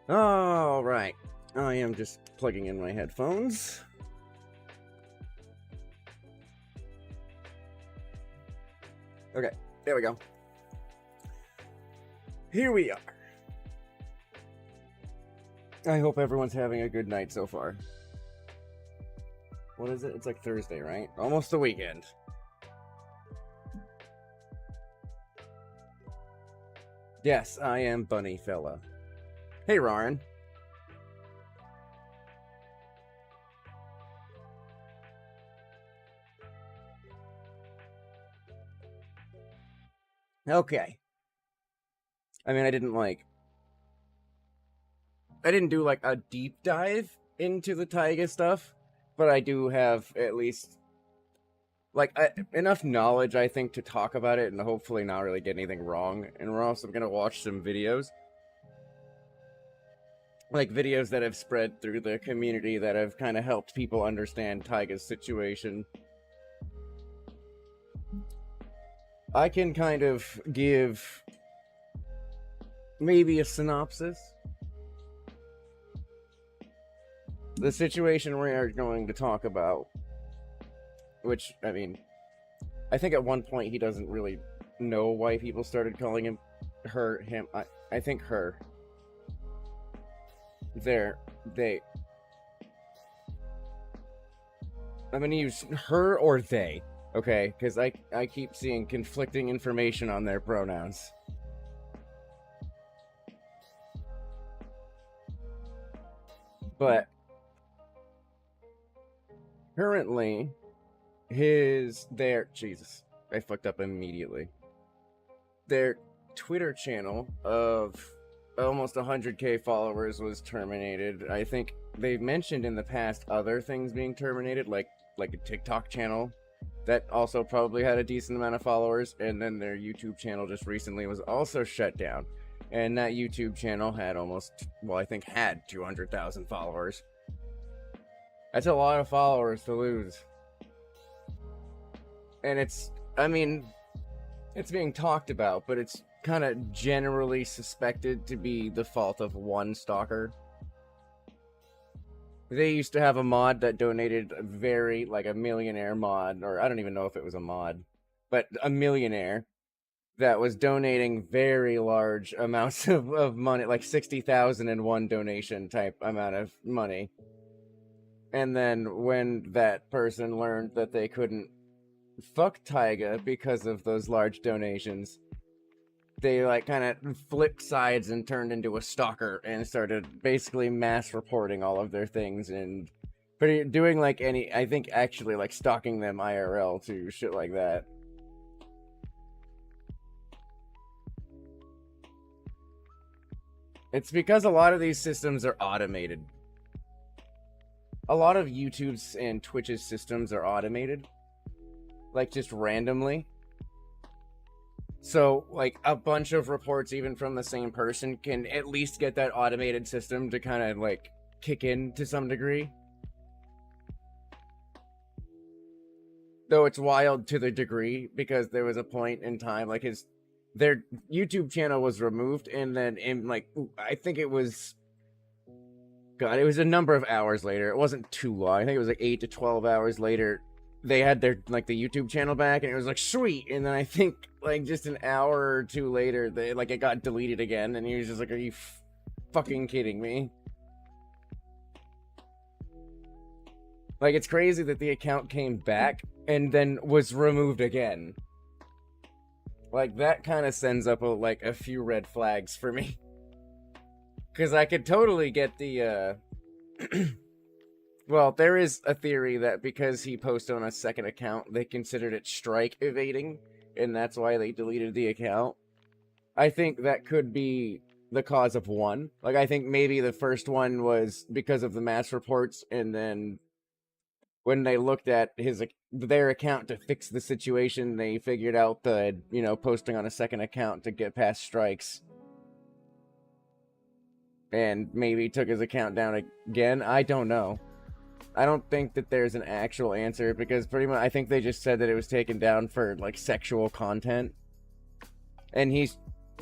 Alright, I am just plugging in my headphones. Okay, there we go. Here we are. I hope everyone's having a good night so far. What is it? It's like Thursday, right? Almost the weekend. Yes, I am Bunny Fella. Hey, Ryan. Okay. I mean, I didn't do like a deep dive into the Taiga stuff, but I do have at least like enough knowledge, I think, to talk about it and hopefully not really get anything wrong. And we're also gonna watch some videos, like videos that have spread through the community that have kind of helped people understand Taiga's situation. I can kind of give maybe a synopsis. The situation we are going to talk about, which, I mean, I think at one point he doesn't really know why people started calling him him. I think her. They. I'm gonna use her or they, okay? Because I keep seeing conflicting information on their pronouns. But currently, Jesus, I fucked up immediately. Their Twitter channel of almost 100k followers was terminated. I think they've mentioned in the past other things being terminated, like a TikTok channel that also probably had a decent amount of followers, and then their YouTube channel just recently was also shut down. And that YouTube channel had had 200,000 followers. That's a lot of followers to lose. And it's being talked about, but it's kind of generally suspected to be the fault of one stalker. They used to have a mod that donated a millionaire mod, or I don't even know if it was a mod, but a millionaire that was donating very large amounts of money, like 60,000 in one donation type amount of money. And then when that person learned that they couldn't fuck Taiga because of those large donations, they kind of flipped sides and turned into a stalker and started basically mass reporting all of their things and doing stalking them IRL to shit like that. It's because a lot of these systems are automated. A lot of YouTube's and Twitch's systems are automated, like just randomly. So, like, a bunch of reports, even from the same person, can at least get that automated system to kind of, like, kick in to some degree. Though it's wild to the degree, because there was a point in time, like, their YouTube channel was removed, and then I think it was... God, it was a number of hours later. It wasn't too long. I think it was, 8 to 12 hours later. They had their, the YouTube channel back, and it was, sweet! And then I think, just an hour or two later, it got deleted again, and he was just like, are you fucking kidding me? It's crazy that the account came back, and then was removed again. That kind of sends up, a few red flags for me. Because I could totally get the, well, there is a theory that because he posted on a second account, they considered it strike evading, and that's why they deleted the account. I think that could be the cause of one. I think maybe the first one was because of the mass reports, and then when they looked at their account to fix the situation, they figured out the, posting on a second account to get past strikes. And maybe took his account down again. I don't know. I don't think that there's an actual answer, because pretty much I think they just said that it was taken down for sexual content. And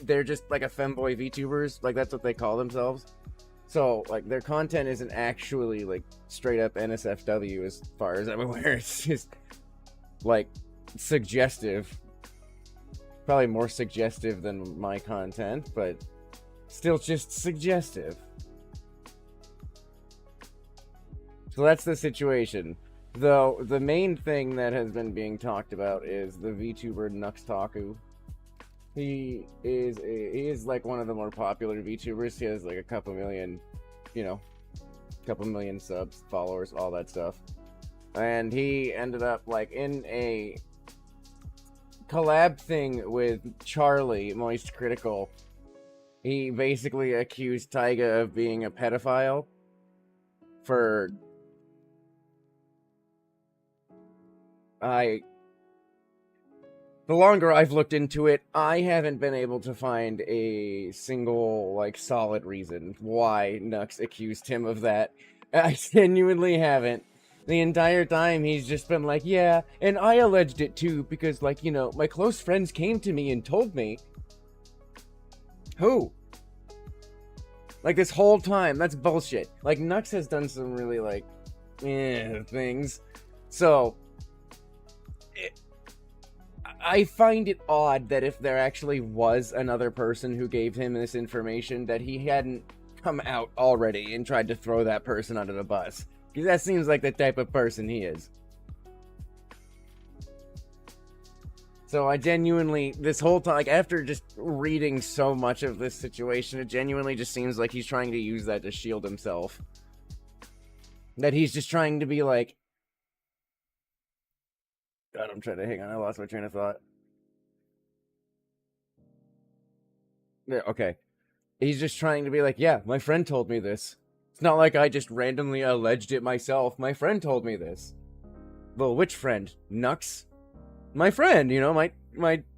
they're just a femboy VTubers, that's what they call themselves. So, like, their content isn't actually, like, straight up NSFW as far as I'm aware. It's just, like, suggestive. Probably more suggestive than my content, but still just suggestive. So that's the situation. Though, the main thing that has been being talked about is the VTuber Nuxtaku. He is like one of the more popular VTubers. He has like a couple million, couple million subs, followers, all that stuff. And he ended up like in a collab thing with Charlie, Moist Critical. He basically accused Taiga of being a pedophile for the longer I've looked into it, I haven't been able to find a single, like, solid reason why Nux accused him of that. I genuinely haven't. The entire time, he's just been like, yeah, and I alleged it too, because, like, my close friends came to me and told me. Who? Like, this whole time, that's bullshit. Like, Nux has done some really, like, things. So, I find it odd that if there actually was another person who gave him this information, that he hadn't come out already and tried to throw that person under the bus. Because that seems like the type of person he is. So I genuinely, this whole time, like, after just reading so much of this situation, it genuinely just seems like he's trying to use that to shield himself. That he's just trying to be like, God, I'm trying to hang on. I lost my train of thought. Yeah, okay. He's just trying to be like, yeah, my friend told me this. It's not like I just randomly alleged it myself. My friend told me this. Well, which friend? Nux? My friend,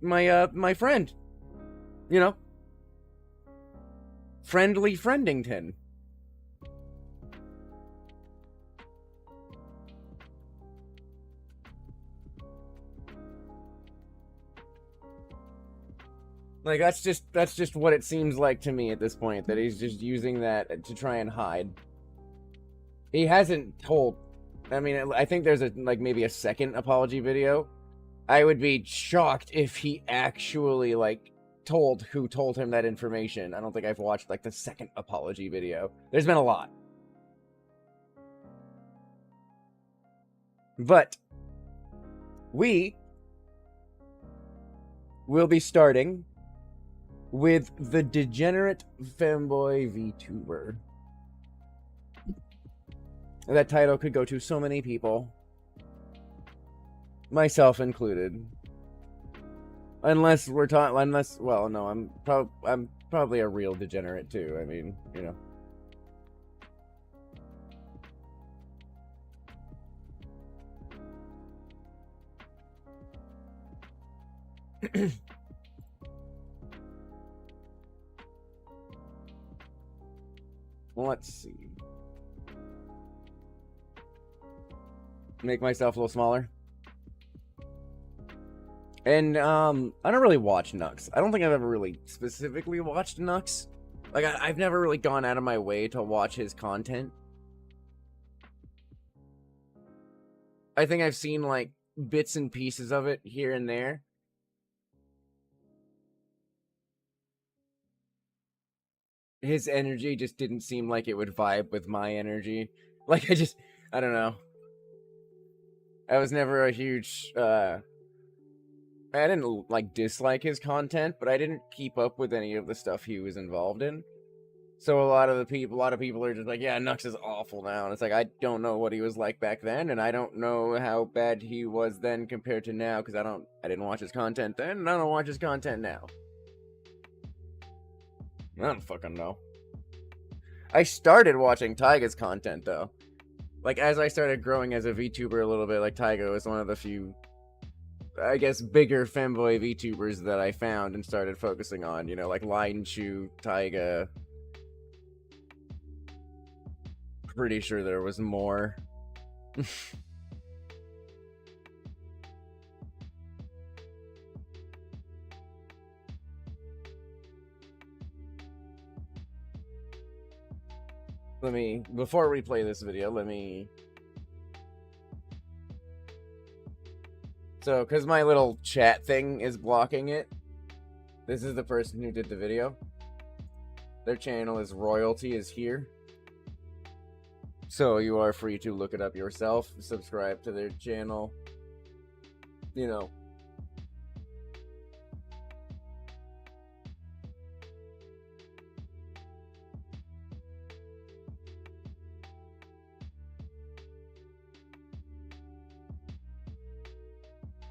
my friend. Friendly Friendington. Like, that's just what it seems like to me at this point, that he's just using that to try and hide. He hasn't told. I mean, I think there's maybe a second apology video. I would be shocked if he actually, like, told who told him that information. I don't think I've watched, like, the second apology video. There's been a lot. But we will be starting with the degenerate femboy VTuber. That title could go to so many people, myself included. Unless we're talking, well, no, I'm probably a real degenerate too. I mean, Let's see. Make myself a little smaller. And, I don't really watch Nux. I don't think I've ever really specifically watched Nux. Like, I've never really gone out of my way to watch his content. I think I've seen, like, bits and pieces of it here and there. His energy just didn't seem like it would vibe with my energy. Like, I don't know. I was never a huge, I didn't, like, dislike his content, but I didn't keep up with any of the stuff he was involved in. So a lot of people are just like, yeah, Nux is awful now. And it's like, I don't know what he was like back then, and I don't know how bad he was then compared to now, because I didn't watch his content then, and I don't watch his content now. I don't fucking know. I started watching Taiga's content, though. Like, as I started growing as a VTuber a little bit, like, Taiga was one of the few, I guess, bigger femboy VTubers that I found and started focusing on. Like Line Chu, Taiga. Pretty sure there was more. Let me, before we play this video, let me... So, because my little chat thing is blocking it, this is the person who did the video. Their channel is Royalty is Here. So you are free to look it up yourself, subscribe to their channel, you know.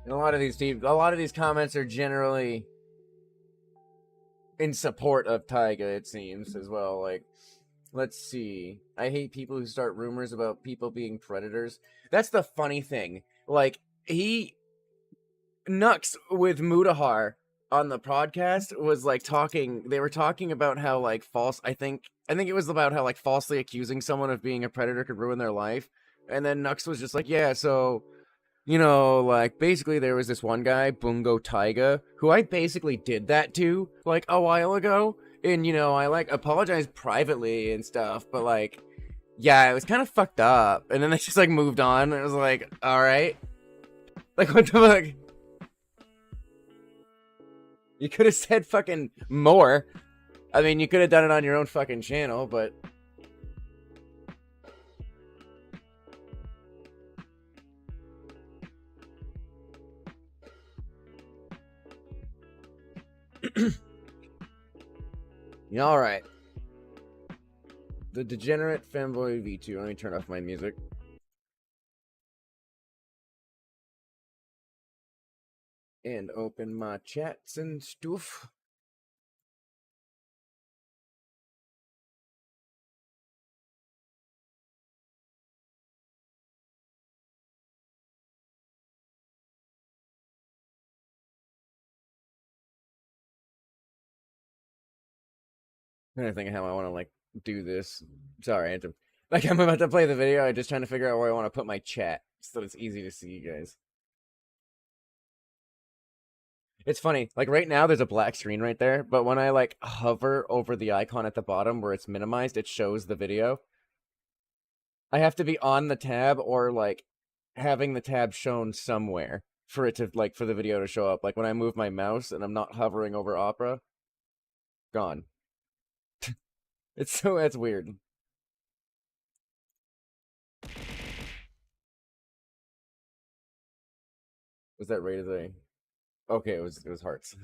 And a lot of these comments are generally in support of Taiga, it seems, as well. Like, let's see. I hate people who start rumors about people being predators. That's the funny thing. Like, Nux with Mutahar on the podcast was like they were talking about how like I think it was about how like falsely accusing someone of being a predator could ruin their life. And then Nux was just like, yeah, so, you know, like, basically there was this one guy, Bungo Taiga, who I basically did that to, like, a while ago. And, you know, I, like, apologized privately and stuff, but, like, yeah, it was kind of fucked up. And then they just, like, moved on. And it was like, alright. Like, what the fuck? You could have said fucking more. I mean, you could have done it on your own fucking channel, but... Yeah, alright. The Degenerate Femboy V2. Let me turn off my music. And open my chats and stuff. I'm trying to think of how I want to, like, do this. Sorry, I had to... Like, I'm about to play the video, I'm just trying to figure out where I want to put my chat, so it's easy to see you guys. It's funny, like, right now there's a black screen right there, but when I, like, hover over the icon at the bottom where it's minimized, it shows the video. I have to be on the tab or, like, having the tab shown somewhere for it to, like, for the video to show up. Like, when I move my mouse and I'm not hovering over Opera, gone. That's weird. Was that rated A? Okay, it was hearts.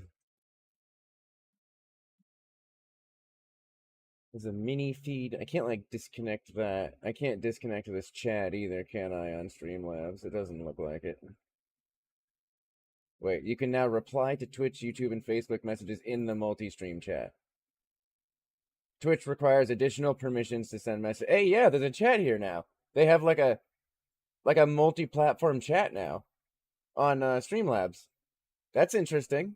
There's a mini feed. I can't, like, disconnect that. I can't disconnect this chat either, can I, on Streamlabs? It doesn't look like it. Wait, you can now reply to Twitch, YouTube, and Facebook messages in the multi-stream chat. Twitch requires additional permissions to send messages. Hey, yeah, there's a chat here now. They have, like a multi-platform chat now on Streamlabs. That's interesting.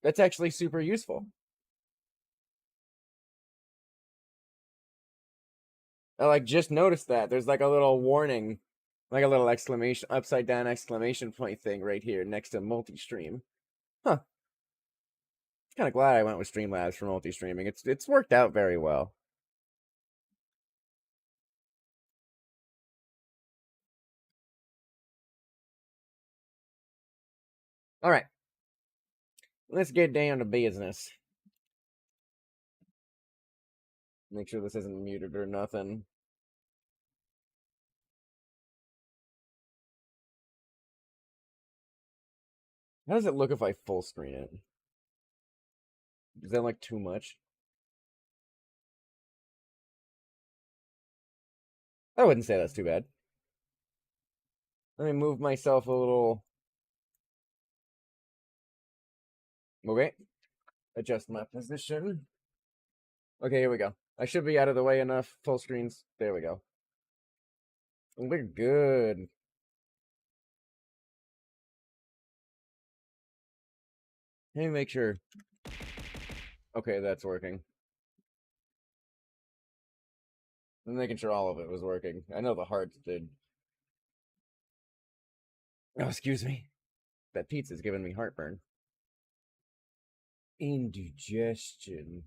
That's actually super useful. I, like, just noticed that. There's, like, a little warning, like a little exclamation, upside down exclamation point thing right here next to multi-stream. Huh. Kind of glad I went with Streamlabs for multi-streaming. It's worked out very well. All right. Let's get down to business. Make sure this isn't muted or nothing. How does it look if I full screen it? Is that, like, too much? I wouldn't say that's too bad. Let me move myself a little. Okay. Adjust my position. Okay, here we go. I should be out of the way enough. Full screens. There we go. We're good. Let me make sure. Okay, that's working. I'm making sure all of it was working. I know the hearts did. Oh, excuse me. That pizza's giving me heartburn. Indigestion.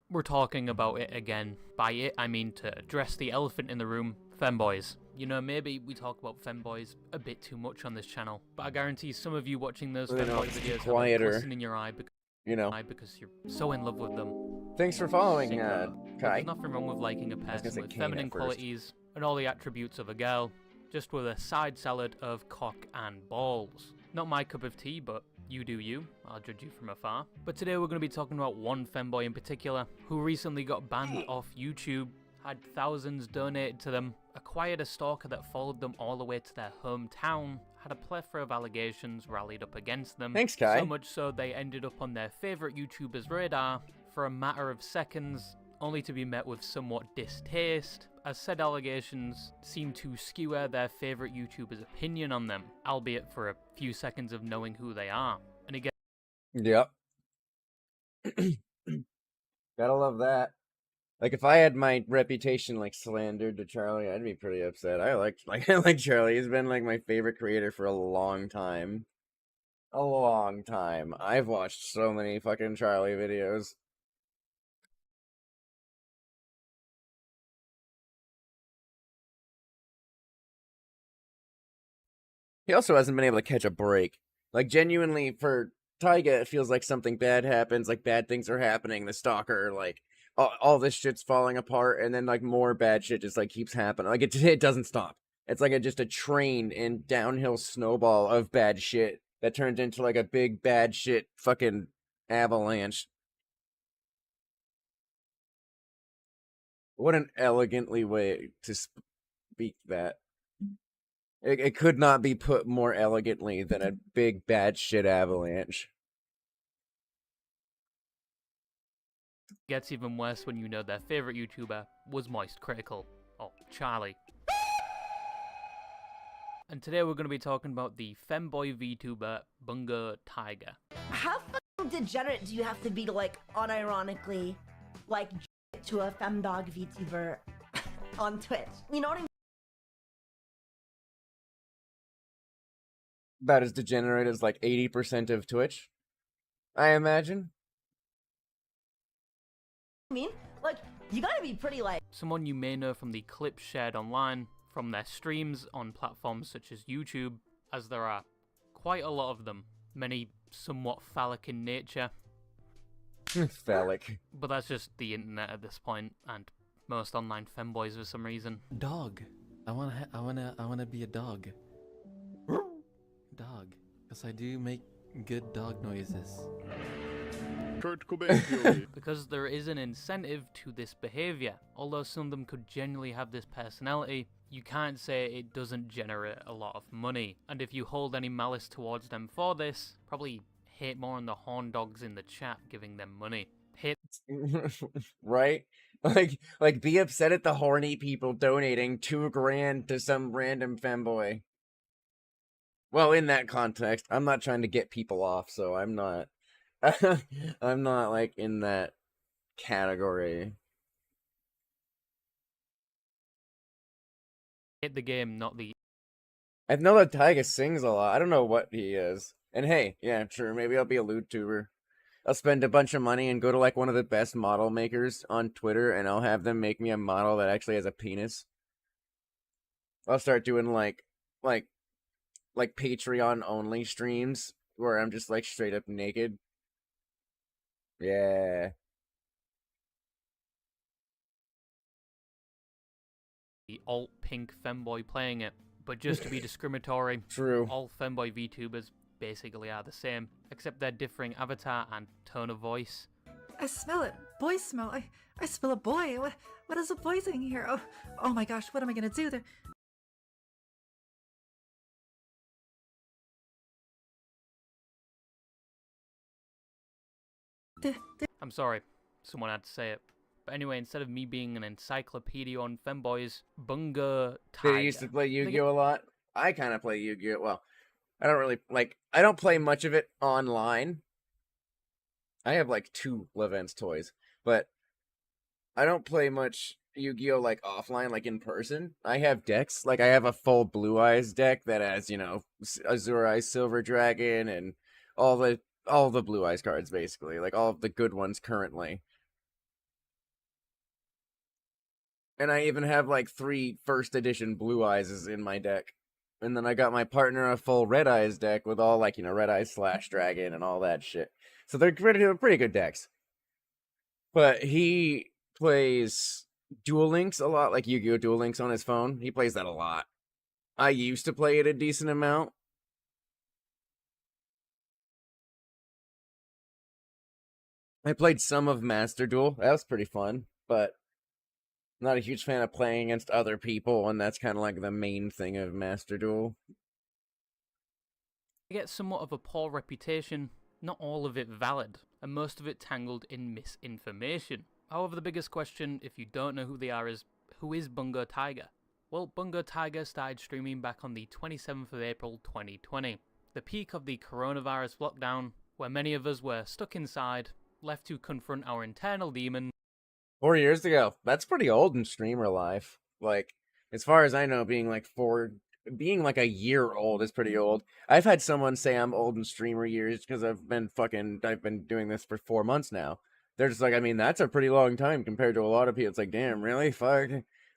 we're talking about it again. By it, I mean to address the elephant in the room, femboys. You know, maybe we talk about femboys a bit too much on this channel, but I guarantee some of you watching those femboy videos have a glisten in your eye because you're so in love with them. Thanks for following, Kai. There's Kai. nothing wrong with liking a person with feminine qualities and all the attributes of a girl, just with a side salad of cock and balls. Not my cup of tea, but you do you. I'll judge you from afar. But today we're going to be talking about one femboy in particular who recently got banned off YouTube, had thousands donated to them, acquired a stalker that followed them all the way to their hometown, had a plethora of allegations rallied up against them. Thanks, Kai. So much so they ended up on their favourite YouTuber's radar for a matter of seconds, only to be met with somewhat distaste, as said allegations seem to skewer their favourite YouTuber's opinion on them, albeit for a few seconds of knowing who they are. And again, yep. Gotta love that. Like, if I had my reputation, like, slandered to Charlie, I'd be pretty upset. I like Charlie. He's been, like, my favorite creator for a long time. A long time. I've watched so many fucking Charlie videos. He also hasn't been able to catch a break. Like, genuinely, for Taiga, it feels like something bad happens, like, bad things are happening, the stalker, like, all this shit's falling apart, and then, like, more bad shit just, like, keeps happening. Like, it doesn't stop. It's like just a train and downhill snowball of bad shit that turns into, like, a big bad shit fucking avalanche. What an elegantly way to speak that. It could not be put more elegantly than a big bad shit avalanche. Gets even worse when you know their favourite YouTuber was Moist Critical, or Charlie. And today we're going to be talking about the femboy VTuber Bungo Taiga. How fucking degenerate do you have to be to, like, unironically, like, to a femdog VTuber on Twitch? You know what I mean? About as degenerate as, like, 80% of Twitch, I imagine. I mean, like, you gotta be pretty, like... Someone you may know from the clips shared online, from their streams on platforms such as YouTube, as there are quite a lot of them, many somewhat phallic in nature. Phallic. But that's just the internet at this point, and most online femboys for some reason. Dog. I wanna be a dog. Dog. Because I do make good dog noises. Kurt Cobain. Because there is an incentive to this behaviour. Although some of them could genuinely have this personality, you can't say it doesn't generate a lot of money. And if you hold any malice towards them for this, probably hate more on the horn dogs in the chat giving them money. Hate right? Like be upset at the horny people donating $2,000 to some random femboy. Well, in that context, I'm not trying to get people off, so I'm not I'm not, like, in that category. the game, not the... I know that Taiga sings a lot. I don't know what he is. And hey, yeah, sure, maybe I'll be a lewd tuber. I'll spend a bunch of money and go to, like, one of the best model makers on Twitter, and I'll have them make me a model that actually has a penis. I'll start doing, like Patreon-only streams, where I'm just, like, straight up naked. Yeah. The alt-pink femboy playing it. But just to be discriminatory, True. all femboy VTubers basically are the same, except their differing avatar and tone of voice. I smell it. Boy smell. I smell a boy. What is a boy thing here? Oh my gosh, what am I gonna do there? I'm sorry, someone had to say it. But anyway, instead of me being an encyclopedia on femboys, Bungo Taiga. Did you used to play Yu-Gi-Oh a lot? I kind of play Yu-Gi-Oh. Well, I don't really, I don't play much of it online. I have, 2 Levent's toys, but I don't play much Yu-Gi-Oh, offline, in person. I have decks. I have a full Blue Eyes deck that has, Azure Eyes Silver Dragon and all the Blue Eyes cards, basically. All of the good ones currently. And I even have like 3 first edition Blue Eyes in my deck. And then I got my partner a full Red Eyes deck with all like, Red Eyes / Dragon and all that shit. So they're pretty good decks. But he plays Duel Links a lot, like Yu-Gi-Oh! Duel Links on his phone. He plays that a lot. I used to play it a decent amount. I played some of Master Duel. That was pretty fun, but I'm not a huge fan of playing against other people, and that's kind of like the main thing of Master Duel. It gets somewhat of a poor reputation, not all of it valid, and most of it tangled in misinformation. However, the biggest question, if you don't know who they are, is who is Bungo Taiga? Well, Bungo Taiga started streaming back on the 27th of April 2020, the peak of the coronavirus lockdown, where many of us were stuck inside, left to confront our internal demon. 4 years ago. That's pretty old in streamer life. Like, as far as I know, being like a year old is pretty old. I've had someone say I'm old in streamer years because I've been doing this for 4 months now. They're just like, I mean, that's a pretty long time compared to a lot of people. It's like, damn, really? Fuck.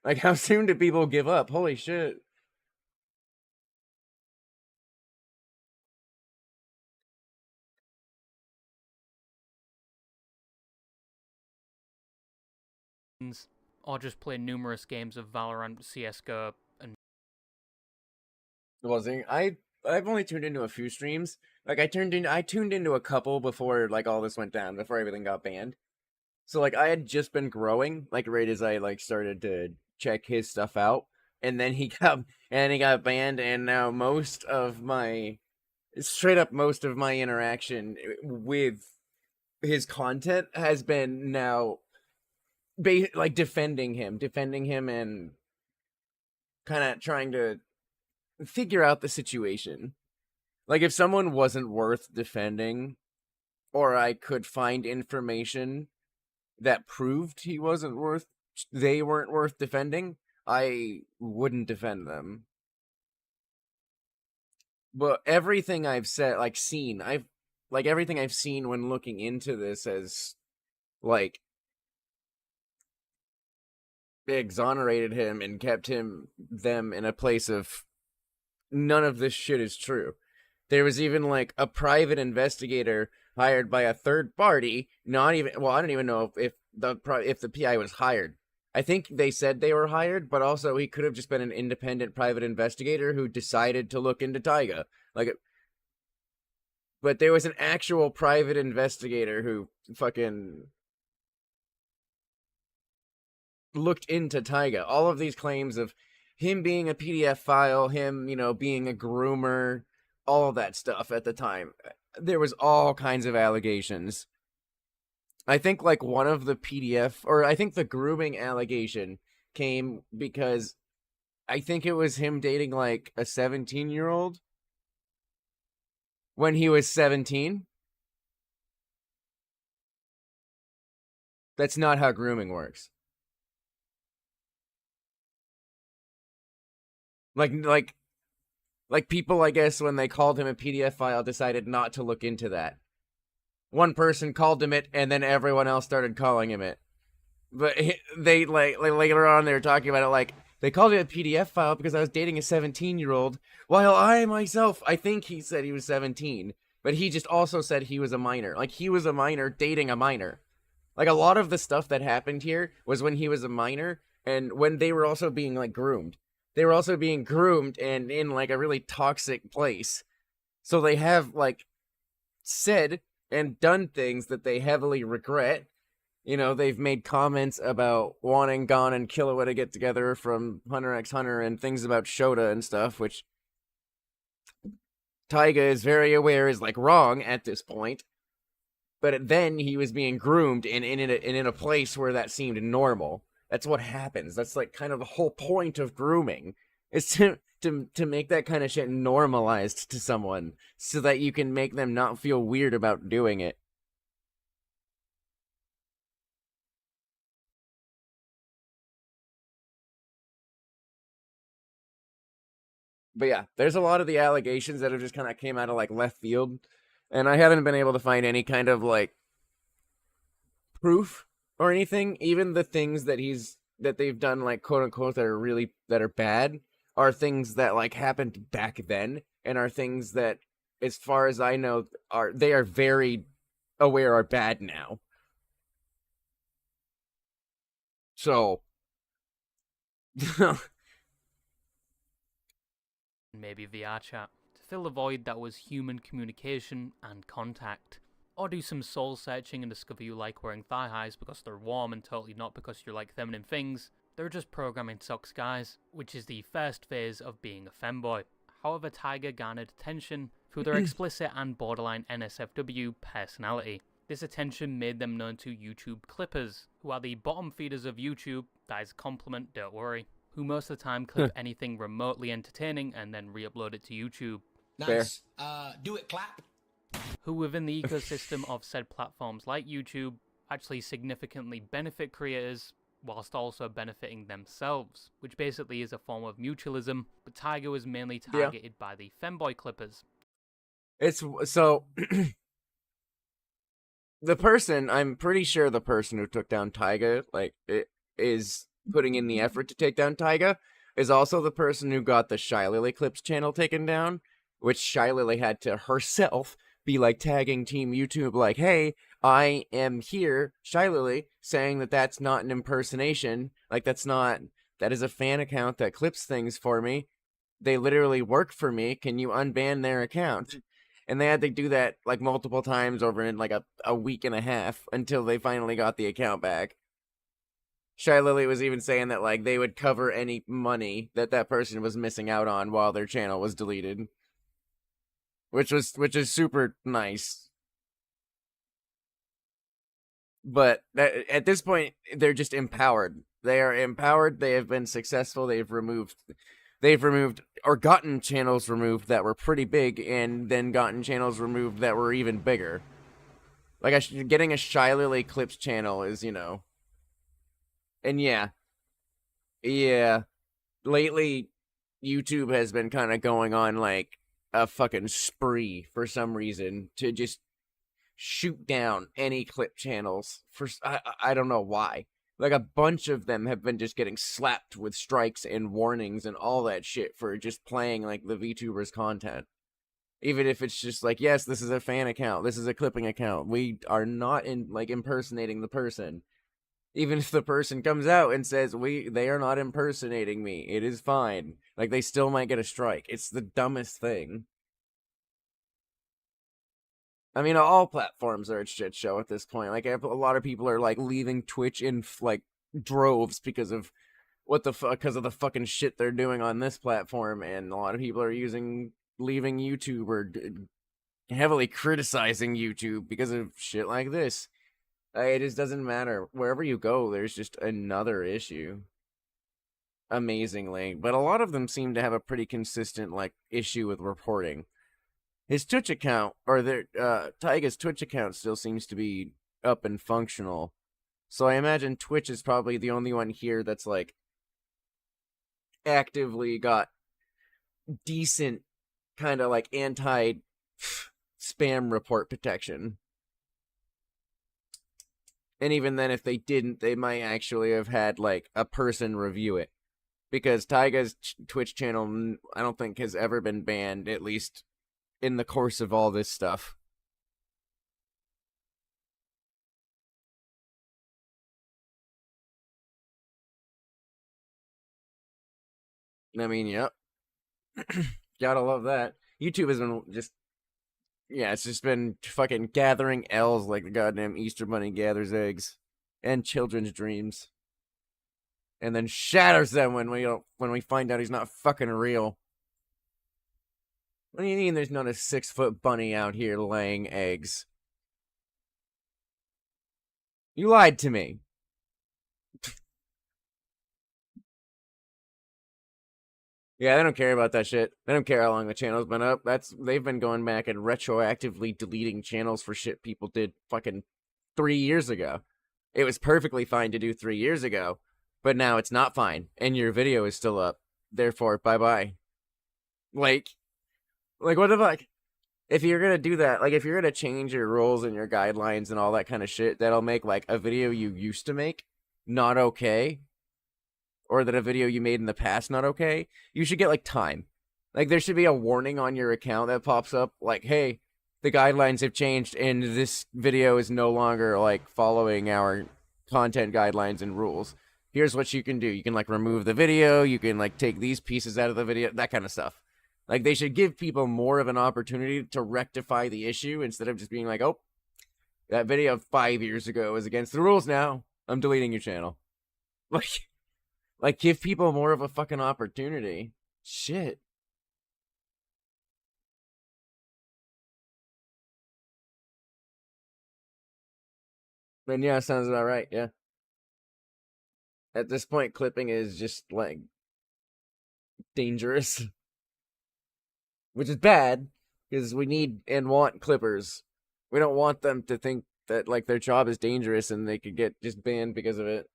Like, how soon do people give up? Holy shit. Or just play numerous games of Valorant, CSGO, and... Well, see, I've only tuned into a few streams. Like, I tuned into a couple before, like, all this went down, before everything got banned. So, like, I had just been growing, like, right as I, like, started to check his stuff out. And then he got banned, and now most of my interaction with his content has been now like defending him and kind of trying to figure out the situation. Like, if someone wasn't worth defending, or I could find information that proved they weren't worth defending, I wouldn't defend them. But everything I've said, everything I've seen when looking into this has, like, exonerated him and kept them in a place of none of this shit is true. There was even like a private investigator hired by a third party. I don't even know if the PI was hired. I think they said they were hired, but also he could have just been an independent private investigator who decided to look into Taiga. But there was an actual private investigator who fucking looked into Taiga. All of these claims of him being a PDF file, him, being a groomer, all of that stuff at the time. There was all kinds of allegations. I think like one of the I think the grooming allegation came because I think it was him dating like a 17-year-old when he was 17. That's not how grooming works. Like people, I guess, when they called him a PDF file, decided not to look into that. One person called him it, and then everyone else started calling him it. But they, like later on, they were talking about it like, they called it a PDF file because I was dating a 17-year-old, while I myself, I think he said he was 17, but he just also said he was a minor. Like, he was a minor dating a minor. Like, a lot of the stuff that happened here was when he was a minor, and when they were also being, like, groomed. They were also being groomed and in, like, a really toxic place. So they have, like, said and done things that they heavily regret. They've made comments about wanting Gon and Killua to get together from Hunter x Hunter and things about Shota and stuff, which Taiga is very aware is, like, wrong at this point. But then he was being groomed and in a place where that seemed normal. That's what happens. That's, like, kind of the whole point of grooming, is to make that kind of shit normalized to someone so that you can make them not feel weird about doing it. But yeah, there's a lot of the allegations that have just kind of came out of, like, left field, and I haven't been able to find any kind of, like, proof or anything. Even the things that he's that they've done, like, quote unquote, that are bad are things that, like, happened back then, and are things that, as far as I know, they are very aware are bad now. So maybe VR chat, to fill the void that was human communication and contact. Or do some soul searching and discover you like wearing thigh highs because they're warm and totally not because you like feminine things. They're just programming socks, guys, which is the first phase of being a femboy. However, Taiga garnered attention through their explicit and borderline NSFW personality. This attention made them known to YouTube clippers, who are the bottom feeders of YouTube. That is a compliment, don't worry. Who most of the time clip anything remotely entertaining and then re-upload it to YouTube. Nice. Do it, clap. Who within the ecosystem of said platforms like YouTube actually significantly benefit creators whilst also benefiting themselves, which basically is a form of mutualism, but Taiga was mainly targeted by the femboy clippers. it's so I'm pretty sure the person who took down Taiga, like, it is putting in the effort to take down Taiga, is also the person who got the Shy Lily Clips channel taken down, which Shy Lily had to herself be, like, tagging Team YouTube, like, hey, I am here, Shy Lily, saying that that's not an impersonation, like, that is a fan account that clips things for me. They literally work for me. Can you unban their account? And they had to do that, like, multiple times over in, like, a week and a half until they finally got the account back. Shy Lily was even saying that, like, they would cover any money that person was missing out on while their channel was deleted. Which is super nice. But at this point, they're just empowered. They are empowered. They have been successful. They've removed or gotten channels removed that were pretty big, and then gotten channels removed that were even bigger. Like, getting a Shy Lily Clips channel is, and yeah. Lately, YouTube has been kind of going on, like, a fucking spree for some reason to just shoot down any clip channels. I don't know why. Like, a bunch of them have been just getting slapped with strikes and warnings and all that shit for just playing, like, the VTubers' content. Even if it's just like, yes, this is a fan account, this is a clipping account, we are not impersonating the person. Even if the person comes out and says they are not impersonating me, it is fine. Like, they still might get a strike. It's the dumbest thing. I mean, all platforms are a shit show at this point. Like, a lot of people are, like, leaving Twitch in, like, droves because of because of the fucking shit they're doing on this platform, and a lot of people are leaving YouTube or heavily criticizing YouTube because of shit like this. It just doesn't matter. Wherever you go, there's just another issue. Amazingly. But a lot of them seem to have a pretty consistent, like, issue with reporting. His Twitch account, or Taiga's Twitch account, still seems to be up and functional. So I imagine Twitch is probably the only one here that's, like, actively got decent kind of, like, anti-spam report protection. And even then, if they didn't, they might actually have had, like, a person review it. Because Taiga's Twitch channel, I don't think, has ever been banned, at least in the course of all this stuff. I mean, yep. Gotta love that. YouTube has been just... Yeah, it's just been fucking gathering L's like the goddamn Easter Bunny gathers eggs. And children's dreams. And then shatters them when we find out he's not fucking real. What do you mean there's not a 6-foot bunny out here laying eggs? You lied to me. Yeah, they don't care about that shit. They don't care how long the channel's been up. They've been going back and retroactively deleting channels for shit people did fucking 3 years ago. It was perfectly fine to do 3 years ago, but now it's not fine, and your video is still up. Therefore, bye-bye. Like, what the fuck? If you're gonna do that, like, if you're gonna change your rules and your guidelines and all that kind of shit, that'll make, like, a video you used to make not okay. or that a video you made in the past not okay, you should get like time. Like there should be a warning on your account that pops up like, hey, the guidelines have changed and this video is no longer like following our content guidelines and rules. Here's what you can do. You can like remove the video, you can like take these pieces out of the video, that kind of stuff. Like they should give people more of an opportunity to rectify the issue instead of just being like, oh, that video 5 years ago is against the rules now. I'm deleting your channel. Like give people more of a fucking opportunity. Shit. And yeah, sounds about right, yeah. At this point, clipping is just, like, dangerous. Which is bad, because we need and want clippers. We don't want them to think that, like, their job is dangerous and they could get just banned because of it.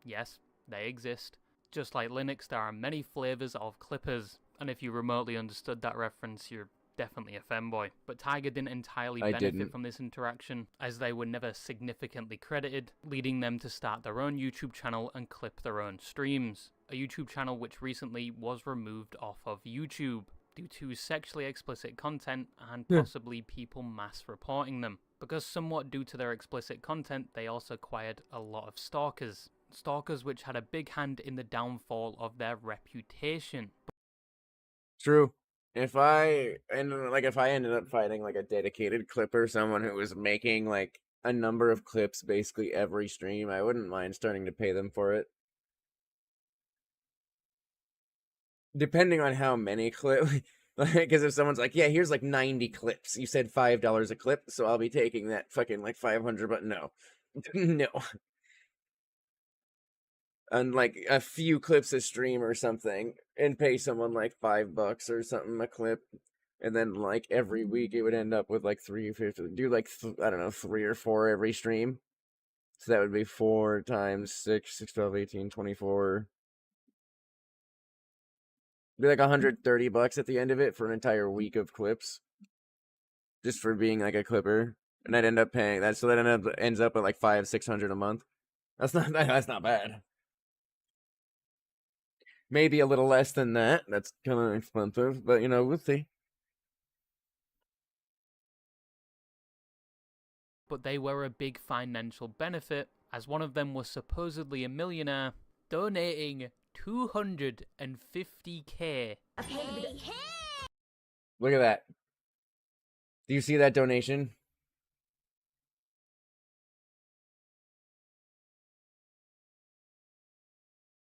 Yes, they exist. Just like Linux, there are many flavors of clippers, and if you remotely understood that reference, you're definitely a femboy. But Taiga didn't entirely benefit from this interaction, as they were never significantly credited, leading them to start their own YouTube channel and clip their own streams. A YouTube channel which recently was removed off of YouTube due to sexually explicit content and possibly people mass reporting them. Because somewhat due to their explicit content, they also acquired a lot of stalkers. Stalkers which had a big hand in the downfall of their reputation. True. If I ended up finding like a dedicated clipper, someone who was making like a number of clips basically every stream, I wouldn't mind starting to pay them for it. Depending on how many clips, because if someone's like, yeah, here's like 90 clips, you said $5 a clip, so I'll be taking that fucking like 500, but no. No. And like a few clips a stream or something, and pay someone like $5 or something a clip, and then like every week it would end up with like 350. Do like I don't know, 3 or 4 every stream. So that would be 4 times 6, 6, 12, 18, 24. Be like $130 at the end of it for an entire week of clips, just for being like a clipper. And I'd end up paying that, so that ends up at like 500-600 a month. That's not bad. Maybe a little less than that. That's kind of expensive, but you know, we'll see. But they were a big financial benefit, as one of them was supposedly a millionaire, donating 250k. Look at that. Do you see that donation?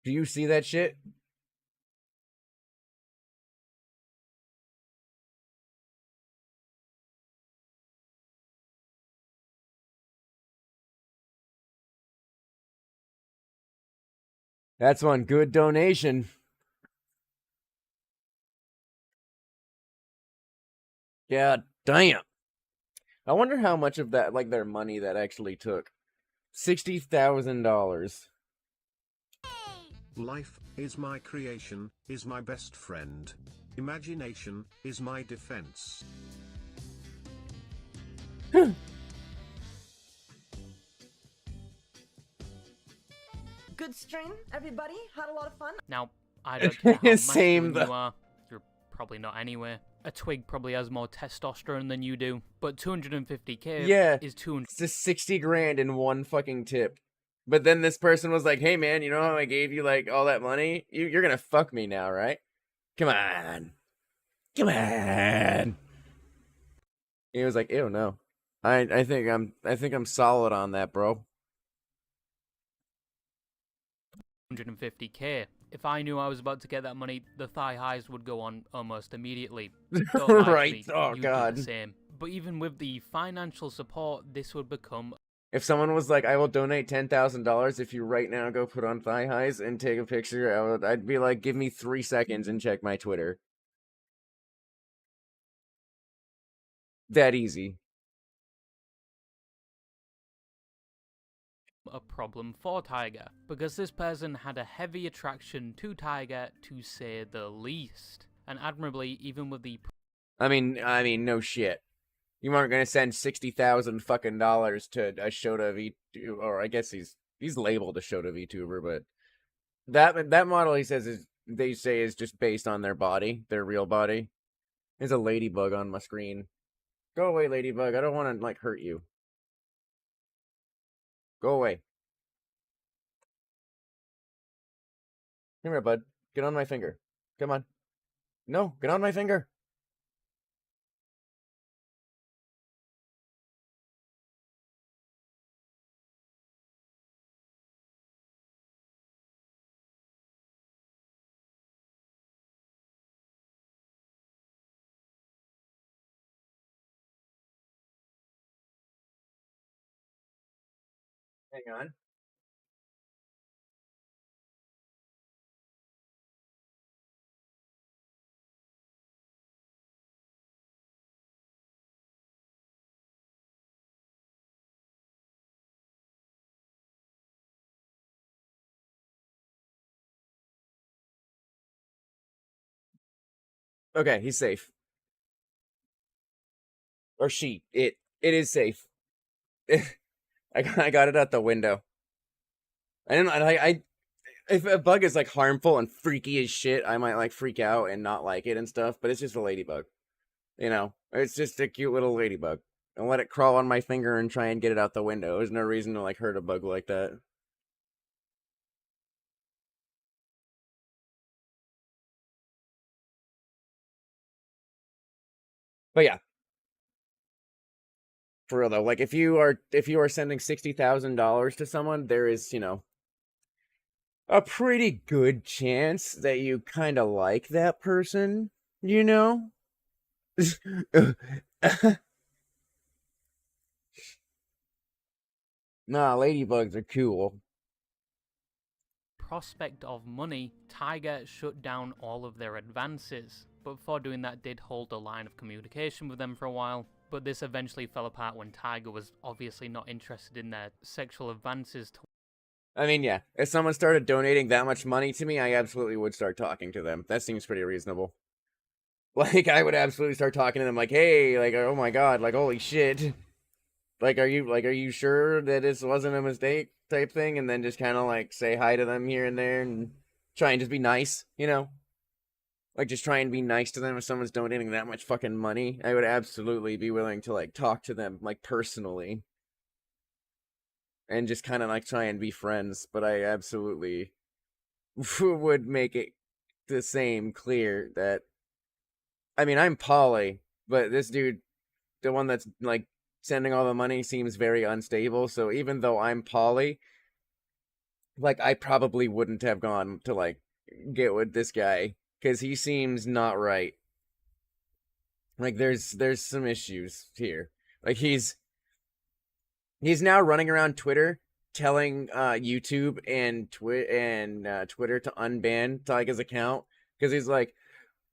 Do you see that shit? That's one good donation. God damn. I wonder how much of that, like their money, that actually took. $60,000. Life is my creation, is my best friend. Imagination is my defense. Good stream, everybody. Had a lot of fun. Now, I don't care how Same masculine you are. You're probably not anyway. A twig probably has more testosterone than you do. But 250k is 200. It's just 60 grand in one fucking tip. But then this person was like, hey man, you know how I gave you like all that money? You're gonna fuck me now, right? Come on. Come on. He was like, ew, no. I think I'm solid on that, bro. 150k. If I knew I was about to get that money, the thigh highs would go on almost immediately. Right. Oh god. The same. But even with the financial support, this would become. If someone was like, I will donate $10,000 if you right now go put on thigh highs and take a picture, I'd be like, give me 3 seconds and check my Twitter. That easy. A problem for Taiga, because this person had a heavy attraction to Taiga, to say the least. And admirably, even with the... I mean, no shit. You aren't gonna send $60,000 fucking dollars to a Shota V, or I guess he's labeled a Shota VTuber, but that model they say is just based on their body, their real body. There's a ladybug on my screen. Go away, ladybug. I don't want to like hurt you. Go away. Come here, bud. Get on my finger. Come on. No, get on my finger. Hang on. Okay, he's safe. Or she. It is safe. I got it out the window. If a bug is like harmful and freaky as shit, I might like freak out and not like it and stuff, but it's just a ladybug. You know, it's just a cute little ladybug. And let it crawl on my finger and try and get it out the window. There's no reason to like hurt a bug like that. But yeah. For real though, like if you are sending $60,000 to someone, there is, a pretty good chance that you kind of like that person, you know? Nah, ladybugs are cool. Prospect of money, Taiga shut down all of their advances, but before doing that did hold a line of communication with them for a while. But this eventually fell apart when Taiga was obviously not interested in their sexual advances. I mean, yeah, if someone started donating that much money to me, I absolutely would start talking to them. That seems pretty reasonable. Like, I would absolutely start talking to them like, hey, like, oh my god, like, holy shit. Like, are you sure that this wasn't a mistake type thing? And then just kind of, like, say hi to them here and there and try and just be nice, you know? Like, just try and be nice to them if someone's donating that much fucking money. I would absolutely be willing to, like, talk to them, like, personally. And just kind of, like, try and be friends. But I absolutely would make it the same clear that... I mean, I'm poly, but this dude, the one that's, like, sending all the money seems very unstable. So even though I'm poly, like, I probably wouldn't have gone to, like, get with this guy. Because he seems not right. Like, there's some issues here. Like, he's now running around Twitter telling YouTube and Twitter to unban Taiga's account. Because he's like,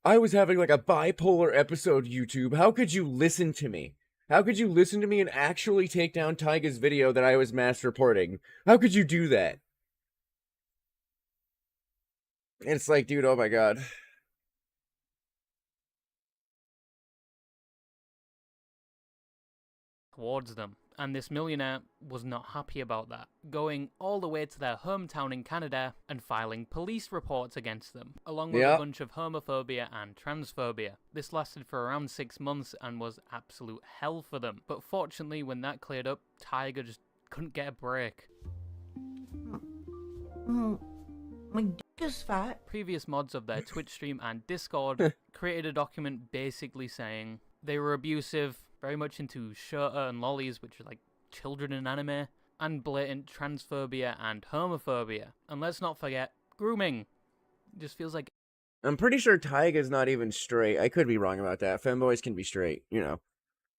I was having, like, a bipolar episode, YouTube. How could you listen to me? How could you listen to me and actually take down Taiga's video that I was mass reporting? How could you do that? It's like, dude, oh my god. Towards them, and this millionaire was not happy about that, going all the way to their hometown in Canada and filing police reports against them, along with a bunch of homophobia and transphobia. This lasted for around 6 months and was absolute hell for them, but fortunately when that cleared up, Taiga just couldn't get a break. My dick is fat. Previous mods of their Twitch stream and Discord created a document basically saying they were abusive, very much into shota and lollies, which are like children in anime, and blatant transphobia and homophobia. And let's not forget grooming. It just feels like... I'm pretty sure Taiga's not even straight. I could be wrong about that. Femboys can be straight, you know.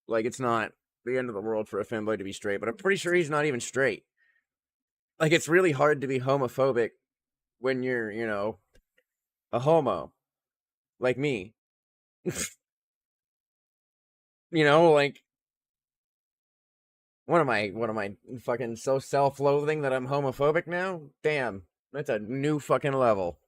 Like, it's not the end of the world for a femboy to be straight, but I'm pretty sure he's not even straight. Like, it's really hard to be homophobic when you're, you know, a homo. Like me. You know, like, what am I fucking so self-loathing that I'm homophobic now? Damn, that's a new fucking level.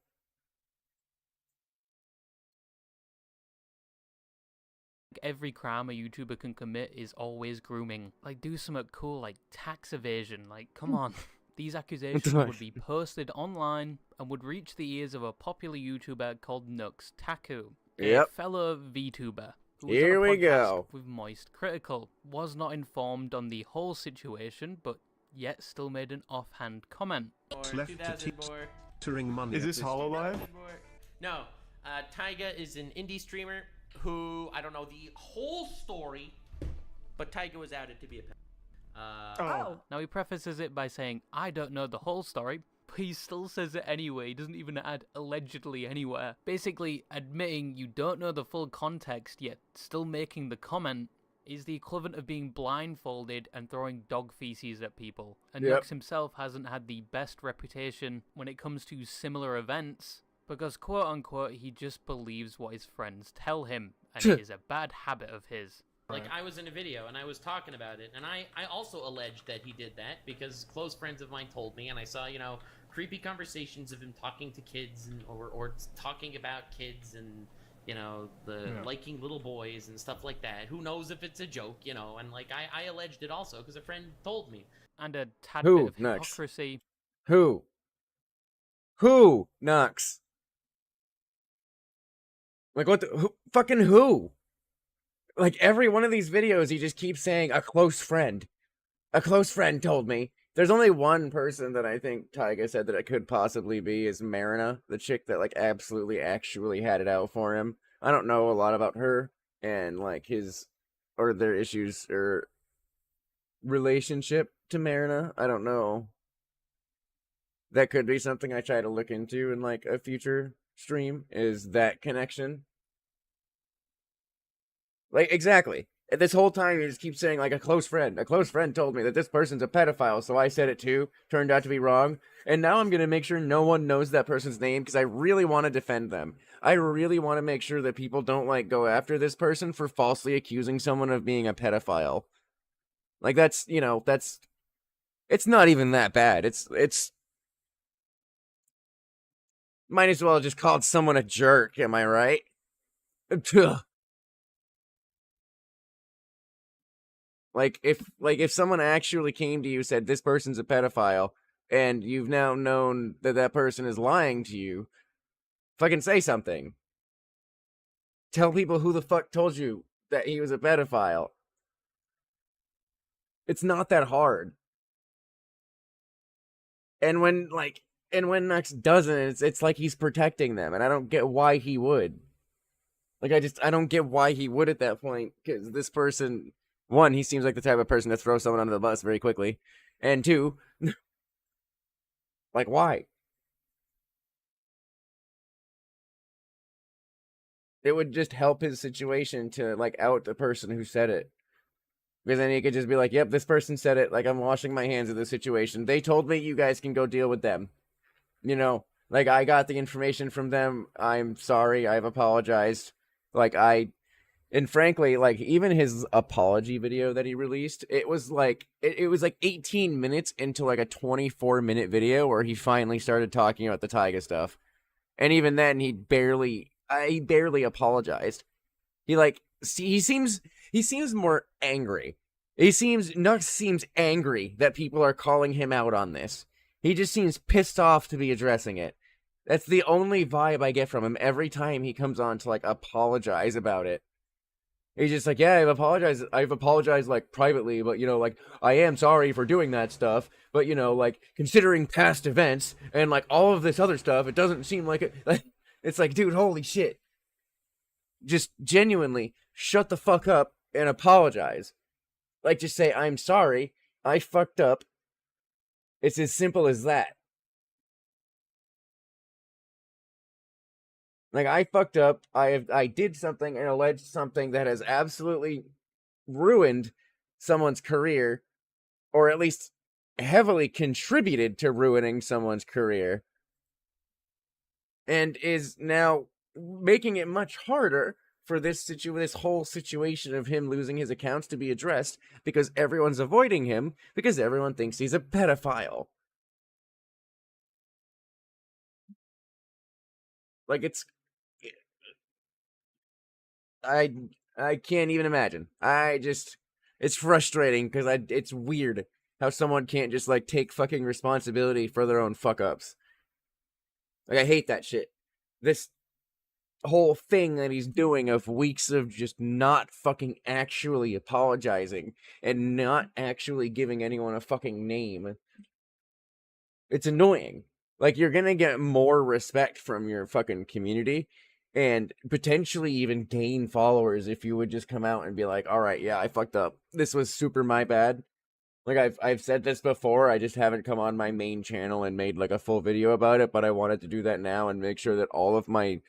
every crime a YouTuber can commit is always grooming. Like, do something cool, like tax evasion. Like, come on. These accusations would be posted online and would reach the ears of a popular YouTuber called Nux Taku, a fellow VTuber who was Here on a we podcast go. with Moist Critical, was not informed on the whole situation, but yet still made an offhand comment. Left to teetering money. Is this HoloLive? No, Taiga is an indie streamer who, I don't know the whole story, but Taiga was outed to be a Now he prefaces it by saying, I don't know the whole story, but he still says it anyway. He doesn't even add allegedly anywhere. Basically, admitting you don't know the full context yet still making the comment is the equivalent of being blindfolded and throwing dog feces at people. And Nux himself hasn't had the best reputation when it comes to similar events, because quote-unquote he just believes what his friends tell him, and it is a bad habit of his. Like, I was in a video, and I was talking about it, and I also alleged that he did that, because close friends of mine told me, and I saw, you know, creepy conversations of him talking to kids, and or talking about kids, and, you know, liking little boys, and stuff like that. Who knows if it's a joke, you know, and, like, I alleged it also, because a friend told me. And a tad bit of Nux? hypocrisy. Who, Nux? Like, what the, fucking who? Like, every one of these videos, he just keeps saying, a close friend. A close friend told me. There's only one person that I think Taiga said that it could possibly be, is Marina, the chick that, like, actually had it out for him. I don't know a lot about her, and, like, or their issues, or relationship to Marina. I don't know. That could be something I try to look into in, like, a future stream, is that connection. Like, exactly. This whole time he just keeps saying, like, a close friend told me that this person's a pedophile, so I said it too, turned out to be wrong, and now I'm gonna make sure no one knows that person's name, because I really want to defend them. I really want to make sure that people don't, like, go after this person for falsely accusing someone of being a pedophile. Like, that's, you know, it's not even that bad. It's might as well have just called someone a jerk, am I right? Like, if someone actually came to you and said, this person's a pedophile, and you've now known that that person is lying to you, fucking say something. Tell people who the fuck told you that he was a pedophile. It's not that hard. And when Nux doesn't, it's like he's protecting them, and I don't get why he would. Like, I don't get why he would at that point, because this person... One, he seems like the type of person to throw someone under the bus very quickly. And two, like, why? It would just help his situation to, like, out the person who said it. Because then he could just be like, yep, this person said it, like, I'm washing my hands of the situation. They told me you guys can go deal with them. You know, like, I got the information from them. I'm sorry, I've apologized. Like, and frankly, like, even his apology video that he released, it was like 18 minutes into, like, a 24-minute video where he finally started talking about the Taiga stuff. And even then, he barely apologized. He seems more angry. Nux seems angry that people are calling him out on this. He just seems pissed off to be addressing it. That's the only vibe I get from him every time he comes on to, like, apologize about it. He's just like, yeah, I've apologized, like, privately, but, you know, like, I am sorry for doing that stuff, but, you know, like, considering past events, and, like, all of this other stuff, it doesn't seem like it, like, it's like, dude, holy shit. Just genuinely shut the fuck up and apologize. Like, just say, I'm sorry, I fucked up. It's as simple as that. Like, I fucked up, I did something and alleged something that has absolutely ruined someone's career, or at least heavily contributed to ruining someone's career, and is now making it much harder for this whole situation of him losing his accounts to be addressed, because everyone's avoiding him, because everyone thinks he's a pedophile. Like, I can't even imagine. It's frustrating because it's weird how someone can't just like take fucking responsibility for their own fuck ups. Like I hate that shit. This whole thing that he's doing of weeks of just not fucking actually apologizing and not actually giving anyone a fucking name. It's annoying. Like, you're gonna get more respect from your fucking community and potentially even gain followers if you would just come out and be like, all right, yeah, I fucked up. This was super my bad. Like, I've said this before, I just haven't come on my main channel and made, like, a full video about it, but I wanted to do that now and make sure that all of my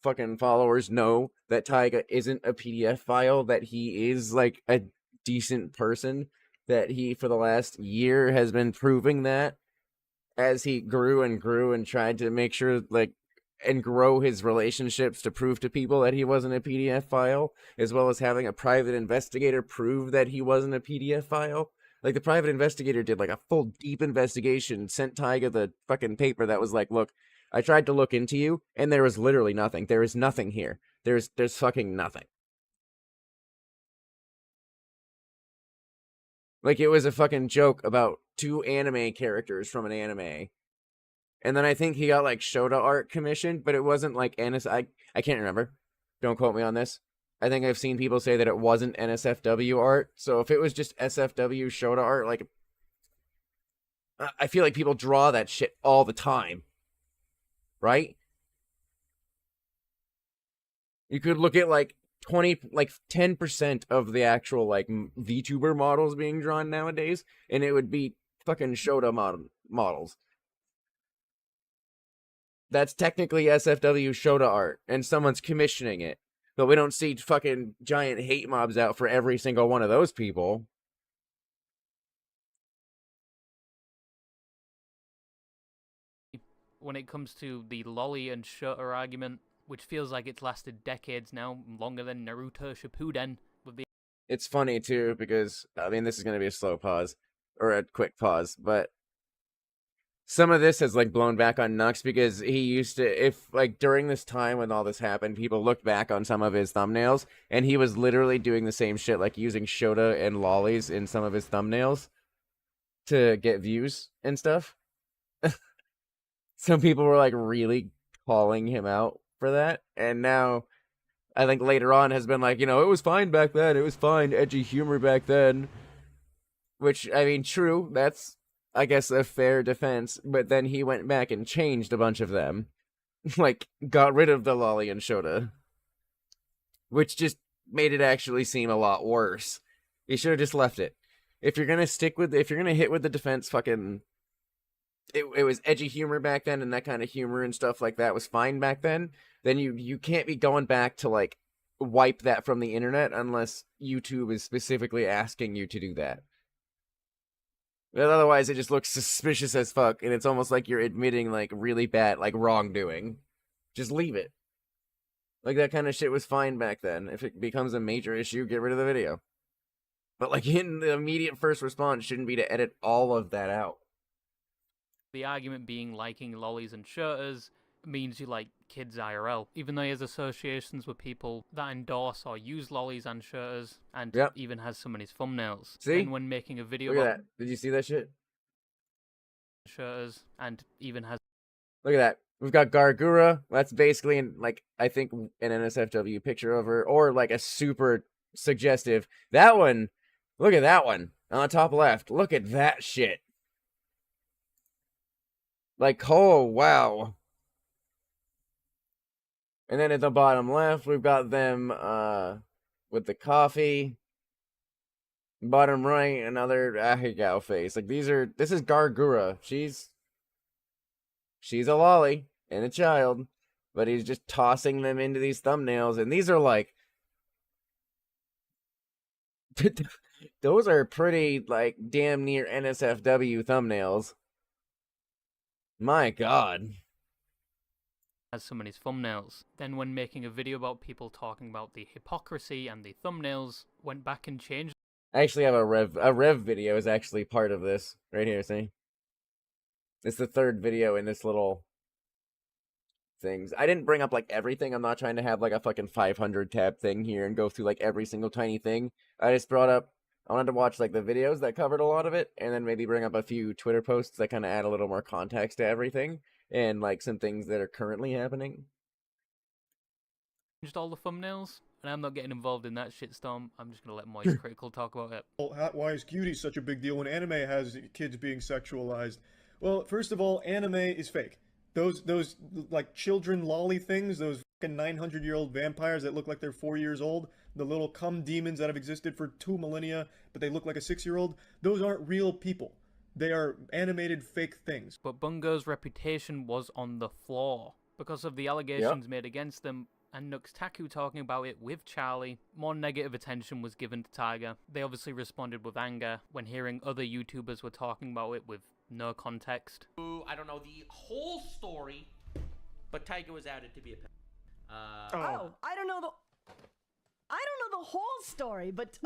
fucking followers know that Taiga isn't a PDF file, that he is, like, a decent person, that he, for the last year, has been proving that as he grew and tried to make sure, like, and grow his relationships to prove to people that he wasn't a PDF file, as well as having a private investigator prove that he wasn't a PDF file. Like, the private investigator did, like, a full, deep investigation, sent Taiga the fucking paper that was like, look, I tried to look into you, and there was literally nothing. There is nothing here. There's fucking nothing. Like, it was a fucking joke about 2 anime characters from an anime. And then I think he got, like, Shota art commissioned, but it wasn't, like, I can't remember. Don't quote me on this. I think I've seen people say that it wasn't NSFW art. So if it was just SFW Shota art, like, I feel like people draw that shit all the time. Right? You could look at, like, 10% of the actual, like, VTuber models being drawn nowadays, and it would be fucking Shota models. That's technically SFW Shota art, and someone's commissioning it. But we don't see fucking giant hate mobs out for every single one of those people. When it comes to the lolly and Shota argument, which feels like it's lasted decades now, longer than Naruto Shippuden, with the... It's funny, too, because, I mean, this is going to be a slow pause, or a quick pause, but some of this has, like, blown back on Nux because he used to, if, like, during this time when all this happened, people looked back on some of his thumbnails, and he was literally doing the same shit, like using Shota and lollies in some of his thumbnails to get views and stuff. Some people were, like, really calling him out for that, and now, I think later on has been like, you know, it was fine back then, it was fine, edgy humor back then. Which, I mean, true, that's, I guess, a fair defense, but then he went back and changed a bunch of them. Like, got rid of the lolly and Shota. Which just made it actually seem a lot worse. He should have just left it. If you're gonna hit with the defense, fucking... It was edgy humor back then, and that kind of humor and stuff like that was fine back then you can't be going back to, like, wipe that from the internet unless YouTube is specifically asking you to do that. But otherwise, it just looks suspicious as fuck, and it's almost like you're admitting, like, really bad, like, wrongdoing. Just leave it. Like, that kind of shit was fine back then. If it becomes a major issue, get rid of the video. But, like, in the immediate first response shouldn't be to edit all of that out. The argument being liking lollies and Shotas means you like kids IRL, even though he has associations with people that endorse or use lollies and Shotas, and even has some in his thumbnails. See? And when making a video Look at about that. Did you see that shit? Shotas, and even has... Look at that. We've got Gargura. That's basically, like, I think an NSFW picture of her, or, like, a super suggestive. That one, look at that one on the top left. Look at that shit. Like, oh, wow. And then at the bottom left, we've got them with the coffee. Bottom right, another Ahegao face. Like, this is Gargura. She's a lolly and a child, but he's just tossing them into these thumbnails, and these are, like, those are pretty, like, damn near NSFW thumbnails. My god. Has some in his thumbnails. Then when making a video about people talking about the hypocrisy and the thumbnails, went back and changed... I actually have a Rev video is actually part of this. Right here, see? It's the third video in this little things. I didn't bring up like everything. I'm not trying to have like a fucking 500 tab thing here and go through like every single tiny thing. I just brought up, I wanted to watch like the videos that covered a lot of it, and then maybe bring up a few Twitter posts that kind of add a little more context to everything, and like some things that are currently happening. Just all the thumbnails, and I'm not getting involved in that shitstorm. I'm just gonna let Moist Critical talk about it. Why is cutie such a big deal when anime has kids being sexualized? Well, first of all, anime is fake. Those like children lolly things, those fucking 900-year-old vampires that look like they're 4 years old, the little cum demons that have existed for 2 millennia, but they look like a 6-year-old, those aren't real people. They are animated fake things. But Bungo's reputation was on the floor because of the allegations made against them, and Nuxtaku talking about it with Charlie. More negative attention was given to Taiga. They obviously responded with anger when hearing other YouTubers were talking about it with no context. I don't know the whole story, but Taiga was outed to be a pedophile. I don't know the whole story, but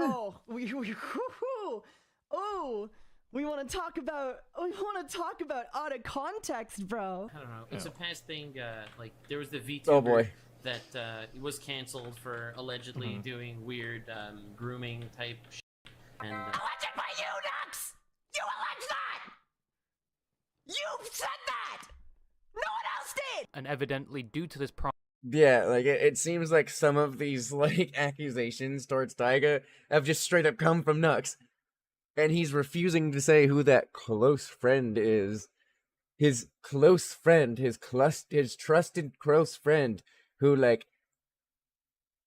we want to talk about out of context, bro. I don't know. It's a past thing. Like there was the VTuber Oh boy. that was canceled for allegedly doing weird grooming type shit. And Alleged by you, Nux! You alleged that! You said that! No one else did! And evidently, due to this Yeah, like it seems like some of these like accusations towards Taiga have just straight up come from Nux, and he's refusing to say who that close friend is. His close friend, his trusted close friend, who like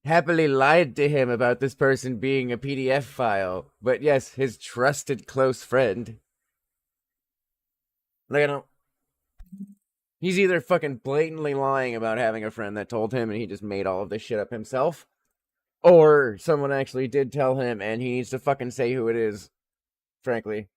happily lied to him about this person being a PDF file. But yes, his trusted close friend. Like I don't. He's either fucking blatantly lying about having a friend that told him and he just made all of this shit up himself, or someone actually did tell him and he needs to fucking say who it is. Frankly.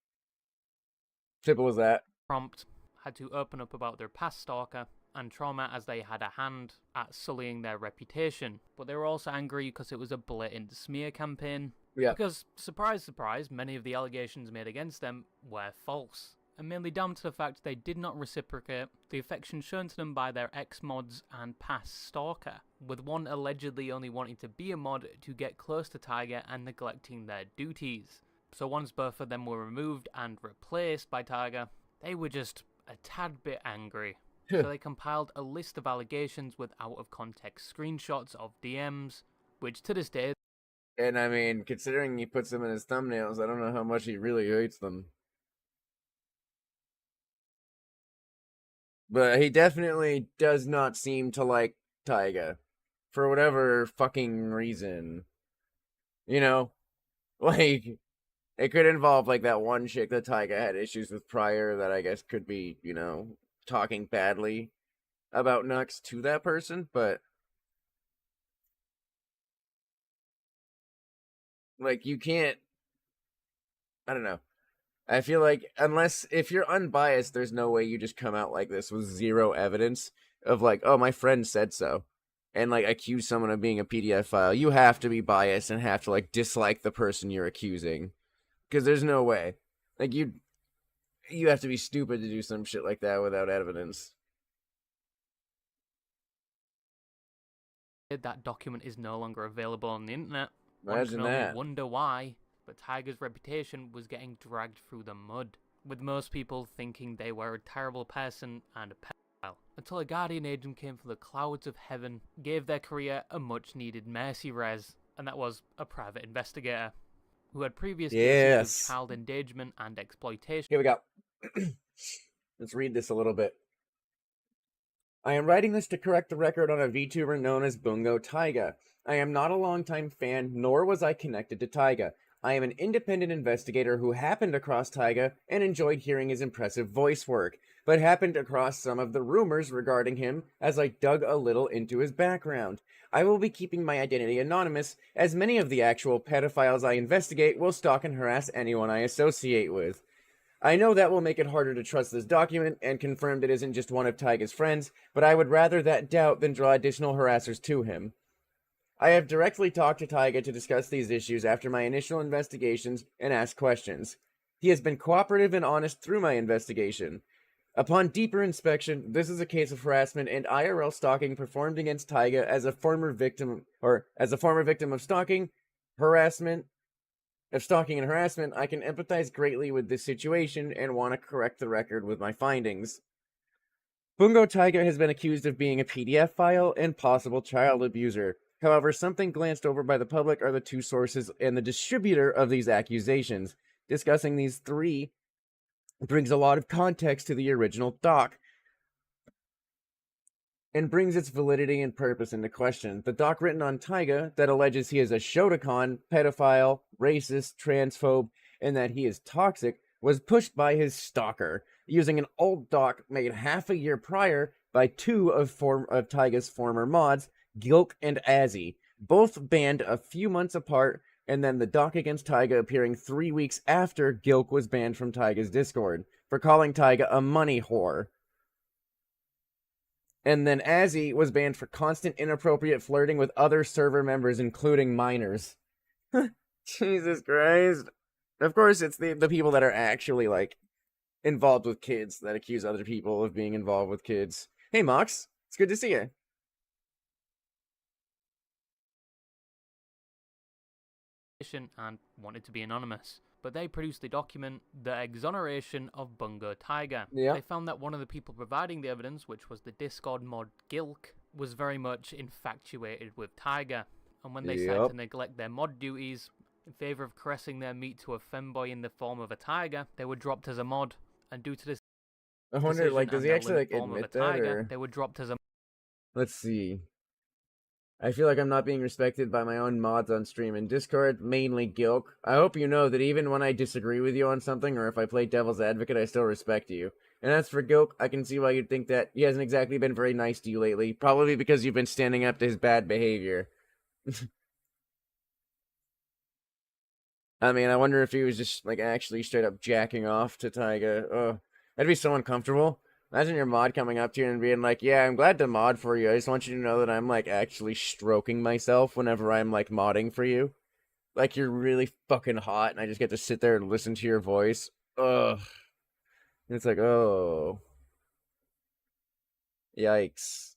Simple as that. prompt had to open up about their past stalker and trauma as they had a hand at sullying their reputation. But they were also angry because it was a blatant smear campaign. Yeah. Because, surprise, surprise, many of the allegations made against them were false, and mainly down to the fact they did not reciprocate the affection shown to them by their ex-mods and past stalker, with one allegedly only wanting to be a mod to get close to Taiga and neglecting their duties. So once both of them were removed and replaced by Taiga, they were just a tad bit angry. So they compiled a list of allegations with out-of-context screenshots of DMs, which to this day... And I mean, considering he puts them in his thumbnails, I don't know how much he really hates them. But he definitely does not seem to like Taiga. For whatever fucking reason. You know? Like, it could involve, like, that one chick that Taiga had issues with prior that I guess could be, you know, talking badly about Nux to that person, but... Like, you can't... I don't know. I feel like, if you're unbiased, there's no way you just come out like this with zero evidence of like, oh, my friend said so, and like accuse someone of being a PDF file. You have to be biased and have to like dislike the person you're accusing, because there's no way. Like you have to be stupid to do some shit like that without evidence. That document is no longer available on the internet. Imagine One can that. only wonder why, but Taiga's reputation was getting dragged through the mud, with most people thinking they were a terrible person and a pedophile, until a guardian agent came from the clouds of heaven, gave their career a much-needed mercy res, and that was a private investigator, who had previous cases of child endangerment and exploitation. Here we go. Let's read this a little bit. I am writing this to correct the record on a VTuber known as Bungo Taiga. I am not a longtime fan, nor was I connected to Taiga. I am an independent investigator who happened across Taiga and enjoyed hearing his impressive voice work, but happened across some of the rumors regarding him as I dug a little into his background. I will be keeping my identity anonymous, as many of the actual pedophiles I investigate will stalk and harass anyone I associate with. I know that will make it harder to trust this document and confirm it isn't just one of Taiga's friends, but I would rather that doubt than draw additional harassers to him. I have directly talked to Taiga to discuss these issues after my initial investigations and asked questions. He has been cooperative and honest through my investigation. Upon deeper inspection, this is a case of harassment and IRL stalking performed against Taiga as a former victim of stalking, harassment, of stalking and harassment. I can empathize greatly with this situation and want to correct the record with my findings. Bungo Taiga has been accused of being a PDF file and possible child abuser. However, something glanced over by the public are the two sources and the distributor of these accusations. Discussing these three brings a lot of context to the original doc and brings its validity and purpose into question. The doc written on Taiga that alleges he is a Shotokan, pedophile, racist, transphobe, and that he is toxic was pushed by his stalker, using an old doc made half a year prior by two of Taiga's former mods, Gilk and Azzy, both banned a few months apart, and then the doc against Taiga appearing 3 weeks after Gilk was banned from Taiga's Discord for calling Taiga a money whore. And then Azzy was banned for constant inappropriate flirting with other server members, including minors. Jesus Christ. Of course, it's the people that are actually, like, involved with kids that accuse other people of being involved with kids. Hey, Mox. It's good to see you. And wanted to be anonymous, but they produced the document The Exoneration of Bungo Taiga. Yeah. They found that one of the people providing the evidence, which was the Discord mod Gilk, was very much infatuated with Taiga, and when they started to neglect their mod duties in favor of caressing their meat to a femboy in the form of a Taiga, they were dropped as a mod, and due to this I wonder, like, does he actually, like, admit that, Taiga, or... they were dropped as a... Let's see. I feel like I'm not being respected by my own mods on stream. In Discord, mainly Gilk. I hope you know that even when I disagree with you on something, or if I play devil's advocate, I still respect you. And as for Gilk, I can see why you'd think that. He hasn't exactly been very nice to you lately. Probably because you've been standing up to his bad behavior. I mean, I wonder if he was just, like, actually straight up jacking off to Taiga. Oh, that'd be so uncomfortable. Imagine your mod coming up to you and being like, yeah, I'm glad to mod for you. I just want you to know that I'm, like, actually stroking myself whenever I'm, like, modding for you. Like, you're really fucking hot, and I just get to sit there and listen to your voice. Ugh. And it's like, oh. Yikes.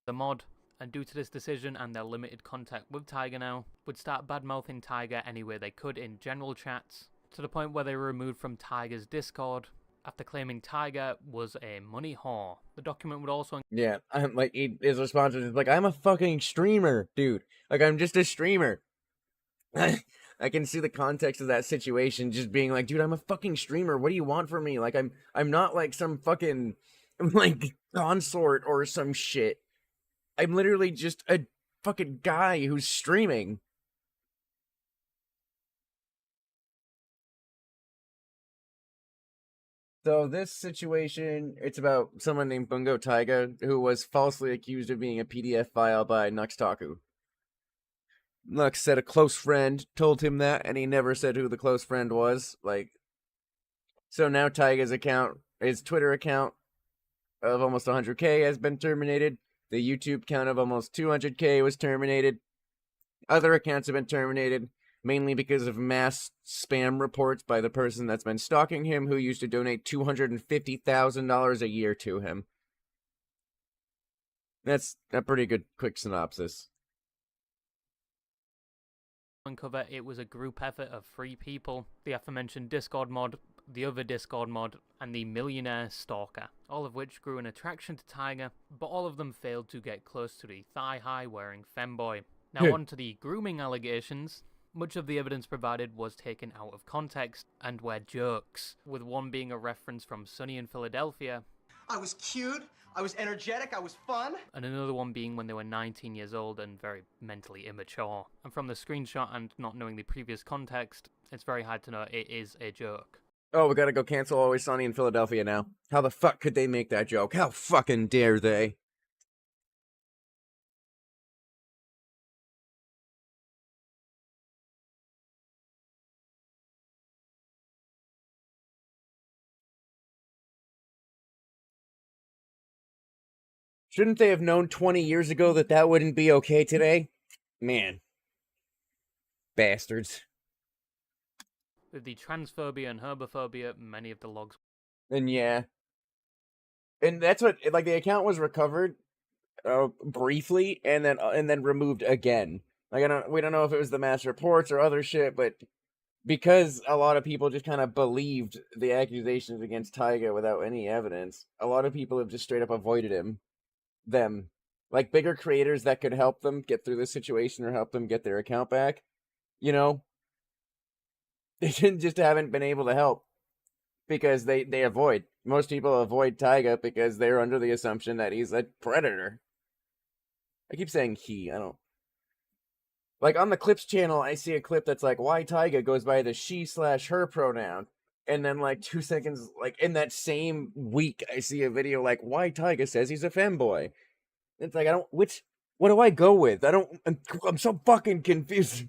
The mod, and due to this decision and their limited contact with Taiga now, would start badmouthing Taiga any way they could in general chats, to the point where they were removed from Taiga's Discord after claiming Taiga was a money whore. The document would also... Yeah, I'm like, his response is like, I'm a fucking streamer, dude. Like, I'm just a streamer. I can see the context of that situation just being like, dude, I'm a fucking streamer. What do you want from me? Like, I'm not like some fucking, like, consort or some shit. I'm literally just a fucking guy who's streaming. So this situation, it's about someone named Bungo Taiga, who was falsely accused of being a PDF file by Nuxtaku. Nux said a close friend told him that, and he never said who the close friend was. Like, so now Taiga's account, his Twitter account of almost 100k has been terminated. The YouTube count of almost 200k was terminated. Other accounts have been terminated, mainly because of mass spam reports by the person that's been stalking him, who used to donate $250,000 a year to him. That's a pretty good quick synopsis. Uncover it was a group effort of 3 people: the aforementioned Discord mod, the other Discord mod, and the millionaire stalker, all of which grew an attraction to Taiga, but all of them failed to get close to the thigh-high wearing femboy. Now on to the grooming allegations. Much of the evidence provided was taken out of context and were jokes, with one being a reference from Sunny in Philadelphia. I was cute, I was energetic, I was fun. And another one being when they were 19 years old and very mentally immature. And from the screenshot and not knowing the previous context, it's very hard to know it is a joke. Oh, we gotta go cancel Always Sunny in Philadelphia now. How the fuck could they make that joke? How fucking dare they? Shouldn't they have known 20 years ago that that wouldn't be okay today? Man. Bastards. With the transphobia and herbophobia, many of the logs. And yeah. And that's what, like, the account was recovered briefly and then removed again. Like, we don't know if it was the mass reports or other shit, but because a lot of people just kind of believed the accusations against Taiga without any evidence, a lot of people have just straight up avoided them. Like, bigger creators that could help them get through this situation or help them get their account back, you know, they just haven't been able to help because they avoid. Most people avoid Taiga because they're under the assumption that he's a predator. I keep saying he, I don't. Like, on the Clips channel, I see a clip that's like, why Taiga goes by the she/her pronoun. And then, like, 2 seconds, like, in that same week, I see a video like, why Taiga says he's a femboy. It's like, what do I go with? I'm so fucking confused.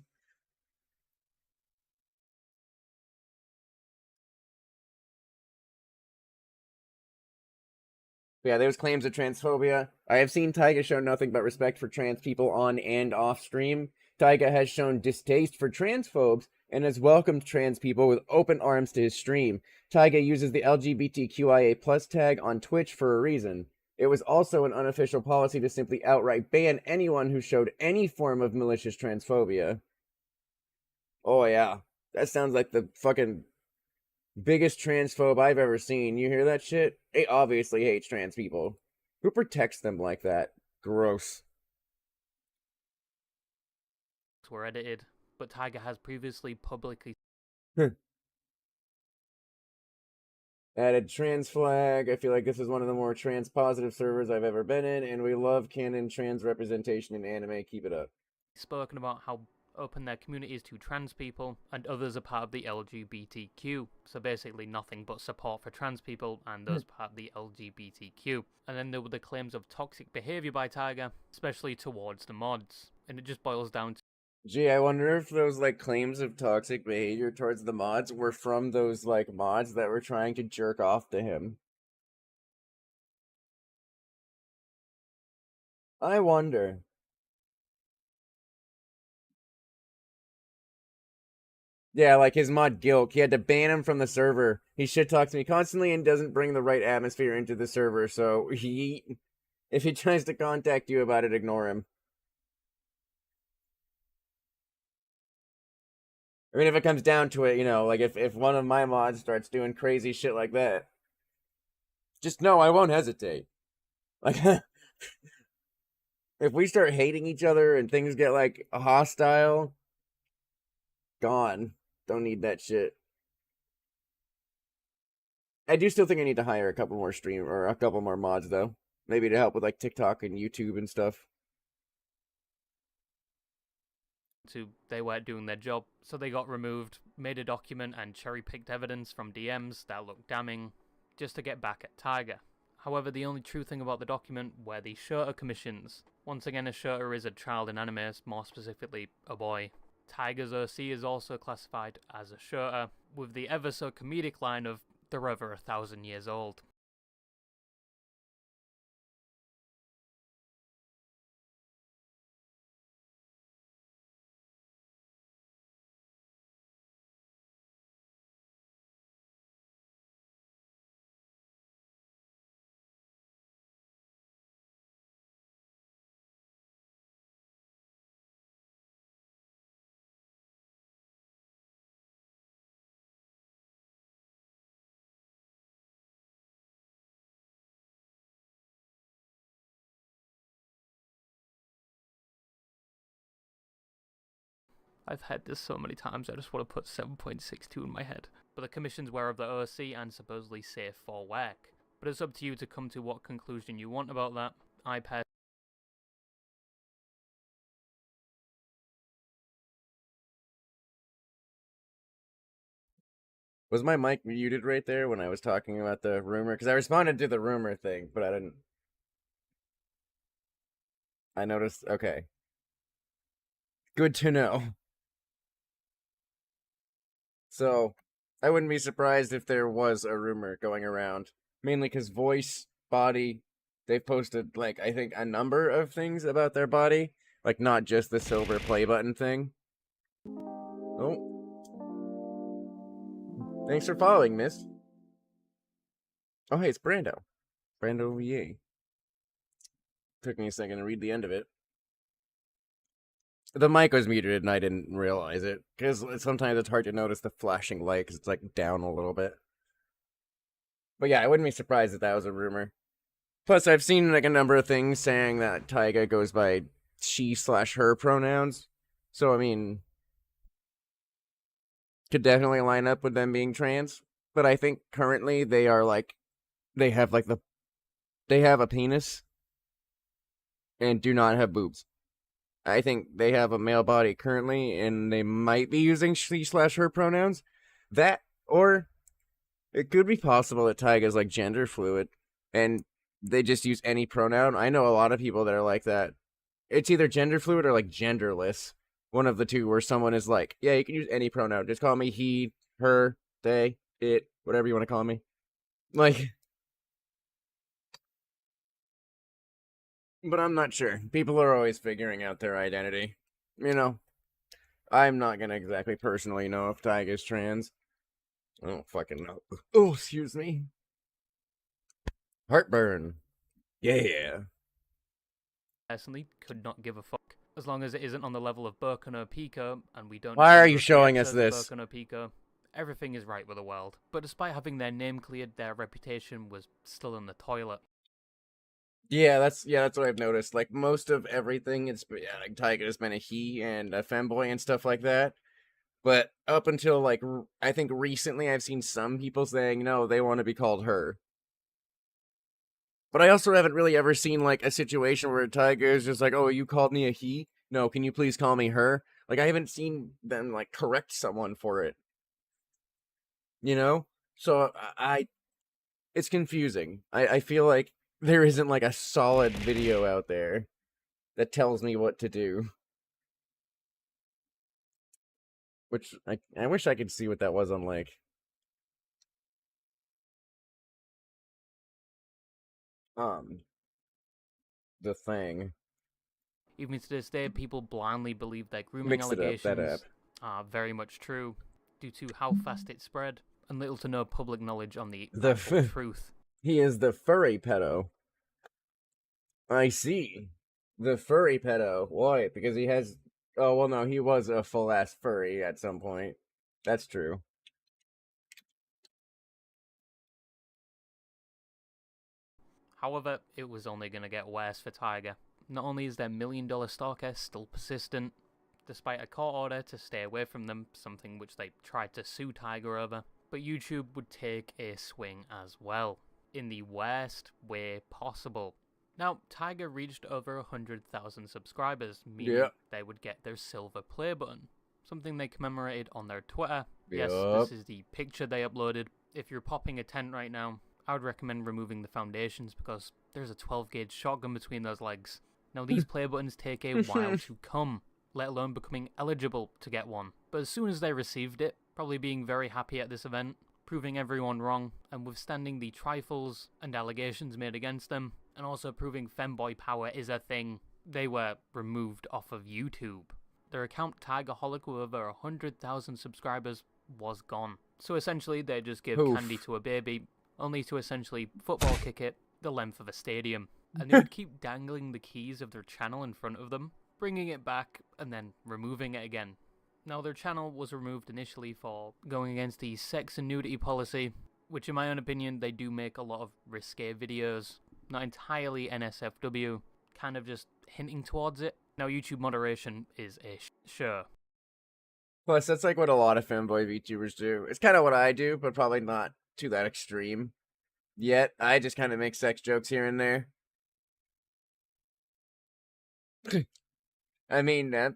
Yeah, there's claims of transphobia. I have seen Taiga show nothing but respect for trans people on and off stream. Taiga has shown distaste for transphobes and has welcomed trans people with open arms to his stream. Taiga uses the LGBTQIA+ tag on Twitch for a reason. It was also an unofficial policy to simply outright ban anyone who showed any form of malicious transphobia. Oh yeah, that sounds like the fucking biggest transphobe I've ever seen. You hear that shit? He obviously hates trans people. Who protects them like that? Gross. Were edited, but Taiga has previously publicly Added trans flag. I feel like this is one of the more trans positive servers I've ever been in, and we love canon trans representation in anime. Keep it up. Spoken about how open their community is to trans people, and others are part of the LGBTQ. So basically nothing but support for trans people and those part of the LGBTQ. And then there were the claims of toxic behavior by Taiga, especially towards the mods. And it just boils down to, Gee, I wonder if those, like, claims of toxic behavior towards the mods were from those, like, mods that were trying to jerk off to him. I wonder. Yeah, like his mod Gilk. He had to ban him from the server. He shit talks me constantly and doesn't bring the right atmosphere into the server, so if he tries to contact you about it, ignore him. I mean, if it comes down to it, you know, like if one of my mods starts doing crazy shit like that, just know I won't hesitate. Like, if we start hating each other and things get, like, hostile, gone. Don't need that shit. I do still think I need to hire a couple more mods, though. Maybe to help with, like, TikTok and YouTube and stuff. they weren't doing their job, so they got removed, made a document and cherry-picked evidence from DMs that looked damning, just to get back at Taiga. However, the only true thing about the document were the shooter commissions. Once again, a shooter is a child in anime, more specifically a boy. Taiga's OC is also classified as a shooter, with the ever so comedic line of, "They're over 1,000 years old." I've had this so many times, I just want to put 7.62 in my head. But the commissions were of the OSC and supposedly safe for work. But it's up to you to come to what conclusion you want about that. Was my mic muted right there when I was talking about the rumor? Because I responded to the rumor thing, but I didn't. I noticed. Okay. Good to know. So, I wouldn't be surprised if there was a rumor going around. Mainly because voice, body, they've posted, like, I think a number of things about their body. Like, not just the silver play button thing. Oh. Thanks for following, miss. Oh, hey, it's Brando. Brando VA. Took me a second to read the end of it. The mic was muted and I didn't realize it, because sometimes it's hard to notice the flashing light because it's like down a little bit. But yeah, I wouldn't be surprised if that was a rumor. Plus, I've seen like a number of things saying that Taiga goes by she/her pronouns. So, I mean, could definitely line up with them being trans. But I think currently they are like, they have a penis and do not have boobs. I think they have a male body currently, and they might be using she/her pronouns. That, or it could be possible that Taiga's like gender fluid, and they just use any pronoun. I know a lot of people that are like that. It's either gender fluid or like genderless. One of the two, where someone is like, yeah, you can use any pronoun. Just call me he, her, they, it, whatever you want to call me. Like, but I'm not sure. People are always figuring out their identity. You know, I'm not gonna exactly personally know if Taiga's trans. I don't fucking know. Oh, excuse me. Heartburn. Yeah. Personally, could not give a fuck. As long as it isn't on the level of Burke or Pico, and we don't... Why are you showing us this? Burke or Pico, everything is right with the world. But despite having their name cleared, their reputation was still in the toilet. Yeah, that's what I've noticed. Like, most of everything, it's like Taiga's been a he and a femboy and stuff like that. But up until, like, I think recently I've seen some people saying, no, they want to be called her. But I also haven't really ever seen, like, a situation where Taiga is just like, oh, you called me a he? No, can you please call me her? Like, I haven't seen them, like, correct someone for it. You know? So, it's confusing. I feel like there isn't, like, a solid video out there that tells me what to do. Which, I wish I could see what that was on, like... the thing. Even to this day, people blindly believe that grooming allegations are very much true, due to how fast it spread, and little to no public knowledge on the actual truth. He is the furry pedo. I see. The furry pedo. Why? Because he has... Oh, well, no, he was a full-ass furry at some point. That's true. However, it was only going to get worse for Taiga. Not only is their million-dollar stalker still persistent, despite a court order to stay away from them, something which they tried to sue Taiga over, but YouTube would take a swing as well, in the worst way possible. Now, Taiga reached over 100,000 subscribers, meaning they would get their silver play button, something they commemorated on their Twitter. Yes, this is the picture they uploaded. If you're popping a tent right now, I would recommend removing the foundations because there's a 12-gauge shotgun between those legs. Now, these play buttons take a while to come, let alone becoming eligible to get one. But as soon as they received it, probably being very happy at this event, proving everyone wrong, and withstanding the trifles and allegations made against them, and also proving femboy power is a thing, they were removed off of YouTube. Their account Tigaholic with over 100,000 subscribers was gone. So essentially, they just give candy to a baby, only to essentially football kick it the length of a stadium. And they would keep dangling the keys of their channel in front of them, bringing it back, and then removing it again. Now, their channel was removed initially for going against the sex and nudity policy, which in my own opinion, they do make a lot of risque videos, not entirely NSFW, kind of just hinting towards it. Now, YouTube moderation is a sure. Plus, that's like what a lot of femboy VTubers do. It's kind of what I do, but probably not to that extreme. Yet, I just kind of make sex jokes here and there. I mean, that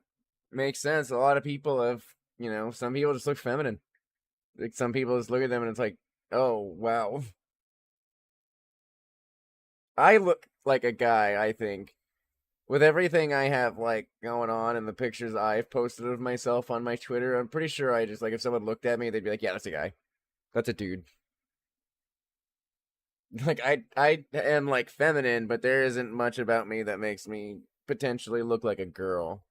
makes sense. A lot of people have, you know, some people just look feminine. Like, some people just look at them and it's like, oh, wow. I look like a guy, I think. With everything I have, like, going on and the pictures I've posted of myself on my Twitter, I'm pretty sure I just, like, if someone looked at me, they'd be like, yeah, that's a guy. That's a dude. Like, I am, like, feminine, but there isn't much about me that makes me potentially look like a girl.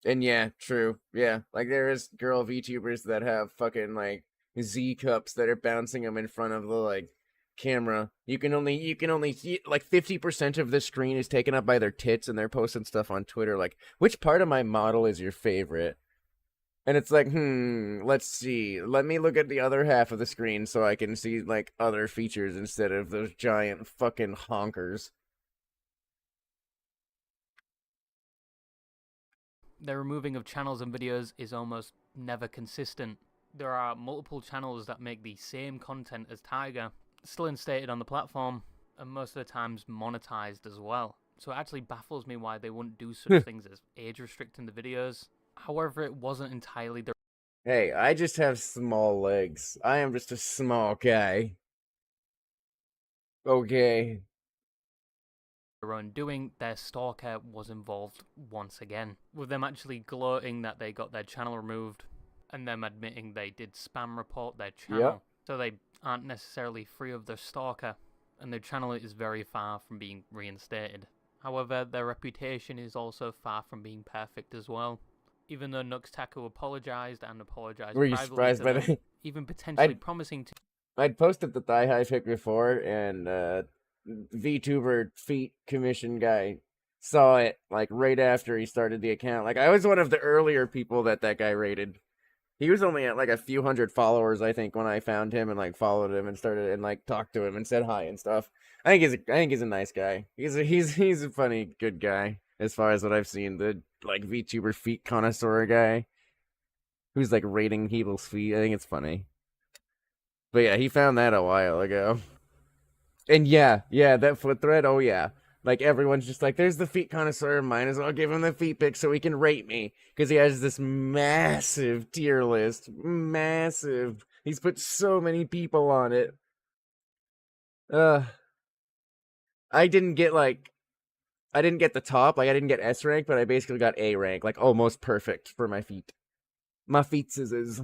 And yeah, true. Yeah, like there is girl VTubers that have fucking like Z cups that are bouncing them in front of the like camera. You can only see like 50% of the screen is taken up by their tits, and they're posting stuff on Twitter like, which part of my model is your favorite? And it's like, let's see. Let me look at the other half of the screen so I can see like other features instead of those giant fucking honkers. The removing of channels and videos is almost never consistent. There are multiple channels that make the same content as Taiga, still instated on the platform, and most of the times monetized as well. So it actually baffles me why they wouldn't do such things as age restricting the videos. However, it wasn't entirely the Hey, I just have small legs. I am just a small guy. Okay. their own doing. Their stalker was involved once again, with them actually gloating that they got their channel removed, and them admitting they did spam report their channel. Yep. So they aren't necessarily free of their stalker, and their channel is very far from being reinstated. However, their reputation is also far from being perfect as well. Even though Nuxtaku apologized and apologized Were you privately surprised to by them, that? even potentially I'd- promising to I'd posted the thigh high pic before, and VTuber feet commission guy saw it like right after he started the account. Like I was one of the earlier people that guy rated. He was only at like a few hundred followers, I think, when I found him and like followed him and started and like talked to him and said hi and stuff. I think he's a nice guy. He's a funny, good guy as far as what I've seen. The like VTuber feet connoisseur guy who's like rating people's feet. I think it's funny. But yeah, he found that a while ago. And yeah, that foot thread. Oh yeah, like everyone's just like, "There's the feet connoisseur. Might as well give him the feet pic so he can rate me because he has this massive tier list. Massive. He's put so many people on it. Uh, I didn't get like, I didn't get the top. Like I didn't get S rank, but I basically got A rank. Like almost perfect for my feet. My feet scissors.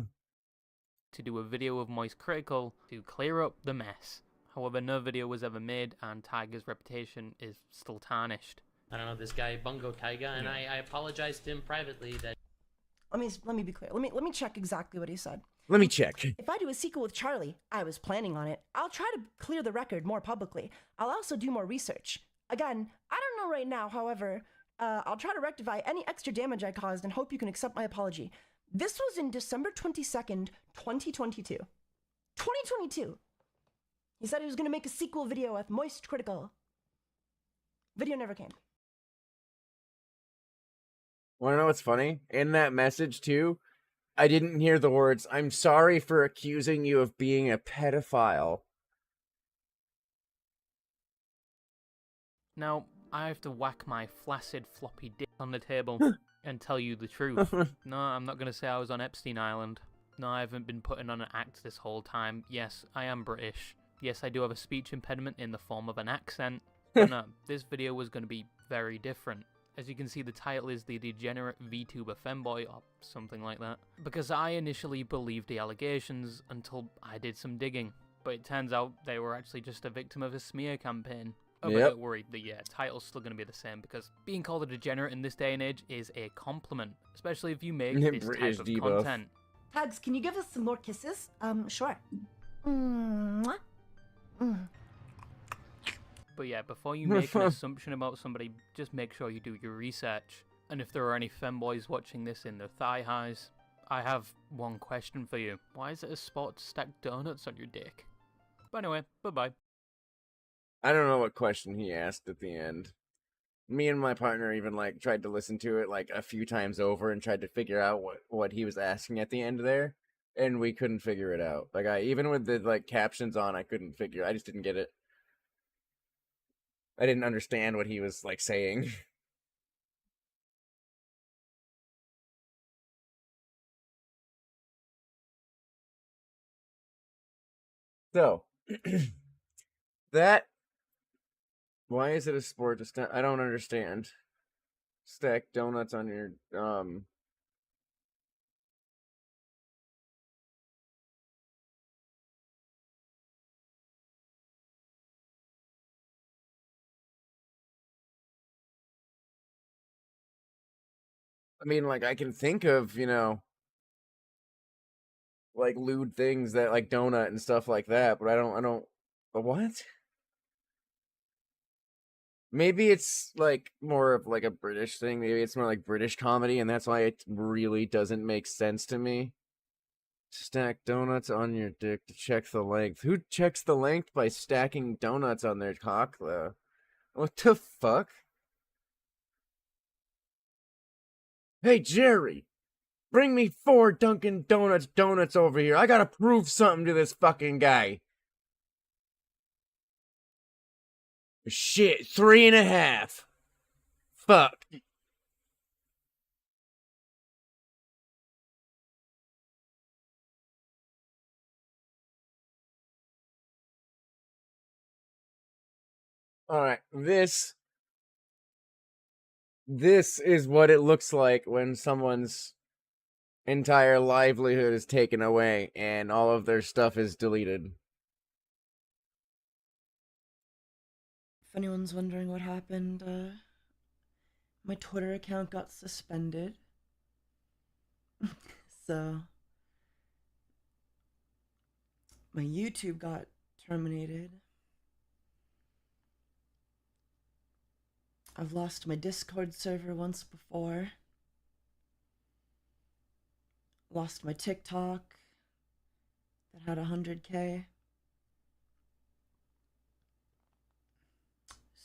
to do a video of Moist Critical to clear up the mess. However, no video was ever made, and Taiga's reputation is still tarnished. I don't know this guy Bungo Taiga, and I apologized to him privately that. Let me be clear. Let me check exactly what he said. Let me check. If I do a sequel with Charlie, I was planning on it. I'll try to clear the record more publicly. I'll also do more research. Again, I don't know right now, however, I'll try to rectify any extra damage I caused and hope you can accept my apology. This was in December 22nd, 2022. 2022! He said he was going to make a sequel video with Moist Critical. Video never came. Wanna know what's funny? In that message too, I didn't hear the words, "I'm sorry for accusing you of being a pedophile." Now, I have to whack my flaccid floppy dick on the table and tell you the truth. No, I'm not going to say I was on Epstein Island. No, I haven't been putting on an act this whole time. Yes, I am British. Yes, I do have a speech impediment in the form of an accent. But no, this video was going to be very different. As you can see, the title is The Degenerate VTuber Femboy, or something like that. Because I initially believed the allegations until I did some digging. But it turns out they were actually just a victim of a smear campaign. Oh, but Yep. don't worry, the title's still going to be the same, because being called a degenerate in this day and age is a compliment, especially if you make this British type of debuff. content. Tags, can you give us some more kisses? Sure. Mwah. But yeah, before you make an assumption about somebody, just make sure you do your research. And if there are any femboys watching this in their thigh highs, I have one question for you. Why is it a spot to stack donuts on your dick? But anyway, bye-bye. I don't know what question he asked at the end. Me and my partner even like tried to listen to it like a few times over and tried to figure out what he was asking at the end there, and we couldn't figure it out. Like I even with the like captions on, I just didn't get it. I didn't understand what he was like saying. So that why is it a sport to stack? I don't understand. Stack donuts on your mean, like, I can think of, like, lewd things that, like, donut and stuff like that, but I don't, but what? Maybe it's, like, more of, like, a British thing. Maybe it's more like British comedy, and that's why it really doesn't make sense to me. Stack donuts on your dick to check the length. Who checks the length by stacking donuts on their cock, though? What the fuck? Hey, Jerry! Bring me 4 Dunkin' Donuts over here. I gotta prove something to this fucking guy. Shit, 3.5. Fuck. Alright, this is what it looks like when someone's entire livelihood is taken away and all of their stuff is deleted. If anyone's wondering what happened, my Twitter account got suspended. So, my YouTube got terminated. I've lost my Discord server once before. Lost my TikTok that had 100K.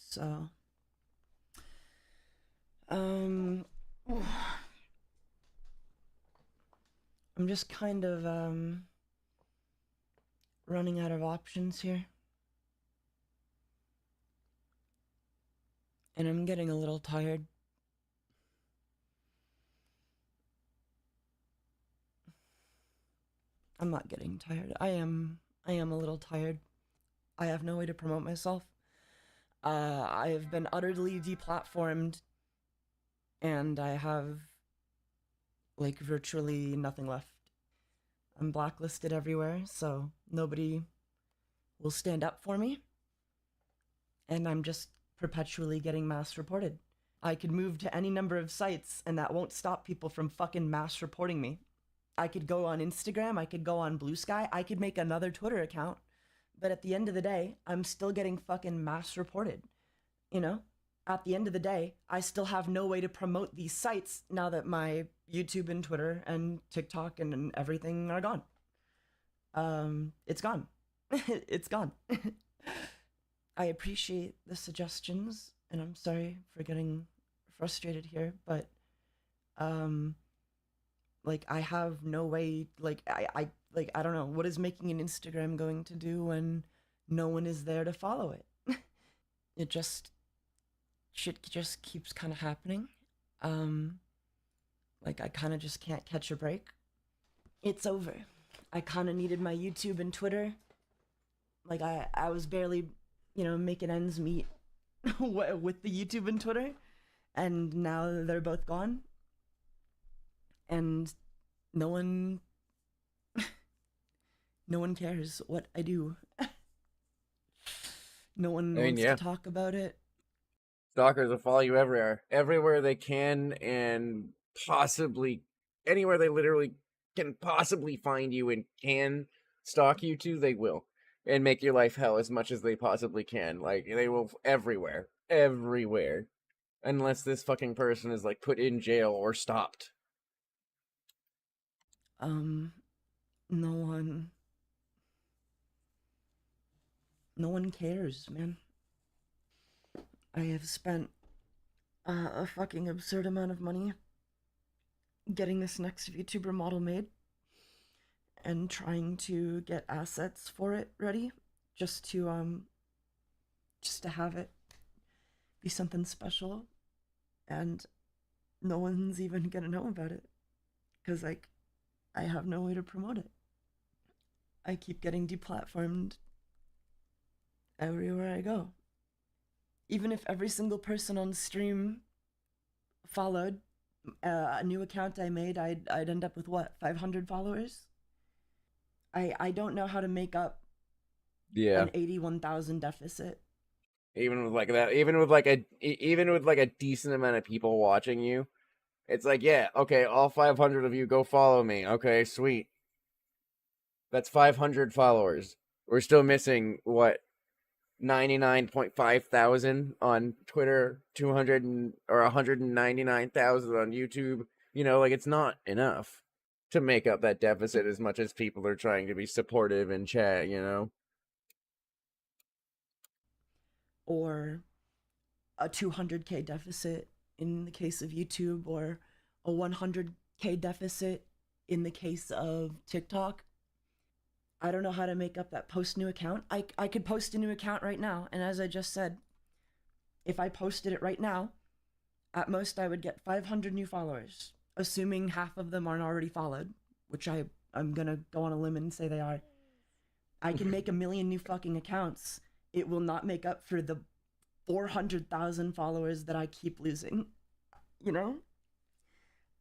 So, I'm just kind of, running out of options here. And I'm getting a little tired. I'm not getting tired. I am a little tired. I have no way to promote myself. I have been utterly deplatformed, and I have, like, virtually nothing left. I'm blacklisted everywhere, so nobody will stand up for me. And I'm just perpetually getting mass reported. I could move to any number of sites, and that won't stop people from fucking mass reporting me. I could go on Instagram, I could go on Blue Sky, I could make another Twitter account, but at the end of the day, I'm still getting fucking mass reported. You know? At the end of the day, I still have no way to promote these sites now that my YouTube and Twitter and TikTok and everything are gone. It's gone. It's gone. I appreciate the suggestions, and I'm sorry for getting frustrated here, but like, I have no way, like, I don't know, what is making an Instagram going to do when no one is there to follow it? Shit just keeps kind of happening. Like, I kind of just can't catch a break. It's over. I kind of needed my YouTube and Twitter. Like, I was barely, making ends meet with the YouTube and Twitter, and now they're both gone. And no one cares what I do. No one wants to talk about it. Stalkers will follow you everywhere they can, and possibly anywhere they literally can possibly find you and can stalk you to, they will. And make your life hell as much as they possibly can. Like, they will everywhere. Unless this fucking person is, like, put in jail or stopped. No one cares, man. I have spent a fucking absurd amount of money getting this next VTuber model made and trying to get assets for it ready just to have it be something special, and no one's even gonna know about it because, like, I have no way to promote it. I keep getting deplatformed everywhere I go. Even if every single person on stream followed a new account I made, I'd end up with what, 500 followers? I don't know how to make up an 81,000 deficit. Even with like that, even with like a decent amount of people watching you, It's like, yeah, okay, all 500 of you go follow me. Okay, sweet. That's 500 followers. We're still missing, what, 99.5 thousand on Twitter, 200 or 199,000 on YouTube. You know, like, it's not enough to make up that deficit as much as people are trying to be supportive in chat, you know? Or a 200K deficit in the case of YouTube, or a 100K deficit in the case of TikTok. I don't know how to make up that post new account. I could post a new account right now, and as I just said, if I posted it right now, at most I would get 500 new followers, assuming half of them aren't already followed, which I'm gonna go on a limb and say they are. I can make a million new fucking accounts. It will not make up for the 400,000 followers that I keep losing. You know?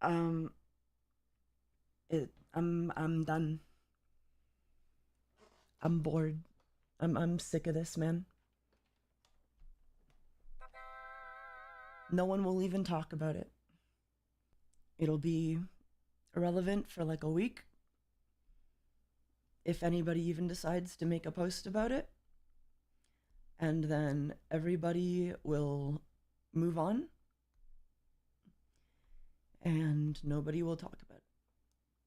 I'm done. I'm bored. I'm sick of this, man. No one will even talk about it. It'll be irrelevant for like a week, if anybody even decides to make a post about it. And then everybody will move on, and nobody will talk about it.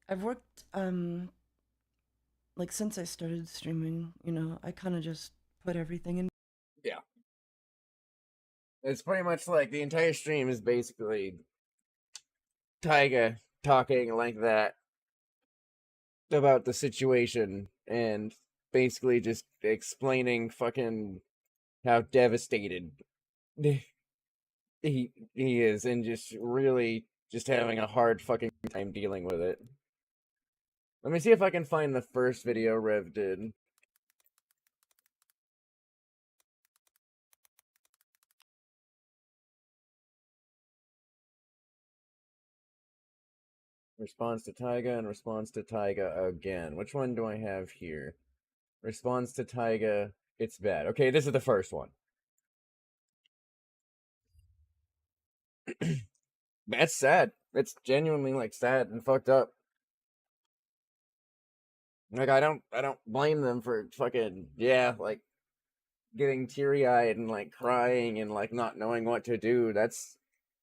I've worked, like, since I started streaming, you know, I kind of just put everything in. Yeah. It's pretty much like the entire stream is basically Taiga talking like that about the situation and basically just explaining fucking how devastated he is, and just really just having a hard fucking time dealing with it. Let me see if I can find the first video Rev did. Response to Taiga and response to Taiga again. Which one do I have here? Response to Taiga, it's bad. Okay, this is the first one. That's sad. It's genuinely like sad and fucked up. Like I don't blame them for fucking like getting teary-eyed and like crying and like not knowing what to do. That's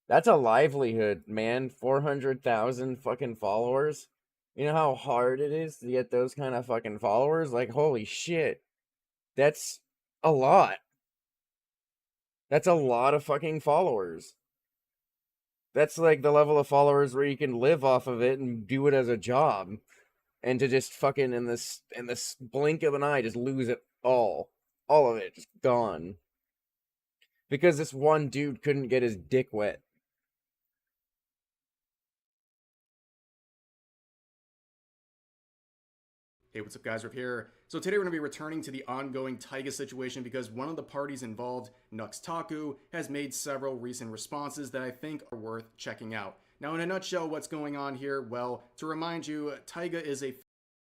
a livelihood, man. 400,000 fucking followers. You know how hard it is to get those kind of fucking followers? Like holy shit. That's a lot. That's a lot of fucking followers. That's like the level of followers where you can live off of it and do it as a job. And to just fucking in this blink of an eye just lose it all of it just gone, because this one dude couldn't get his dick wet. Hey, what's up guys, Riv here. So today we're going to be returning to the ongoing Taiga situation because one of the parties involved, Nux Taku, has made several recent responses that I think are worth checking out. Now in a nutshell, what's going on here? Well, to remind you, Taiga is a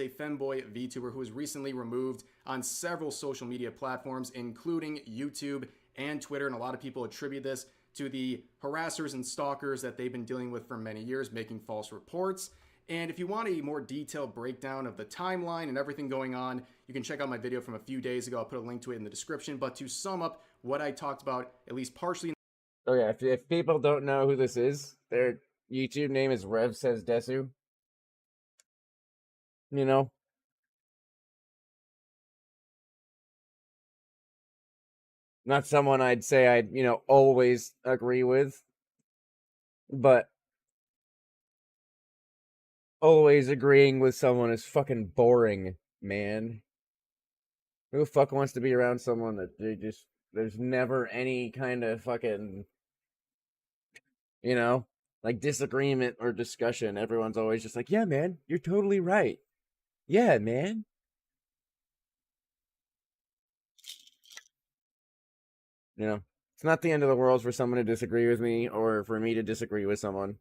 femboy VTuber who was recently removed on several social media platforms, including YouTube and Twitter, and a lot of people attribute this to the harassers and stalkers that they've been dealing with for many years, making false reports. And if you want a more detailed breakdown of the timeline and everything going on, you can check out my video from a few days ago. I'll put a link to it in the description. But to sum up what I talked about, at least partially. Oh yeah, if people don't know who this is, their YouTube name is Rev Says Desu. You know? Not someone I'd say I'd, always agree with. But always agreeing with someone is fucking boring, man. Who the fuck wants to be around someone that there's never any kind of fucking, like disagreement or discussion. Everyone's always just like, yeah, man, you're totally right. Yeah, man. It's not the end of the world for someone to disagree with me or for me to disagree with someone.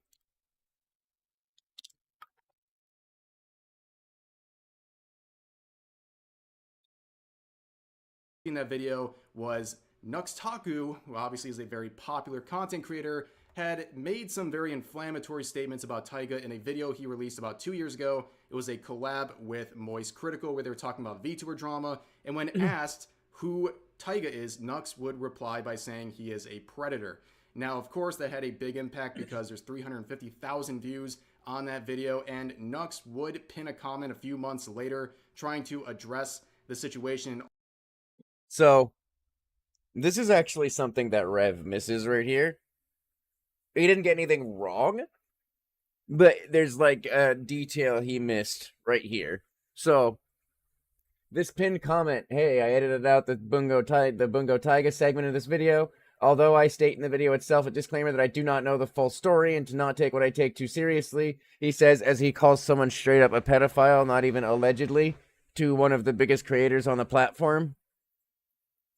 In that video was Nux Taku, who obviously is a very popular content creator, had made some very inflammatory statements about Taiga in a video he released about 2 years ago. It was a collab with Moist Critical where they were talking about VTuber drama, and when asked who Taiga is, Nux would reply by saying he is a predator. Now, of course, that had a big impact because there's 350,000 views on that video, and Nux would pin a comment a few months later trying to address the situation. So, this is actually something that Rev misses right here. He didn't get anything wrong, but there's like a detail he missed right here. So, this pinned comment, hey, I edited out the Bungo Taiga segment of this video. Although I state in the video itself a disclaimer that I do not know the full story and to not take what I take too seriously, he says as he calls someone straight up a pedophile, not even allegedly, to one of the biggest creators on the platform.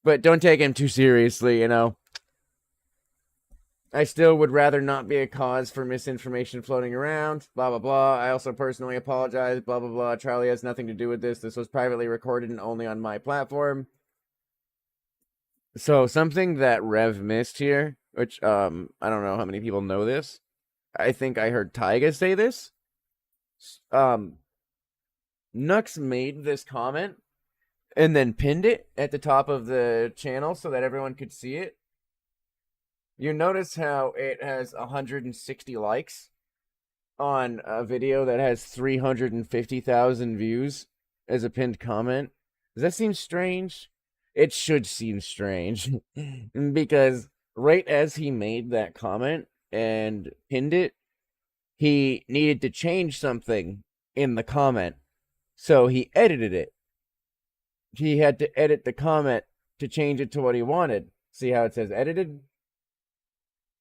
But don't take him too seriously, you know. I still would rather not be a cause for misinformation floating around, blah, blah, blah. I also personally apologize, blah, blah, blah. Charlie has nothing to do with this. This was privately recorded and only on my platform. So, something that Rev missed here, which, I don't know how many people know this. I think I heard Taiga say this. Nux made this comment and then pinned it at the top of the channel so that everyone could see it. You notice how it has 160 likes on a video that has 350,000 views as a pinned comment? Does that seem strange? It should seem strange because right as he made that comment and pinned it, he needed to change something in the comment. So he edited it. He had to edit the comment to change it to what he wanted. See how it says edited?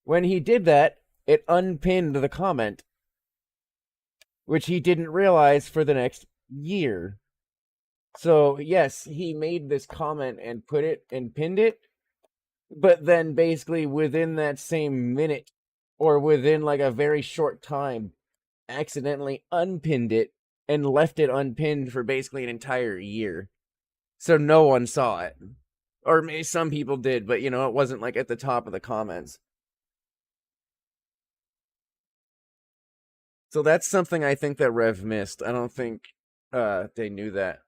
When he did that, it unpinned the comment, which he didn't realize for the next year. So, yes, he made this comment and put it and pinned it, but then basically within that same minute, or within like a very short time, accidentally unpinned it and left it unpinned for basically an entire year. So no one saw it. Or maybe some people did, but, you know, it wasn't like at the top of the comments. So that's something I think that Rev missed. I don't think they knew that.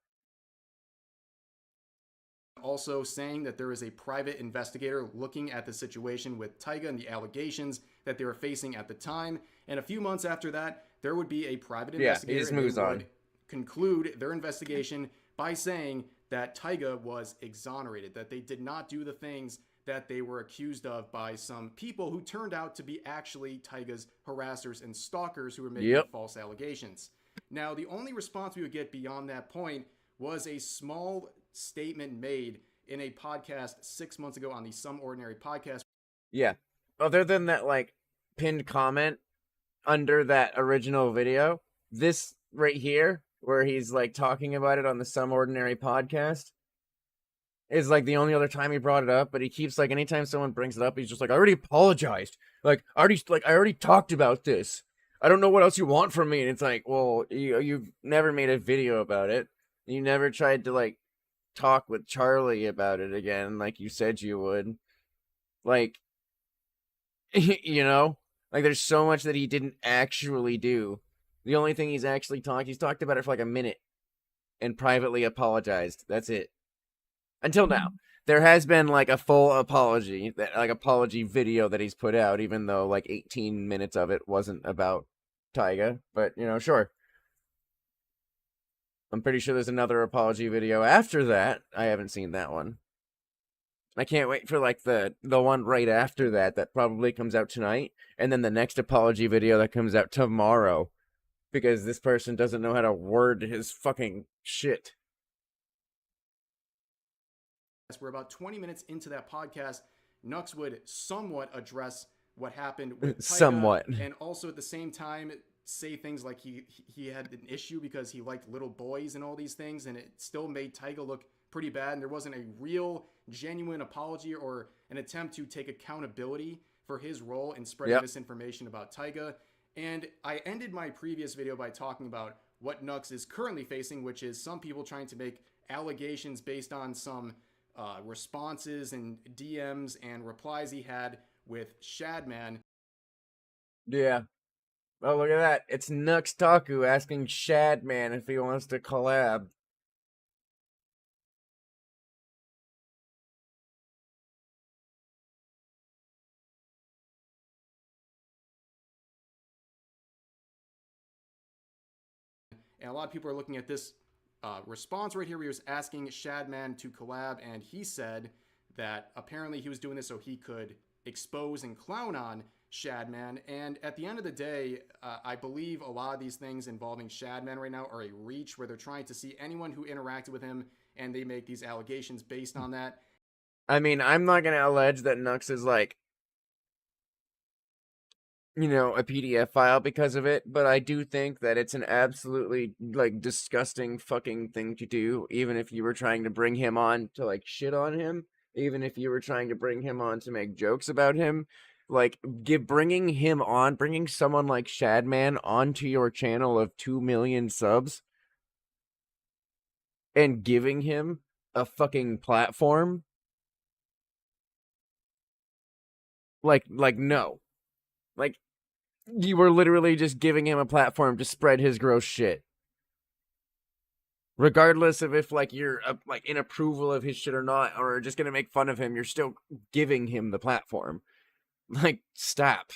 Also saying that there is a private investigator looking at the situation with Taiga and the allegations that they were facing at the time. And a few months after that, there would be a private investigator he just moves on. would conclude their investigation by saying that Taiga was exonerated, that they did not do the things that they were accused of by some people who turned out to be actually Taiga's harassers and stalkers who were making false allegations. Now, the only response we would get beyond that point was a small statement made in a podcast 6 months ago on the Some Ordinary podcast. Yeah. Other than that, like, pinned comment under that original video, this right here, where he's, like, talking about it on the Some Ordinary podcast, is, like, the only other time he brought it up, but he keeps, like, anytime someone brings it up, he's just like, I already apologized. I already talked about this. I don't know what else you want from me. And it's like, well, you've never made a video about it. You never tried to, like, talk with Charlie about it again, like you said you would. Like, you know? Like, there's so much that he didn't actually do. The only thing he's talked about it for like a minute and privately apologized. That's it. Until now. There has been like a full apology video that he's put out, even though like 18 minutes of it wasn't about Taiga. But, you know, sure. I'm pretty sure there's another apology video after that. I haven't seen that one. I can't wait for like the one right after that probably comes out tonight, and then the next apology video that comes out tomorrow, because this person doesn't know how to word his fucking shit. We're about 20 minutes into that podcast. Nux would somewhat address what happened with Taiga, somewhat, and also at the same time say things like he had an issue because he liked little boys and all these things, and it still made Taiga look pretty bad, and there wasn't a real genuine apology or an attempt to take accountability for his role in spreading misinformation about Taiga. And I ended my previous video by talking about what Nux is currently facing, which is some people trying to make allegations based on some responses and DMs and replies he had with Shadman. Yeah. Oh, look at that. It's Nux Taku asking Shadman if he wants to collab. And a lot of people are looking at this response right here where he was asking Shadman to collab, and he said that apparently he was doing this so he could expose and clown on Shadman. And at the end of the day, I believe a lot of these things involving Shadman right now are a reach where they're trying to see anyone who interacted with him and they make these allegations based on that. I mean, I'm not going to allege that Nux is like, you know, a PDF file because of it, but I do think that it's an absolutely, like, disgusting fucking thing to do, even if you were trying to bring him on to, like, shit on him, even if you were trying to bring him on to make jokes about him, like, bringing someone like Shadman onto your channel of 2 million subs, and giving him a fucking platform, no. Like, you were literally just giving him a platform to spread his gross shit. Regardless of if, like, you're, like, in approval of his shit or not, or just gonna make fun of him, you're still giving him the platform. Like, stop.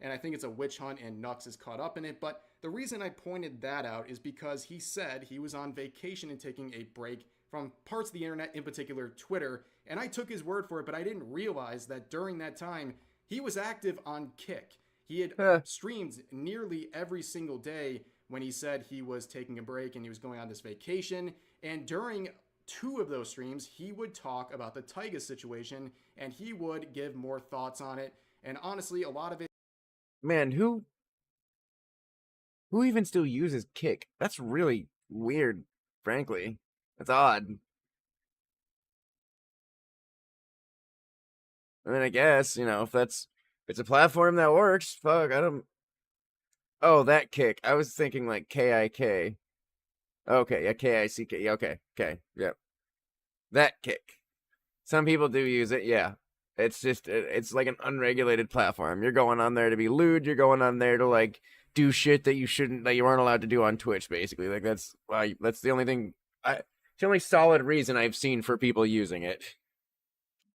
And I think it's a witch hunt and Nux is caught up in it. But the reason I pointed that out is because he said he was on vacation and taking a break from parts of the internet, in particular Twitter. And I took his word for it, but I didn't realize that during that time, he was active on Kick. He had streamed nearly every single day when he said he was taking a break and he was going on this vacation. And during 2 of those streams, he would talk about the Taiga situation and he would give more thoughts on it. And honestly, a lot of it. Man, who even still uses Kick? That's really weird, frankly. That's odd. I mean, I guess, you know, if it's a platform that works, fuck, I don't... Oh, that Kick. I was thinking, like, KIK. Okay, yeah, KICK. Okay, yep. That Kick. Some people do use it, yeah. It's just, it's like an unregulated platform. You're going on there to be lewd. You're going on there to, like, do shit that you aren't allowed to do on Twitch, basically. Like, that's the only thing, it's the only solid reason I've seen for people using it.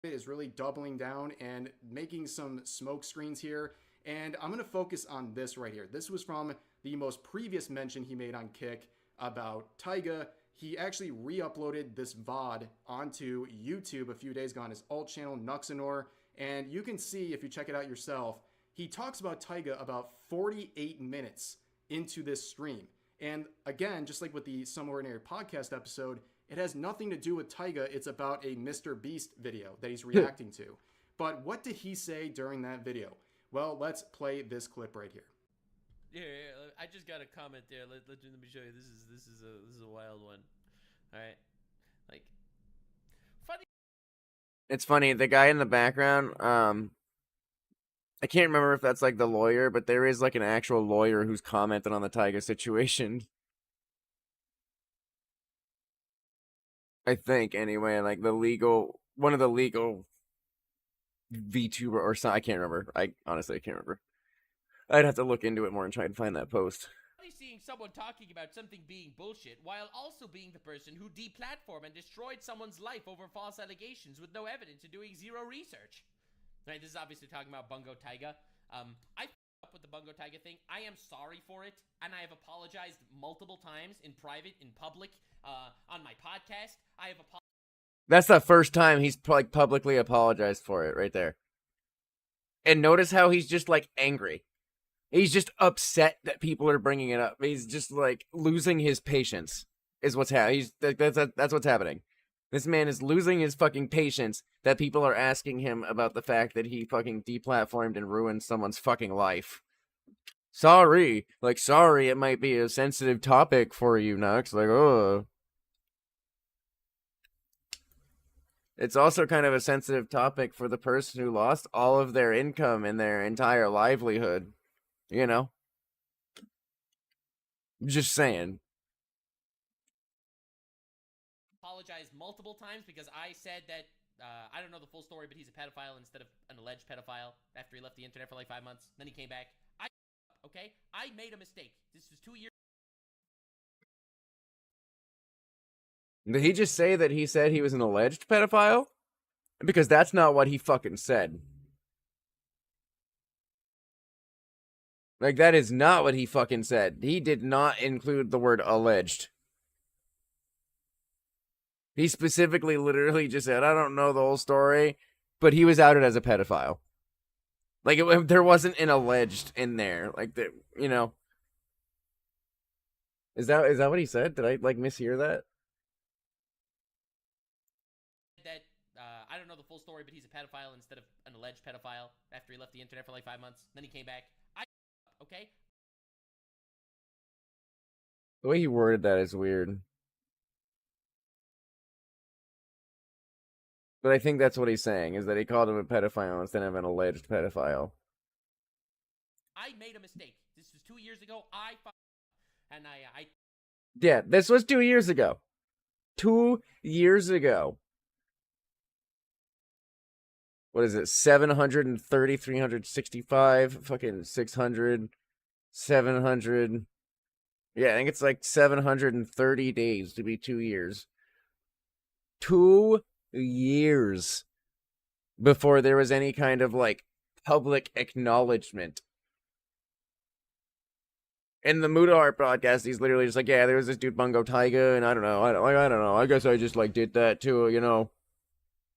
Is really doubling down and making some smoke screens here. And I'm going to focus on this right here. This was from the most previous mention he made on Kick about Taiga. He actually re-uploaded this VOD onto YouTube a few days ago on his alt channel, Nuxanor. And you can see, if you check it out yourself, he talks about Taiga about 48 minutes into this stream. And again, just like with the Some Ordinary podcast episode, it has nothing to do with Taiga. It's about a Mr. Beast video that he's reacting to. But what did he say during that video? Well, let's play this clip right here. Yeah, I just got a comment there. Let me show you. This is a wild one. All right, like funny. It's funny. The guy in the background, I can't remember if that's like the lawyer, but there is like an actual lawyer who's commented on the Taiga situation. I think anyway, like one of the legal VTuber or something. I can't remember. I honestly can't remember. I'd have to look into it more and try and find that post. Seeing someone talking about something being bullshit while also being the person who deplatformed and destroyed someone's life over false allegations with no evidence and doing zero research. Right, this is obviously talking about Bungo Taiga. I up with the Bungo Taiga thing. I am sorry for it, and I have apologized multiple times in private, in public, on my podcast. I have apologized. That's the first time he's like publicly apologized for it right there. And notice how he's just like angry. He's just upset that people are bringing it up. He's just like losing his patience is what's happening. That's what's happening. This man is losing his fucking patience that people are asking him about the fact that he fucking deplatformed and ruined someone's fucking life. Sorry. Like, sorry, it might be a sensitive topic for you, Nux. Like, oh. It's also kind of a sensitive topic for the person who lost all of their income and their entire livelihood. You know? Just saying. Apologized multiple times because I said that I don't know the full story, but he's a pedophile instead of an alleged pedophile after he left the internet for like 5 months. Then he came back. Okay? I made a mistake. This was 2 years. Did he just say that he said he was an alleged pedophile? Because that's not what he fucking said. Like, that is not what he fucking said. He did not include the word alleged. He specifically literally just said, I don't know the whole story, but he was outed as a pedophile. Like, there wasn't an alleged in there. Like, you know. Is that what he said? Did I, like, mishear that? I don't know the full story, but he's a pedophile instead of an alleged pedophile after he left the internet for like 5 months. Then he came back. Okay? The way he worded that is weird. But I think that's what he's saying, is that he called him a pedophile instead of an alleged pedophile. I made a mistake. This was 2 years ago. And I Yeah, this was 2 years ago. 2 years ago. What is it? 730, 365, fucking 600, 700. Yeah, I think it's like 730 days to be 2 years. 2 years before there was any kind of, like, public acknowledgement. In the Muda Art podcast, he's literally just like, yeah, there was this dude Bungo Taiga, and I don't know. I guess I just, like, did that too, you know.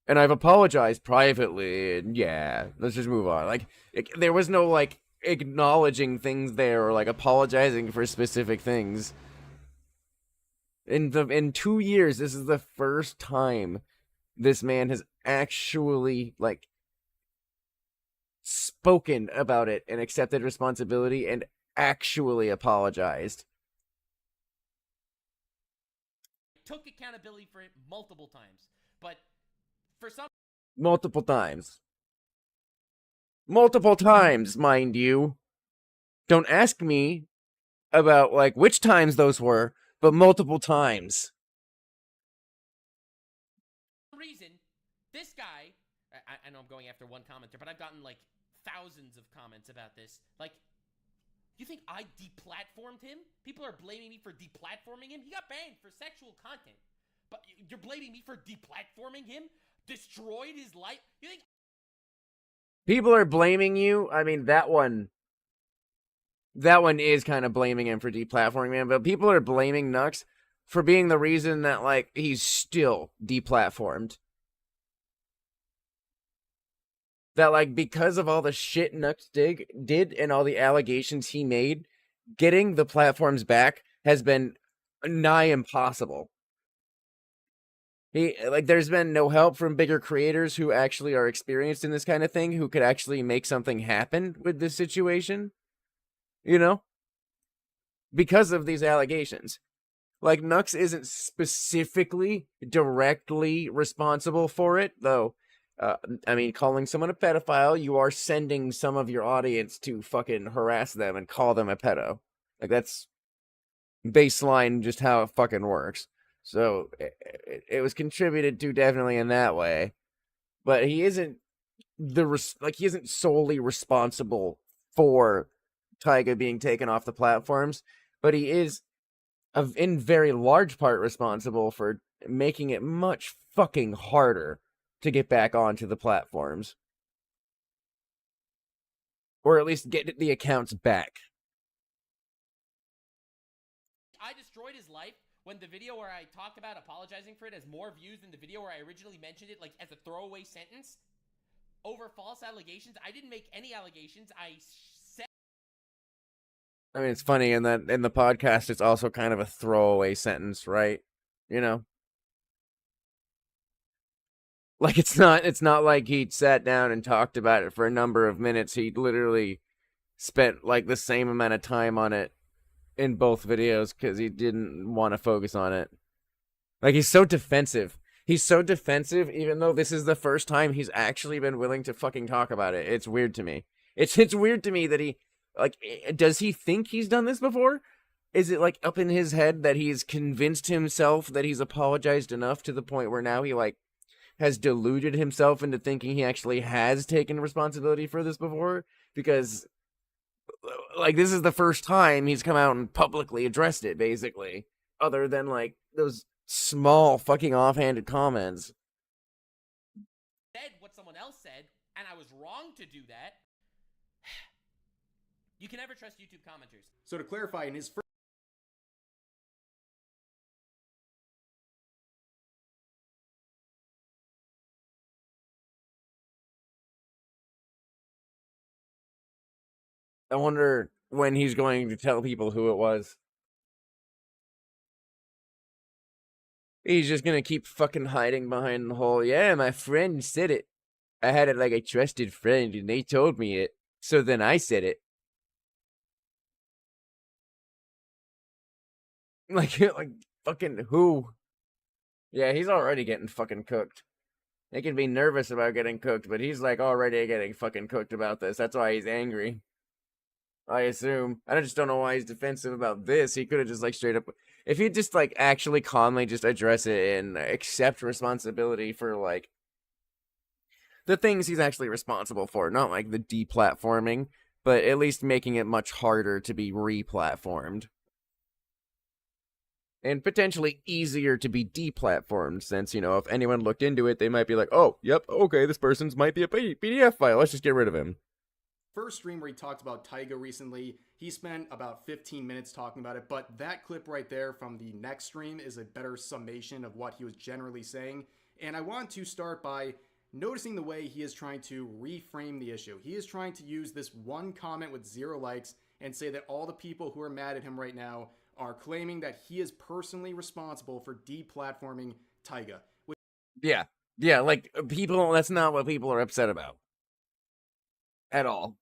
And I've apologized privately, and yeah, let's just move on. Like, there was no, like, acknowledging things there, or, like, apologizing for specific things. In 2 years, this is the first time this man has actually, like, spoken about it and accepted responsibility and actually apologized. took accountability for it multiple times. But for some... Multiple times. Multiple times, mind you. Don't ask me about, like, which times those were, but multiple times. For some reason, this guy... I know I'm going after one commenter, but I've gotten, like, thousands of comments about this. Like, you think I deplatformed him? People are blaming me for deplatforming him? He got banned for sexual content. But you're blaming me for deplatforming him? Destroyed his life? You think... People are blaming you. I mean, that one is kind of blaming him for deplatforming him, but people are blaming Nux for being the reason that, like, he's still deplatformed. That, like, because of all the shit Nux did and all the allegations he made, getting the platforms back has been nigh impossible. There's been no help from bigger creators who actually are experienced in this kind of thing, who could actually make something happen with this situation. You know? Because of these allegations. Like, Nux isn't specifically, directly responsible for it, though. I mean, calling someone a pedophile, you are sending some of your audience to fucking harass them and call them a pedo. Like, that's baseline just how it fucking works. So, it was contributed to definitely in that way. But he isn't he isn't solely responsible for Taiga being taken off the platforms, but he is in very large part responsible for making it much fucking harder to get back onto the platforms. Or at least get the accounts back. I destroyed his life when the video where I talk about apologizing for it has more views than the video where I originally mentioned it, like, as a throwaway sentence over false allegations. I didn't make any allegations. I mean, it's funny in the podcast, it's also kind of a throwaway sentence, right? You know? Like, it's not like he sat down and talked about it for a number of minutes. He literally spent, like, the same amount of time on it in both videos because he didn't want to focus on it. Like, he's so defensive. He's so defensive, even though this is the first time he's actually been willing to fucking talk about it. It's weird to me. It's weird to me that he, like, does he think he's done this before? Is it, like, up in his head that he's convinced himself that he's apologized enough to the point where now he, like, has deluded himself into thinking he actually has taken responsibility for this before, because like this is the first time he's come out and publicly addressed it, basically, other than like those small fucking offhanded comments. Said what someone else said, and I was wrong to do that. You can never trust YouTube commenters. So to clarify, in his first I wonder when he's going to tell people who it was. He's just gonna keep fucking hiding behind the whole, yeah, my friend said it. I had it like a trusted friend, and they told me it. So then I said it. Like fucking who? Yeah, he's already getting fucking cooked. He can be nervous about getting cooked, but he's like already getting fucking cooked about this. That's why he's angry. I assume. I just don't know why he's defensive about this. He could have just like straight up, if he'd just like actually calmly just address it and accept responsibility for like the things he's actually responsible for, not like the deplatforming, but at least making it much harder to be replatformed. And potentially easier to be deplatformed, since, you know, if anyone looked into it, they might be like, oh, yep, okay, this person's might be a PDF file, let's just get rid of him. First stream where he talked about Taiga recently, he spent about 15 minutes talking about it, but that clip right there from the next stream is a better summation of what he was generally saying. And I want to start by noticing the way he is trying to reframe the issue. He is trying to use this one comment with 0 likes and say that all the people who are mad at him right now are claiming that he is personally responsible for deplatforming Taiga. Yeah, like people, that's not what people are upset about. At all.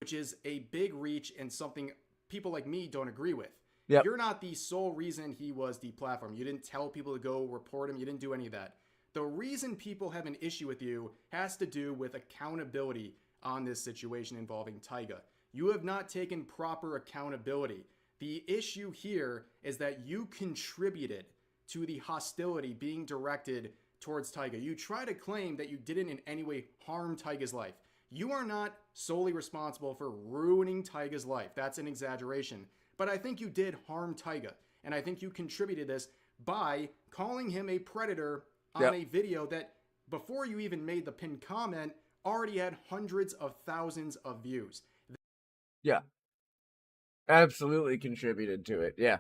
Which is a big reach and something people like me don't agree with. Yep. You're not the sole reason he was deplatformed. You didn't tell people to go report him. You didn't do any of that. The reason people have an issue with you has to do with accountability on this situation involving Taiga. You have not taken proper accountability. The issue here is that you contributed to the hostility being directed towards Taiga. You try to claim that you didn't in any way harm Taiga's life. You are not solely responsible for ruining Taiga's life. That's an exaggeration. But I think you did harm Taiga. And I think you contributed this by calling him a predator on a video that, before you even made the pinned comment, already had hundreds of thousands of views. Yeah. Absolutely contributed to it, yeah.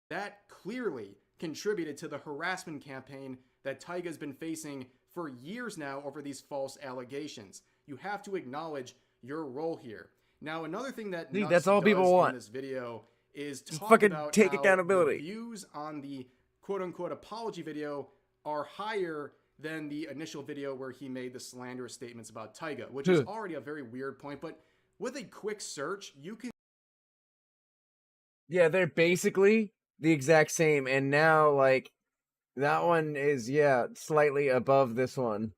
That clearly contributed to the harassment campaign that Taiga's been facing for years now over these false allegations. You have to acknowledge your role here. Now, another thing that Nuts that's all does people want in this video is just talk fucking about take how accountability. the views on the quote-unquote apology video are higher than the initial video where he made the slanderous statements about Taiga, which is already a very weird point, but with a quick search, you can... Yeah, they're basically the exact same, and now, like, that one is, yeah, slightly above this one.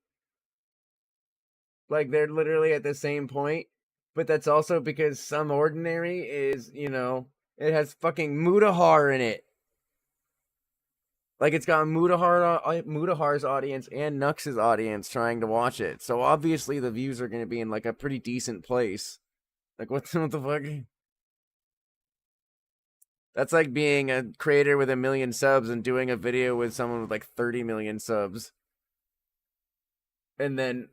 Like, they're literally at the same point, but that's also because Some Ordinary is, you know, it has fucking Mutahar in it. Like, it's got Mutahar's audience and Nux's audience trying to watch it, so obviously the views are going to be in, like, a pretty decent place. Like, what the fuck? That's like being a creator with 1 million subs and doing a video with someone with like 30 million subs. And then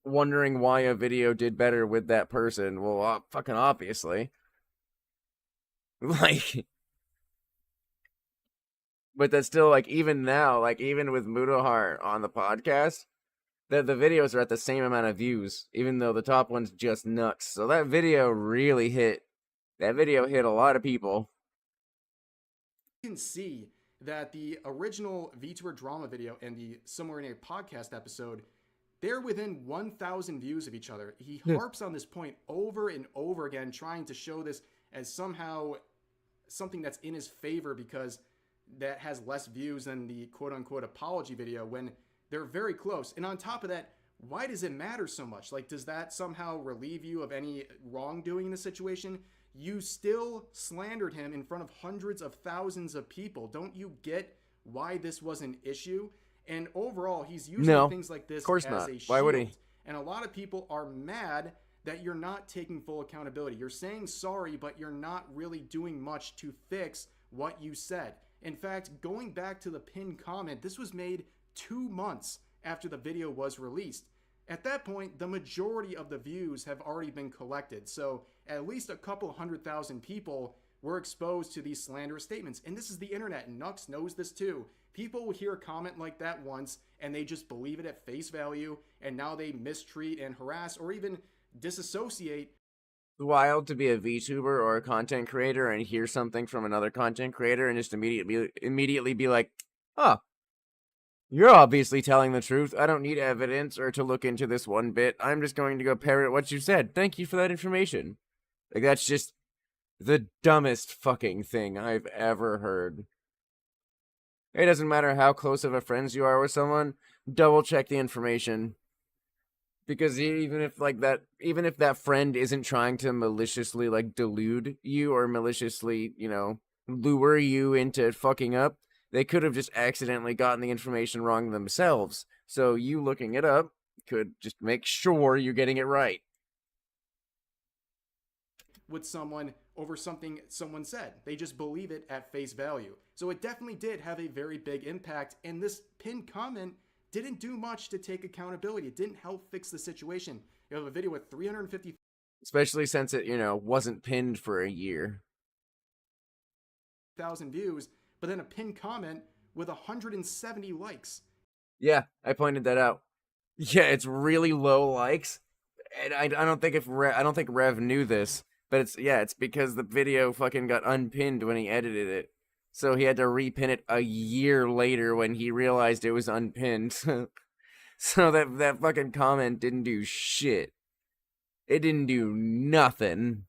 wondering why a video did better with that person. Well, fucking obviously. Like, but that's still like, even now, like even with Mutahar on the podcast, the videos are at the same amount of views, even though the top one's just Nux. So that video really hit. That video hit a lot of people. Can see that the original VTuber drama video and the Somewhere in a Podcast episode, they're within 1,000 views of each other. He harps on this point over and over again, trying to show this as somehow something that's in his favor because that has less views than the quote-unquote apology video when they're very close. And on top of that, why does it matter so much? Like, does that somehow relieve you of any wrongdoing in the situation? You still slandered him in front of hundreds of thousands of people. Don't you get why this was an issue? And overall, he's using things like this as a shield. Why would he? And a lot of people are mad that you're not taking full accountability. You're saying sorry, but you're not really doing much to fix what you said. In fact, going back to the pinned comment, this was made 2 months after the video was released. At that point, the majority of the views have already been collected, so at least a couple 100,000 people were exposed to these slanderous statements. And this is the internet, and Nux knows this too. People will hear a comment like that once, and they just believe it at face value, and now they mistreat and harass or even disassociate. Wild to be a VTuber or a content creator and hear something from another content creator and just immediately be like, oh, you're obviously telling the truth. I don't need evidence or to look into this one bit. I'm just going to go parrot what you said. Thank you for that information. Like, that's just the dumbest fucking thing I've ever heard. It doesn't matter how close of a friends you are with someone, double check the information. Because even if that friend isn't trying to maliciously like delude you or maliciously, lure you into fucking up, they could have just accidentally gotten the information wrong themselves. So you looking it up could just make sure you're getting it right. With someone over something someone said. They just believe it at face value. So it definitely did have a very big impact, and this pinned comment didn't do much to take accountability. It didn't help fix the situation. You have a video with 350... Especially since it, wasn't pinned for a year. 1,000 views, but then a pinned comment with 170 likes. Yeah, I pointed that out. Yeah, it's really low likes. And I don't think Rev knew this, but it's because the video fucking got unpinned when he edited it. So he had to repin it a year later when he realized it was unpinned. So that fucking comment didn't do shit. It didn't do nothing.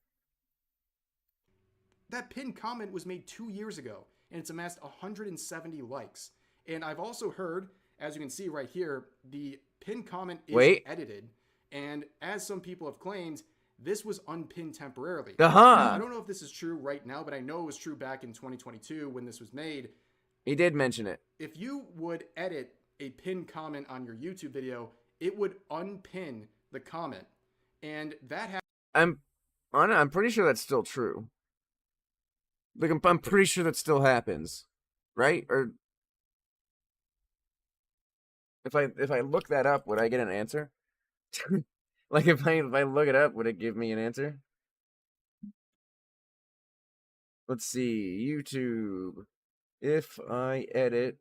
That pinned comment was made 2 years ago, and it's amassed 170 likes. And I've also heard, as you can see right here, the pinned comment is edited. And as some people have claimed, this was unpinned temporarily. I don't know if this is true right now, but I know it was true back in 2022 when this was made. He did mention it. If you would edit a pinned comment on your YouTube video, it would unpin the comment. And that I'm pretty sure that's still true. Like, I'm pretty sure that still happens. Right? Or if I look that up, would I get an answer? Like, if I look it up, would it give me an answer? Let's see. YouTube. If I edit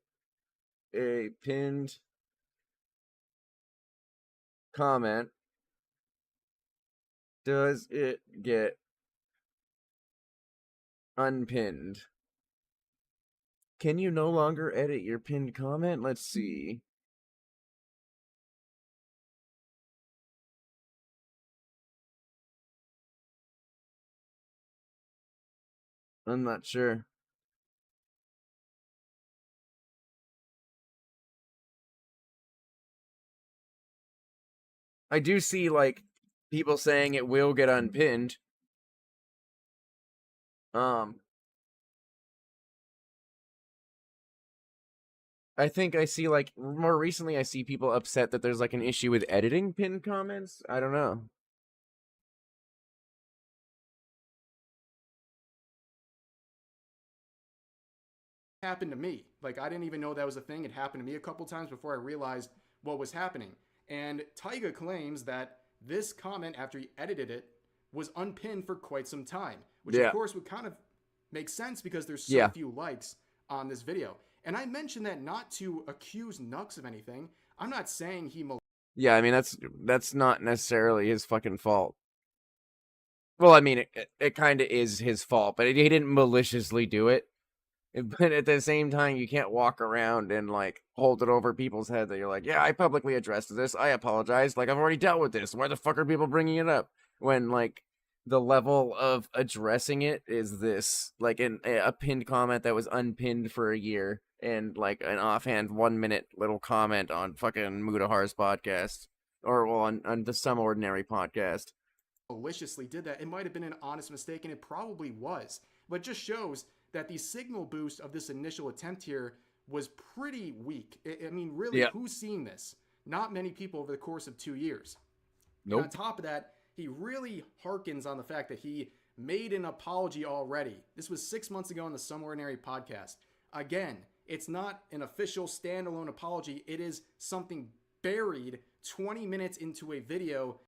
a pinned comment, does it get unpinned? Can you no longer edit your pinned comment? Let's see. I'm not sure. I do see, like, people saying it will get unpinned. I think I see, like, more recently I see people upset that there's, like, an issue with editing pinned comments. I don't know. happened to me. Like, I didn't even know that was a thing. It happened to me a couple times before I realized what was happening. And Taiga claims that this comment, after he edited it, was unpinned for quite some time, which of course would kind of make sense because there's so few likes on this video. And I mentioned that not to accuse Nux of anything. I'm not saying he... Yeah, I mean, that's not necessarily his fucking fault. Well, I mean, it kind of is his fault, but he didn't maliciously do it. But at the same time, you can't walk around and, like, hold it over people's head that you're like, yeah, I publicly addressed this, I apologize, like, I've already dealt with this, why the fuck are people bringing it up? When, like, the level of addressing it is this, like, a pinned comment that was unpinned for a year, and, like, an offhand 1 minute little comment on fucking Mudahar's podcast. or well, on the Some Ordinary podcast. Maliciously did that. It might have been an honest mistake, and it probably was. But it just shows that the signal boost of this initial attempt here was pretty weak. I mean, really, Yeah. who's seen this? Not many people over the course of 2 years. Nope. And on top of that, he really harkens on the fact that he made an apology already. This was 6 months ago on the Some Ordinary podcast. Again, it's not an official standalone apology. It is something buried 20 minutes into a video.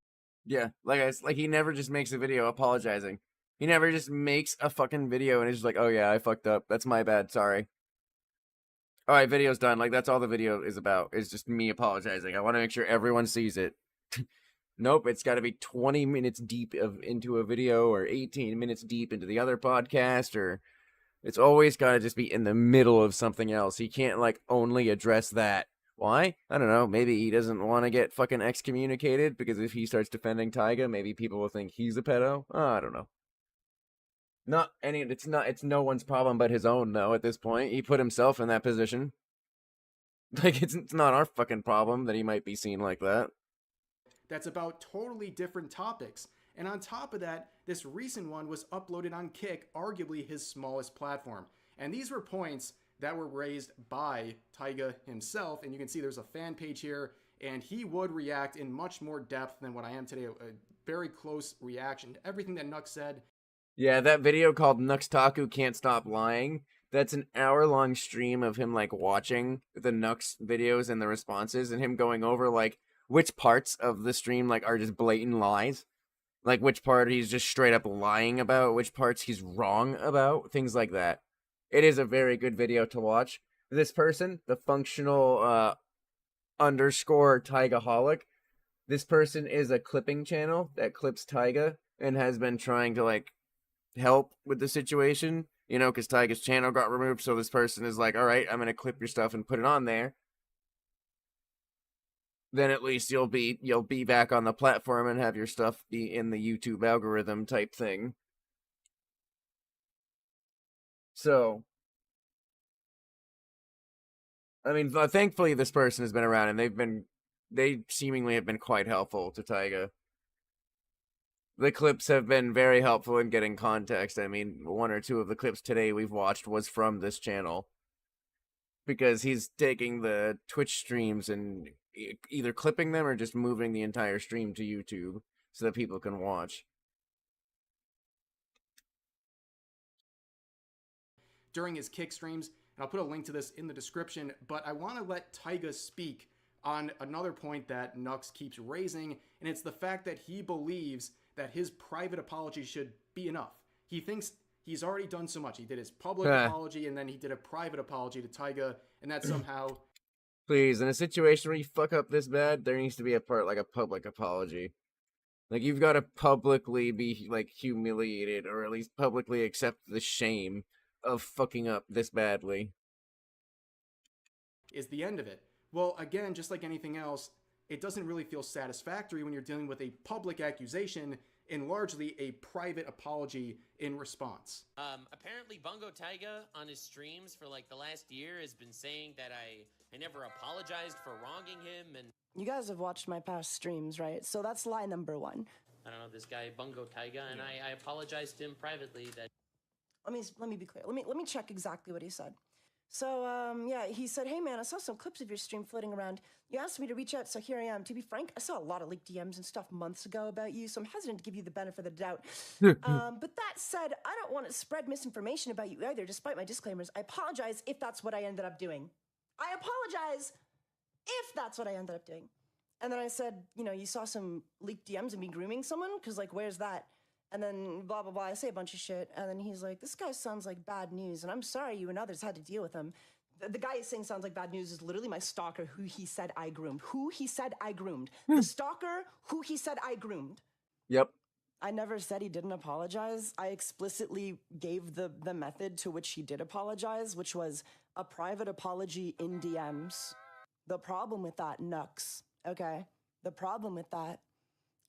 Yeah, like he never just makes a video apologizing. He never just makes a fucking video and is just like, oh yeah, I fucked up. That's my bad. Sorry. All right, video's done. Like, that's all the video is about, is just me apologizing. I want to make sure everyone sees it. Nope, it's got to be 20 minutes deep into a video, or 18 minutes deep into the other podcast, or it's always got to just be in the middle of something else. He can't, like, only address that. Why? I don't know. Maybe he doesn't want to get fucking excommunicated, because if he starts defending Taiga, maybe people will think he's a pedo. I don't know. It's no one's problem but his own, though, at this point. He put himself in that position. Like, it's not our fucking problem that he might be seen like that. That's about totally different topics. And on top of that, this recent one was uploaded on Kick, arguably his smallest platform. And these were points that were raised by Taiga himself. And you can see there's a fan page here, and he would react in much more depth than what I am today. A very close reaction to everything that Nux said. Yeah, that video called Nuxtaku Can't Stop Lying, that's an hour-long stream of him, like, watching the Nux videos and the responses, and him going over, like, which parts of the stream, like, are just blatant lies. Like, which part he's just straight up lying about, which parts he's wrong about, things like that. It is a very good video to watch. This person, the functional, underscore Taigaholic, this person is a clipping channel that clips Taiga, and has been trying to, like, help with the situation, you know, because Taiga's channel got removed, so this person is like, alright, I'm gonna clip your stuff and put it on there. Then at least you'll be back on the platform and have your stuff be in the YouTube algorithm type thing. So, I mean, thankfully this person has been around, and they seemingly have been quite helpful to Taiga. The clips have been very helpful in getting context. I mean, one or two of the clips today we've watched was from this channel, because he's taking the Twitch streams and either clipping them or just moving the entire stream to YouTube so that people can watch. During his Kick streams, and I'll put a link to this in the description, but I want to let Taiga speak on another point that Nux keeps raising, and it's the fact that he believes that his private apology should be enough. He thinks he's already done so much. He did his public apology, and then he did a private apology to Taiga, and that somehow... Please, in a situation where you fuck up this bad, there needs to be a public apology. Like, you've got to publicly be, like, humiliated, or at least publicly accept the shame of fucking up this badly. Is the end of it. Well, again, just like anything else, it doesn't really feel satisfactory when you're dealing with a public accusation and largely a private apology in response. Apparently Bungo Taiga on his streams for like the last year has been saying that I never apologized for wronging him, and You guys have watched my past streams, right? So that's lie number one. I don't know, this guy Bungo Taiga, and I apologized to him privately that... Let me be clear. Let me check exactly what he said. So, yeah, he said, hey, man, I saw some clips of your stream floating around. You asked me to reach out, so here I am. To be frank, I saw a lot of leaked DMs and stuff months ago about you, so I'm hesitant to give you the benefit of the doubt. But that said, I don't want to spread misinformation about you either, despite my disclaimers. I apologize if that's what I ended up doing. I apologize if that's what I ended up doing. And then I said, you know, you saw some leaked DMs of me grooming someone? Because, like, where's that? And then blah, blah, blah, I say a bunch of shit. And then he's like, this guy sounds like bad news. And I'm sorry you and others had to deal with him. The guy is saying sounds like bad news is literally my stalker who he said I groomed. Who he said I groomed. The stalker who he said I groomed. Yep. I never said he didn't apologize. I explicitly gave the method to which he did apologize, which was a private apology in DMs. The problem with that, Nux, okay? The problem with that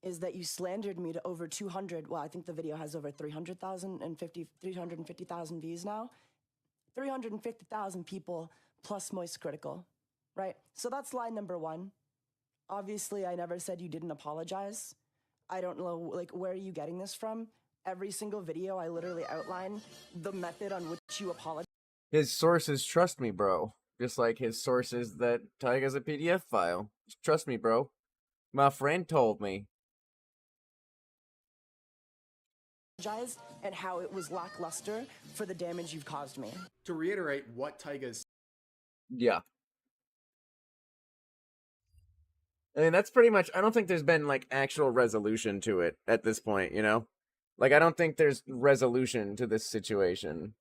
is that you slandered me to over 200, well, I think the video has over 350,000 views now. 350,000 people plus Moist Critical, right? So that's lie number one. Obviously, I never said you didn't apologize. I don't know, like, where are you getting this from? Every single video, I literally outline the method on which you apologize. His sources trust me, bro. Just like his sources that Taiga's a PDF file. Just trust me, bro. My friend told me. And how it was lackluster for the damage you've caused me. To reiterate what Taiga's... Yeah. I mean, that's pretty much... I don't think there's been, like, actual resolution to it at this point, you know? Like, I don't think there's resolution to this situation.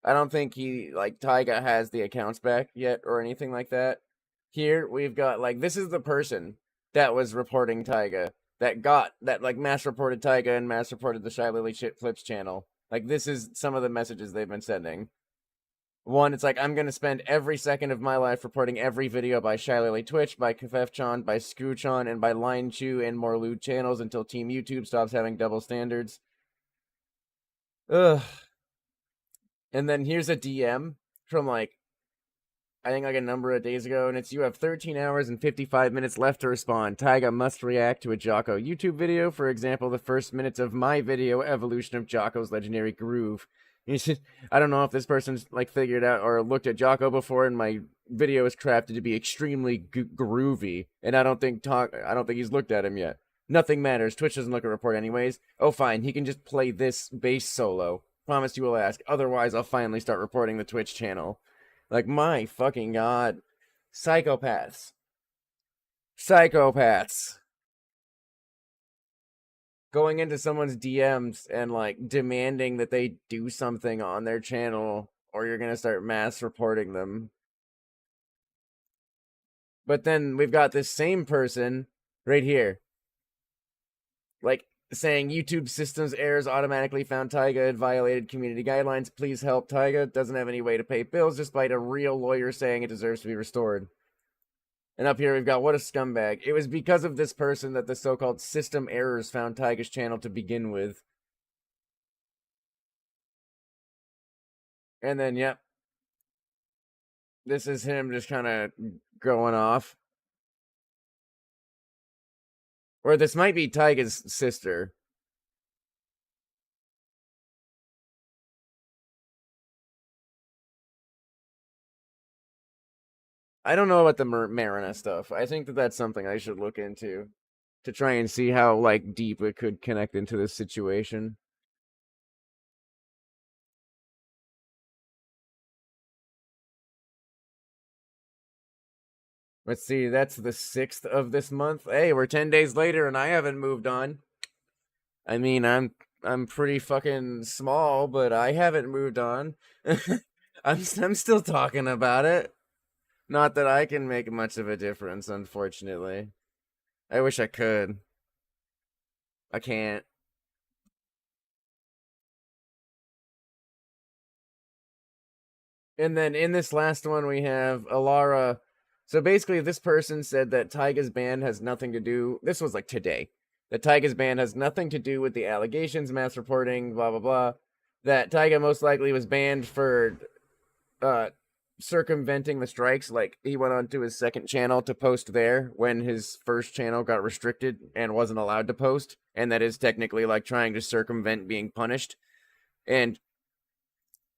I don't think Taiga has the accounts back yet or anything like that. Here, we've got, like, this is the person that was reporting Taiga. That mass reported Taiga and mass reported the Shy Lily Shit Flips channel. Like, this is some of the messages they've been sending. One, it's like, I'm gonna spend every second of my life reporting every video by Shy Lily Twitch, by Kafefchan, by Scoochon, and by Lion Chew and more lewd channels until Team YouTube stops having double standards. Ugh. And then here's a DM from, like, I think like a number of days ago, and it's, you have 13 hours and 55 minutes left to respond. Taiga must react to a Jocko YouTube video. For example, the first minutes of my video, Evolution of Jocko's Legendary Groove. I don't know if this person's, like, figured out or looked at Jocko before, and my video is crafted to be extremely groovy, and I don't think he's looked at him yet. Nothing matters. Twitch doesn't look at report anyways. Oh, fine. He can just play this bass solo. Promise you will ask. Otherwise, I'll finally start reporting the Twitch channel. Like, my fucking god. Psychopaths. Psychopaths. Going into someone's DMs and, like, demanding that they do something on their channel, or you're gonna start mass reporting them. But then we've got this same person right here. Like, saying YouTube systems errors automatically found Taiga had violated community guidelines. Please help. Taiga doesn't have any way to pay bills despite a real lawyer saying it deserves to be restored. And up here we've got, what a scumbag. It was because of this person that the so-called system errors found Taiga's channel to begin with. And then, yep. This is him just kind of going off. Or this might be Taiga's sister. I don't know about the Marina stuff. I think that that's something I should look into. To try and see how, like, deep it could connect into this situation. Let's see, that's the 6th of this month. Hey, we're 10 days later and I haven't moved on. I mean, I'm pretty fucking small, but I haven't moved on. I'm still talking about it. Not that I can make much of a difference, unfortunately. I wish I could. I can't. And then in this last one we have Alara. So basically this person said that Taiga's ban has nothing to do, this was like today, that Taiga's ban has nothing to do with the allegations, mass reporting, blah blah blah. That Taiga most likely was banned for circumventing the strikes. Like, he went on to his second channel to post there when his first channel got restricted and wasn't allowed to post, and that is technically like trying to circumvent being punished. And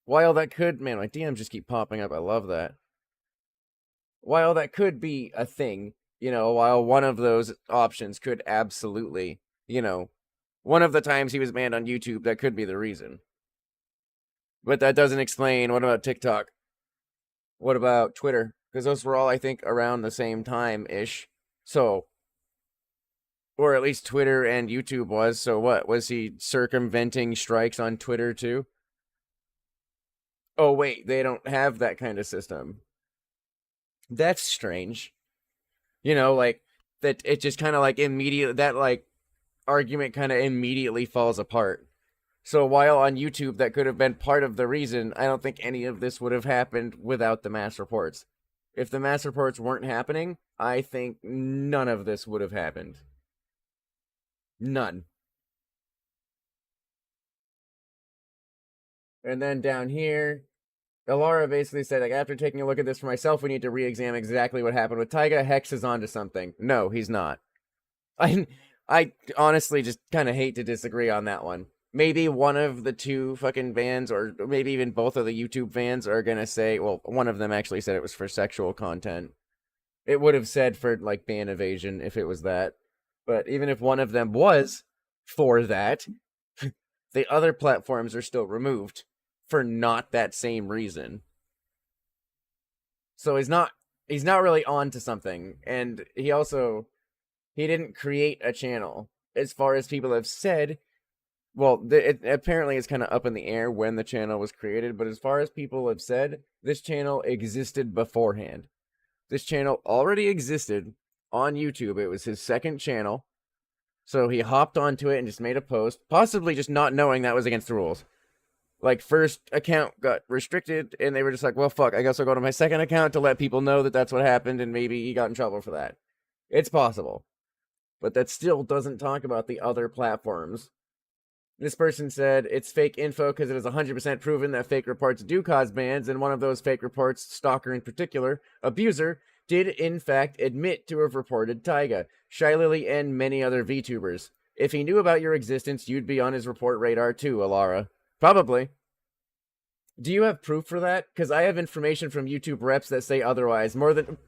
while that could, man, my DMs just keep popping up. I love that. While that could be a thing, you know, while one of those options could absolutely, you know, one of the times he was banned on YouTube, that could be the reason. But that doesn't explain, what about TikTok? What about Twitter? Because those were all, I think, around the same time-ish. So, or at least Twitter and YouTube was. So what? Was he circumventing strikes on Twitter too? Oh, wait, they don't have that kind of system. That's strange. You know, like, that it just kind of like immediately, that like argument kind of immediately falls apart. So while on YouTube that could have been part of the reason, I don't think any of this would have happened without the mass reports. If the mass reports weren't happening, I think none of this would have happened. None. And then down here, Alara basically said, like, after taking a look at this for myself, we need to re-examine exactly what happened with Taiga. Hex is onto something. No, he's not. I honestly just kind of hate to disagree on that one. Maybe one of the two fucking bans, or maybe even both of the YouTube fans are gonna say, well, one of them actually said it was for sexual content. It would have said for, like, ban evasion if it was that. But even if one of them was for that, the other platforms are still removed for not that same reason. So he's not really on to something. And he didn't create a channel. As far as people have said, well, it apparently is kind of up in the air when the channel was created, but as far as people have said, this channel existed beforehand. This channel already existed on YouTube. It was his second channel. So he hopped onto it and just made a post, possibly just not knowing that was against the rules. Like, first account got restricted, and they were just like, well, fuck, I guess I'll go to my second account to let people know that that's what happened, and maybe he got in trouble for that. It's possible. But that still doesn't talk about the other platforms. This person said, it's fake info because it is 100% proven that fake reports do cause bans, and one of those fake reports, Stalker in particular, Abuser, did in fact admit to have reported Taiga, Shy Lily, and many other VTubers. If he knew about your existence, you'd be on his report radar too, Alara. Probably. Do you have proof for that? Because I have information from YouTube reps that say otherwise. More than...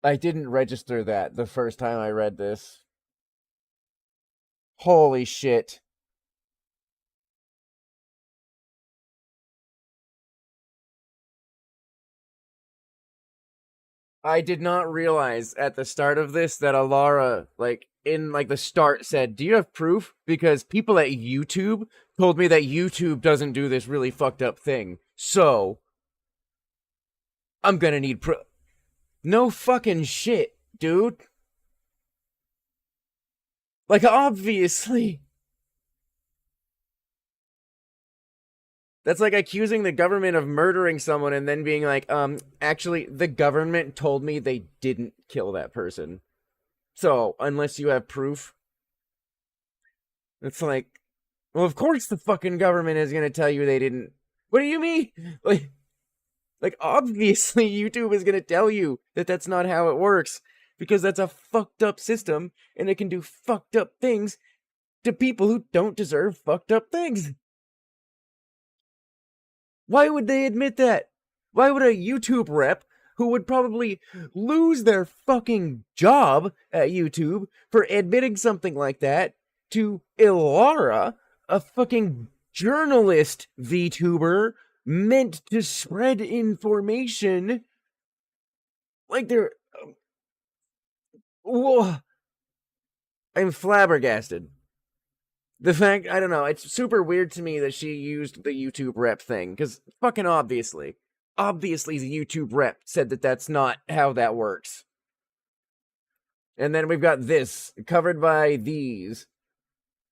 I didn't register that the first time I read this. Holy shit. I did not realize at the start of this that Alara, like, in, like, the start said, do you have proof? Because people at YouTube told me that YouTube doesn't do this really fucked up thing. So, I'm gonna need proof. No fucking shit, dude. Like, obviously. That's like accusing the government of murdering someone and then being like, actually, the government told me they didn't kill that person. So, unless you have proof, it's like, well, of course the fucking government is gonna tell you they didn't. What do you mean? Like, obviously YouTube is gonna tell you that that's not how it works, because that's a fucked up system, and it can do fucked up things to people who don't deserve fucked up things. Why would they admit that? Why would a YouTube rep who would probably lose their fucking job at YouTube for admitting something like that to Ilara, a fucking journalist VTuber meant to spread information? Like, they're... Whoa. I'm flabbergasted. The fact, I don't know, it's super weird to me that she used the YouTube rep thing, because fucking obviously the YouTube rep said that that's not how that works. And then we've got this, covered by these.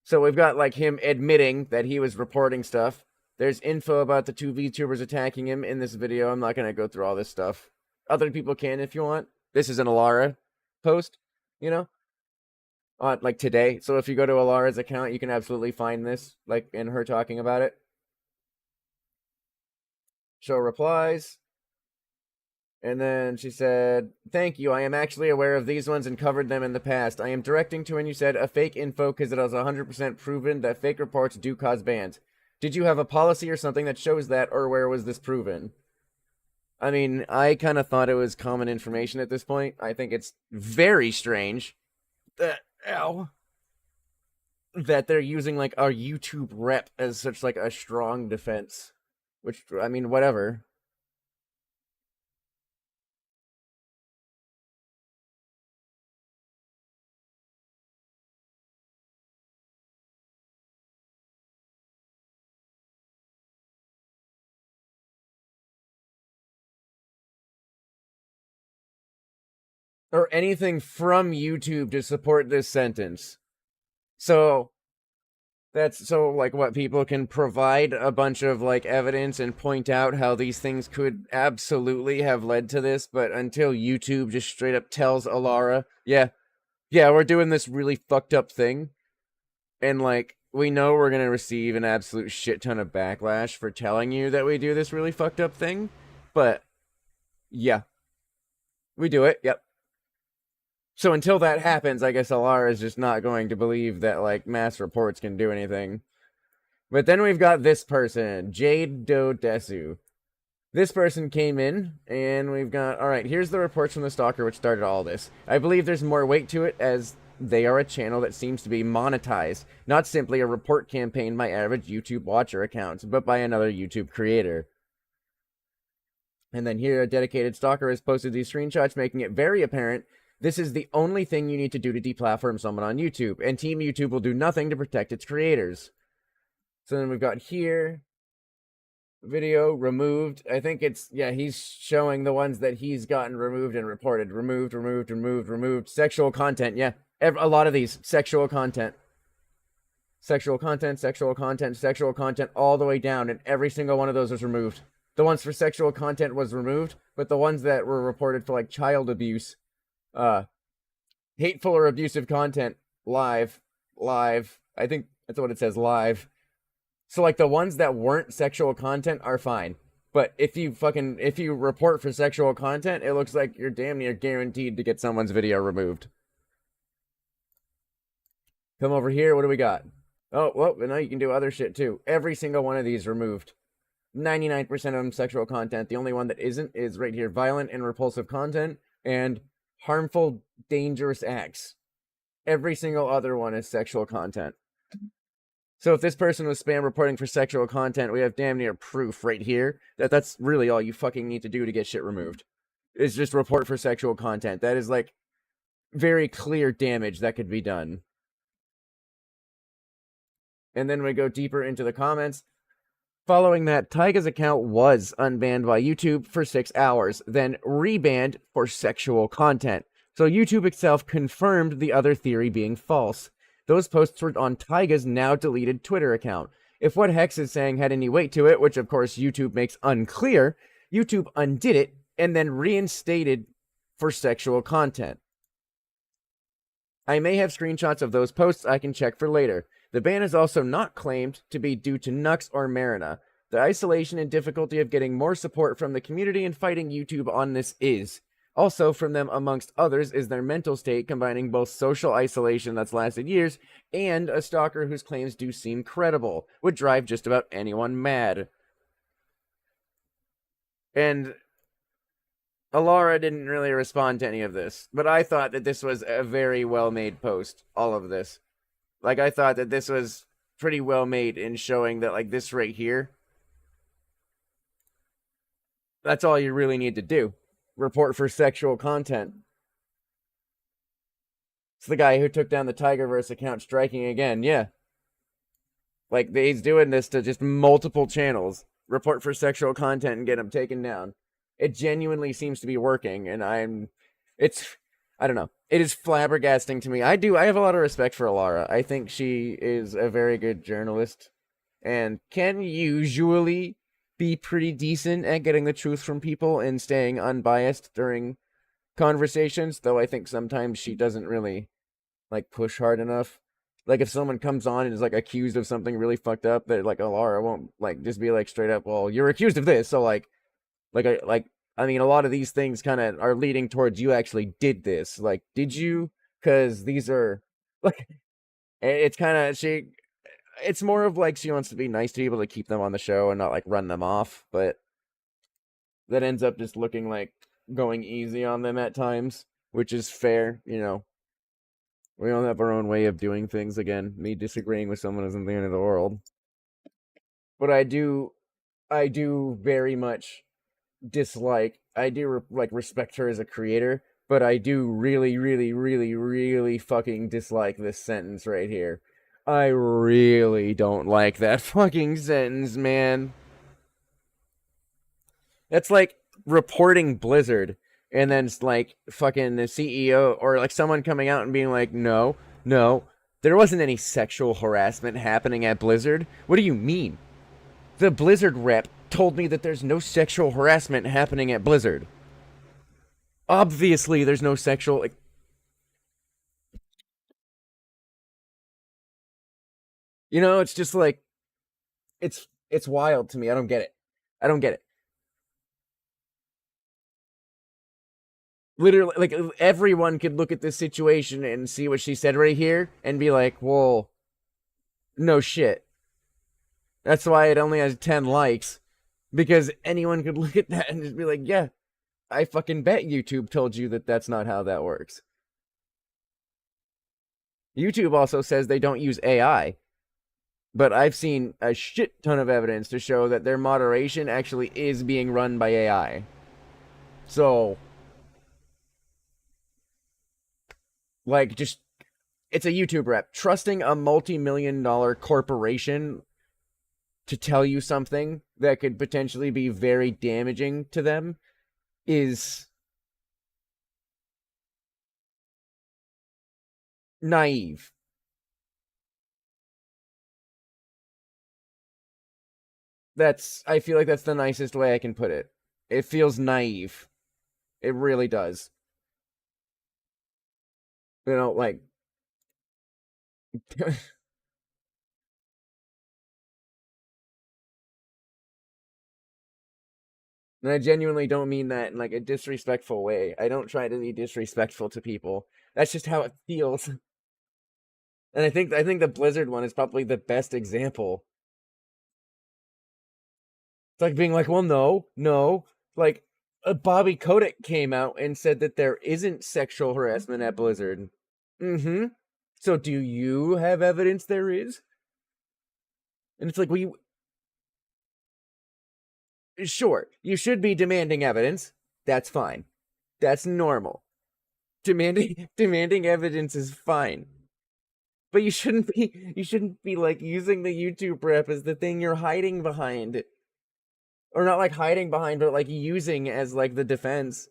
So we've got, like, him admitting that he was reporting stuff. There's info about the two VTubers attacking him in this video. I'm not going to go through all this stuff. Other people can if you want. This is an Alara post, you know? Like today. So if you go to Alara's account, you can absolutely find this, like, in her talking about it. Show replies. And then she said, thank you, I am actually aware of these ones and covered them in the past. I am directing to when you said a fake info because it was 100% proven that fake reports do cause bans. Did you have a policy or something that shows that, or where was this proven? I mean, I kind of thought it was common information at this point. I think it's very strange that they're using, like, a YouTube rep as such, like, a strong defense. Which, I mean, whatever. Or anything from YouTube to support this sentence. So, That's so, like, what, people can provide a bunch of, like, evidence and point out how these things could absolutely have led to this, but until YouTube just straight up tells Alara, yeah, we're doing this really fucked up thing, and, like, we know we're gonna receive an absolute shit ton of backlash for telling you that we do this really fucked up thing, but, yeah. We do it, yep. So until that happens, I guess Alara is just not going to believe that, like, mass reports can do anything. But then we've got this person, Jade Dodesu. This person came in, and we've got... Alright, here's the reports from the stalker which started all this. I believe there's more weight to it, as they are a channel that seems to be monetized, not simply a report campaign by average YouTube watcher accounts, but by another YouTube creator. And then here, a dedicated stalker has posted these screenshots, making it very apparent this is the only thing you need to do to deplatform someone on YouTube, and Team YouTube will do nothing to protect its creators. So then we've got here, video removed. I think it's, yeah, he's showing the ones that he's gotten removed and reported. Removed. Sexual content, yeah. A lot of these, sexual content. Sexual content, all the way down, and every single one of those was removed. The ones for sexual content was removed, but the ones that were reported for, like, child abuse, hateful or abusive content, live. I think that's what it says, live. So, like, the ones that weren't sexual content are fine. But if you report for sexual content, it looks like you're damn near guaranteed to get someone's video removed. Come over here, what do we got? Oh, well, now you can do other shit, too. Every single one of these removed. 99% of them sexual content. The only one that isn't is right here. Violent and repulsive content and harmful, dangerous acts. Every single other one is sexual content. So if this person was spam reporting for sexual content, we have damn near proof right here that that's really all you fucking need to do to get shit removed. Is just report for sexual content. That is, like, very clear damage that could be done. And then we go deeper into the comments. Following that, Taiga's account was unbanned by YouTube for 6 hours, then rebanned for sexual content. So YouTube itself confirmed the other theory being false. Those posts were on Taiga's now deleted Twitter account. If what Hex is saying had any weight to it, which of course YouTube makes unclear, YouTube undid it and then reinstated for sexual content. I may have screenshots of those posts I can check for later. The ban is also not claimed to be due to Nux or Marina. The isolation and difficulty of getting more support from the community and fighting YouTube on this is. Also from them, amongst others, is their mental state, combining both social isolation that's lasted years and a stalker whose claims do seem credible, would drive just about anyone mad. And Alara didn't really respond to any of this, but I thought that this was a very well-made post, all of this. Like, I thought that this was pretty well made in showing that, like, this right here, that's all you really need to do. Report for sexual content. It's the guy who took down the Tigerverse account striking again, yeah. Like, he's doing this to just multiple channels. Report for sexual content and get him taken down. It genuinely seems to be working, and I don't know. It is flabbergasting to me. I have a lot of respect for Alara. I think she is a very good journalist and can usually be pretty decent at getting the truth from people and staying unbiased during conversations, though I think sometimes she doesn't really, like, push hard enough. Like, if someone comes on and is, like, accused of something really fucked up, that, like, Alara won't, like, just be, like, straight up, well, you're accused of this, so, I mean, a lot of these things kind of are leading towards you actually did this. Like, did you? Because these are, like, it's kind of, it's more of, like, she wants to be nice to people to keep them on the show and not, like, run them off. But that ends up just looking like going easy on them at times, which is fair, you know. We all have our own way of doing things. Again, me disagreeing with someone isn't the end of the world. But I do very much dislike, respect her as a creator, but I do really fucking dislike this sentence right here. I really don't like that fucking sentence, man. That's like reporting Blizzard and then, like, fucking the CEO or, like, someone coming out and being like, no, There wasn't any sexual harassment happening at Blizzard. What do you mean? The Blizzard rep told me that there's no sexual harassment happening at Blizzard. Obviously, there's no sexual... Like, you know, it's just like... It's wild to me. I don't get it. I don't get it. Literally, like, everyone could look at this situation and see what she said right here and be like, whoa, no shit. That's why it only has 10 likes. Because anyone could look at that and just be like, yeah, I fucking bet YouTube told you that that's not how that works. YouTube also says they don't use AI. But I've seen a shit ton of evidence to show that their moderation actually is being run by AI. So... like, just, it's a YouTube rep. Trusting a multi-million-dollar corporation to tell you something that could potentially be very damaging to them is naive. I feel like that's the nicest way I can put it. It feels naive. It really does. You know, like... And I genuinely don't mean that in, like, a disrespectful way. I don't try to be disrespectful to people. That's just how it feels. And I think the Blizzard one is probably the best example. It's like being like, well, no. Like, Bobby Kotick came out and said that there isn't sexual harassment at Blizzard. Mm-hmm. So do you have evidence there is? And it's like, sure, you should be demanding evidence. That's fine. That's normal. Demanding evidence is fine. But you shouldn't be like using the YouTube rep as the thing you're hiding behind. Or not like hiding behind, but like using as like the defense.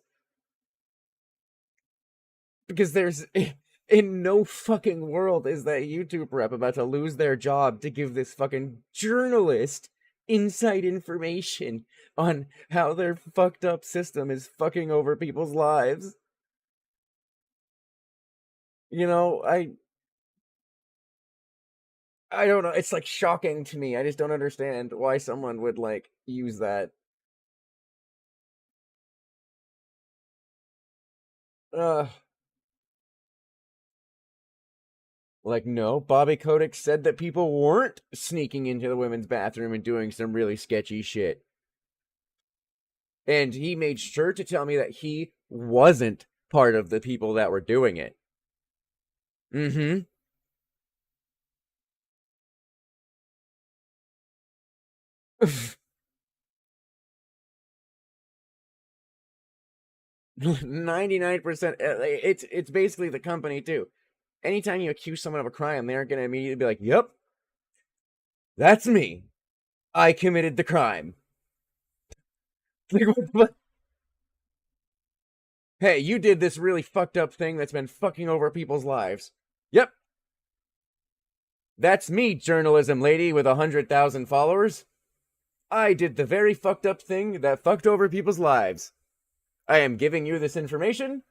Because there's in no fucking world is that YouTube rep about to lose their job to give this fucking journalist inside information on how their fucked up system is fucking over people's lives. You know, I don't know. It's like shocking to me. I just don't understand why someone would like use that. Like, no, Bobby Kotick said that people weren't sneaking into the women's bathroom and doing some really sketchy shit. And he made sure to tell me that he wasn't part of the people that were doing it. Mm-hmm. 99%. It's basically the company too. Anytime you accuse someone of a crime, they're gonna immediately be like, "Yep, that's me. I committed the crime." Hey, you did this really fucked up thing that's been fucking over people's lives. Yep. That's me, journalism lady with 100,000 followers. I did the very fucked up thing that fucked over people's lives. I am giving you this information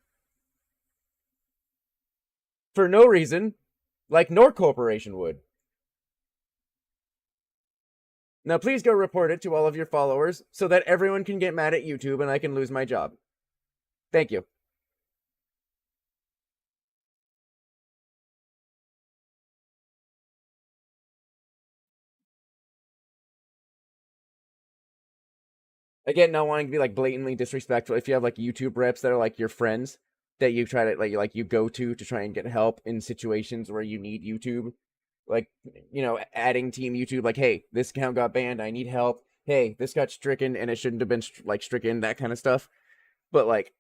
for no reason, like Nor Corporation would. Now please go report it to all of your followers so that everyone can get mad at YouTube and I can lose my job. Thank you. Again, not wanting to be like blatantly disrespectful. If you have like YouTube reps that are like your friends that you try to like you go to try and get help in situations where you need YouTube, like, you know, adding Team YouTube, like, hey, this account got banned, I need help. Hey, this got stricken and it shouldn't have been stricken, that kind of stuff. But like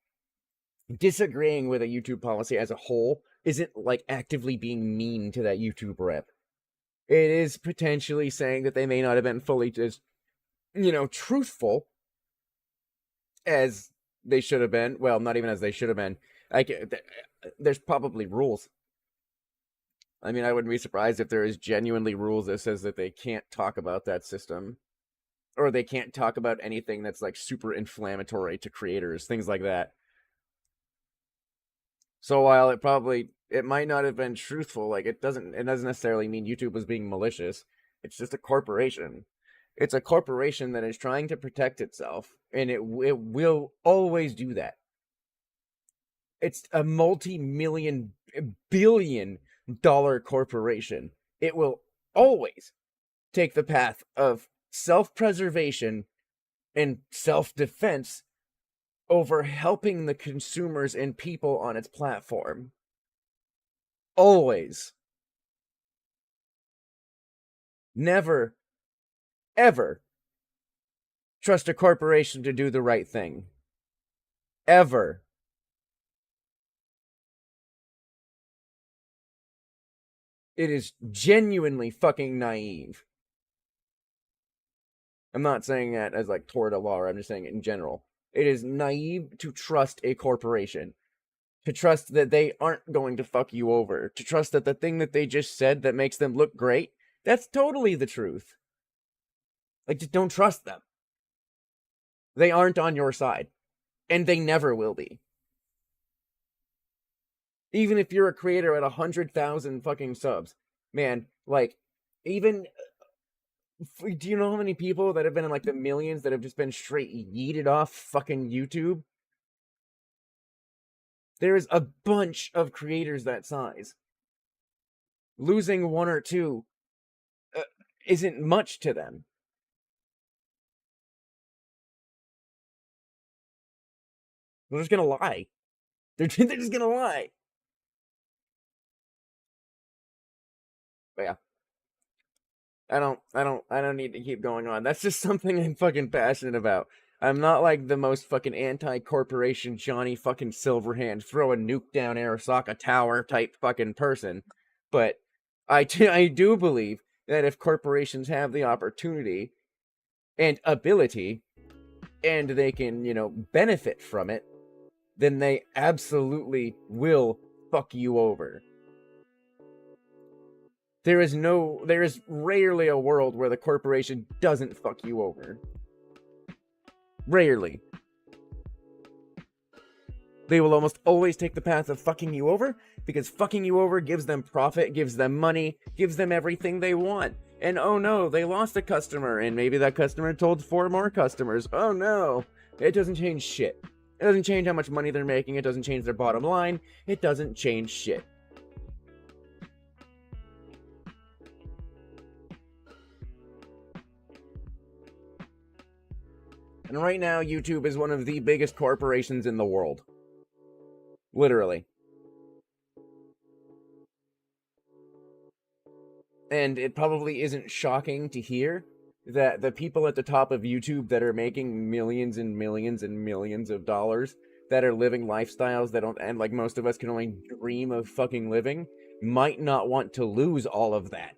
disagreeing with a YouTube policy as a whole isn't like actively being mean to that YouTube rep. It is potentially saying that they may not have been fully just, you know, truthful as they should have been. Well, not even as they should have been. There's probably rules. I mean, I wouldn't be surprised if there is genuinely rules that says that they can't talk about that system. Or they can't talk about anything that's like super inflammatory to creators, things like that. So while it might not have been truthful, like it doesn't necessarily mean YouTube was being malicious. It's just a corporation. It's a corporation that is trying to protect itself, and it will always do that. It's a multi-million, billion-dollar corporation. It will always take the path of self-preservation and self-defense over helping the consumers and people on its platform. Always. Never, ever trust a corporation to do the right thing. Ever. It is genuinely fucking naive. I'm not saying that as like toward a law, I'm just saying it in general. It is naive to trust a corporation. To trust that they aren't going to fuck you over. To trust that the thing that they just said that makes them look great, that's totally the truth. Like, just don't trust them. They aren't on your side. And they never will be. Even if you're a creator at 100,000 fucking subs. Man, like, even... Do you know how many people that have been in, like, the millions that have just been straight yeeted off fucking YouTube? There is a bunch of creators that size. Losing one or two isn't much to them. They're just gonna lie. They're just gonna lie. But yeah. I don't need to keep going on. That's just something I'm fucking passionate about. I'm not like the most fucking anti-corporation Johnny fucking Silverhand throw a nuke down Arasaka Tower type fucking person. But I do believe that if corporations have the opportunity and ability and they can, benefit from it, then they absolutely will fuck you over. There is rarely a world where the corporation doesn't fuck you over. Rarely. They will almost always take the path of fucking you over, because fucking you over gives them profit, gives them money, gives them everything they want. And oh no, they lost a customer, and maybe that customer told 4 more customers. Oh no. It doesn't change shit. It doesn't change how much money they're making, it doesn't change their bottom line, it doesn't change shit. And right now, YouTube is one of the biggest corporations in the world. Literally. And it probably isn't shocking to hear that the people at the top of YouTube that are making millions and millions and millions of dollars, that are living lifestyles that don't, and like most of us can only dream of fucking living, might not want to lose all of that.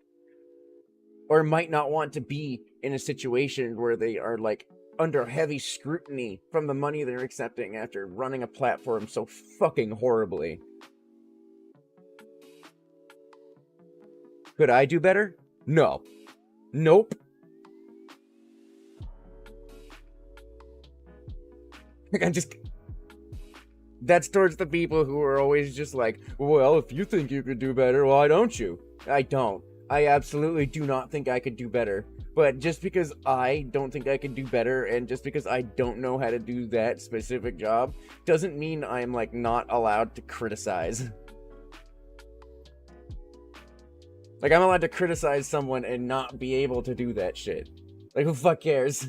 Or might not want to be in a situation where they are like under heavy scrutiny from the money they're accepting after running a platform so fucking horribly. Could I do better? No. Nope. That's towards the people who are always just like, well, if you think you could do better, why don't you? I don't. I absolutely do not think I could do better. But just because I don't think I can do better, and just because I don't know how to do that specific job, doesn't mean I'm, like, not allowed to criticize. Like, I'm allowed to criticize someone and not be able to do that shit. Like, who the fuck cares?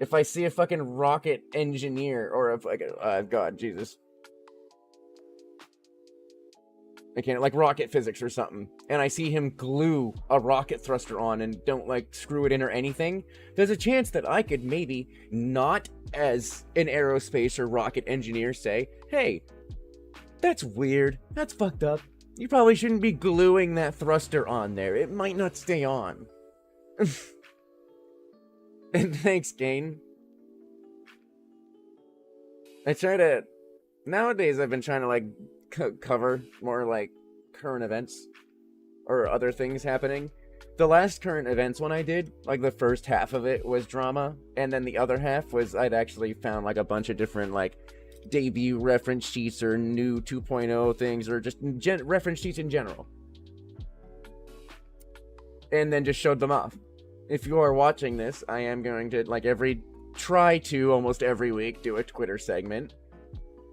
If I see a fucking rocket engineer, or a fucking, God, Jesus. I can't, like rocket physics or something, and I see him glue a rocket thruster on and don't like screw it in or anything, there's a chance that I could maybe, not as an aerospace or rocket engineer, say, hey, that's weird, that's fucked up, you probably shouldn't be gluing that thruster on there, it might not stay on. And thanks, Gain. Nowadays I've been trying to like cover more like current events or other things happening. The last current events one I did, like the first half of it was drama, and then the other half was I'd actually found like a bunch of different like debut reference sheets or new 2.0 things or just reference sheets in general. And then just showed them off. If you are watching this, I am going to try to almost every week do a Twitter segment.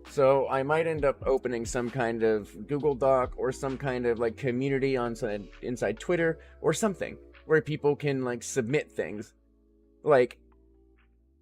So I might end up opening some kind of Google Doc or some kind of like community inside Twitter or something where people can like submit things. Like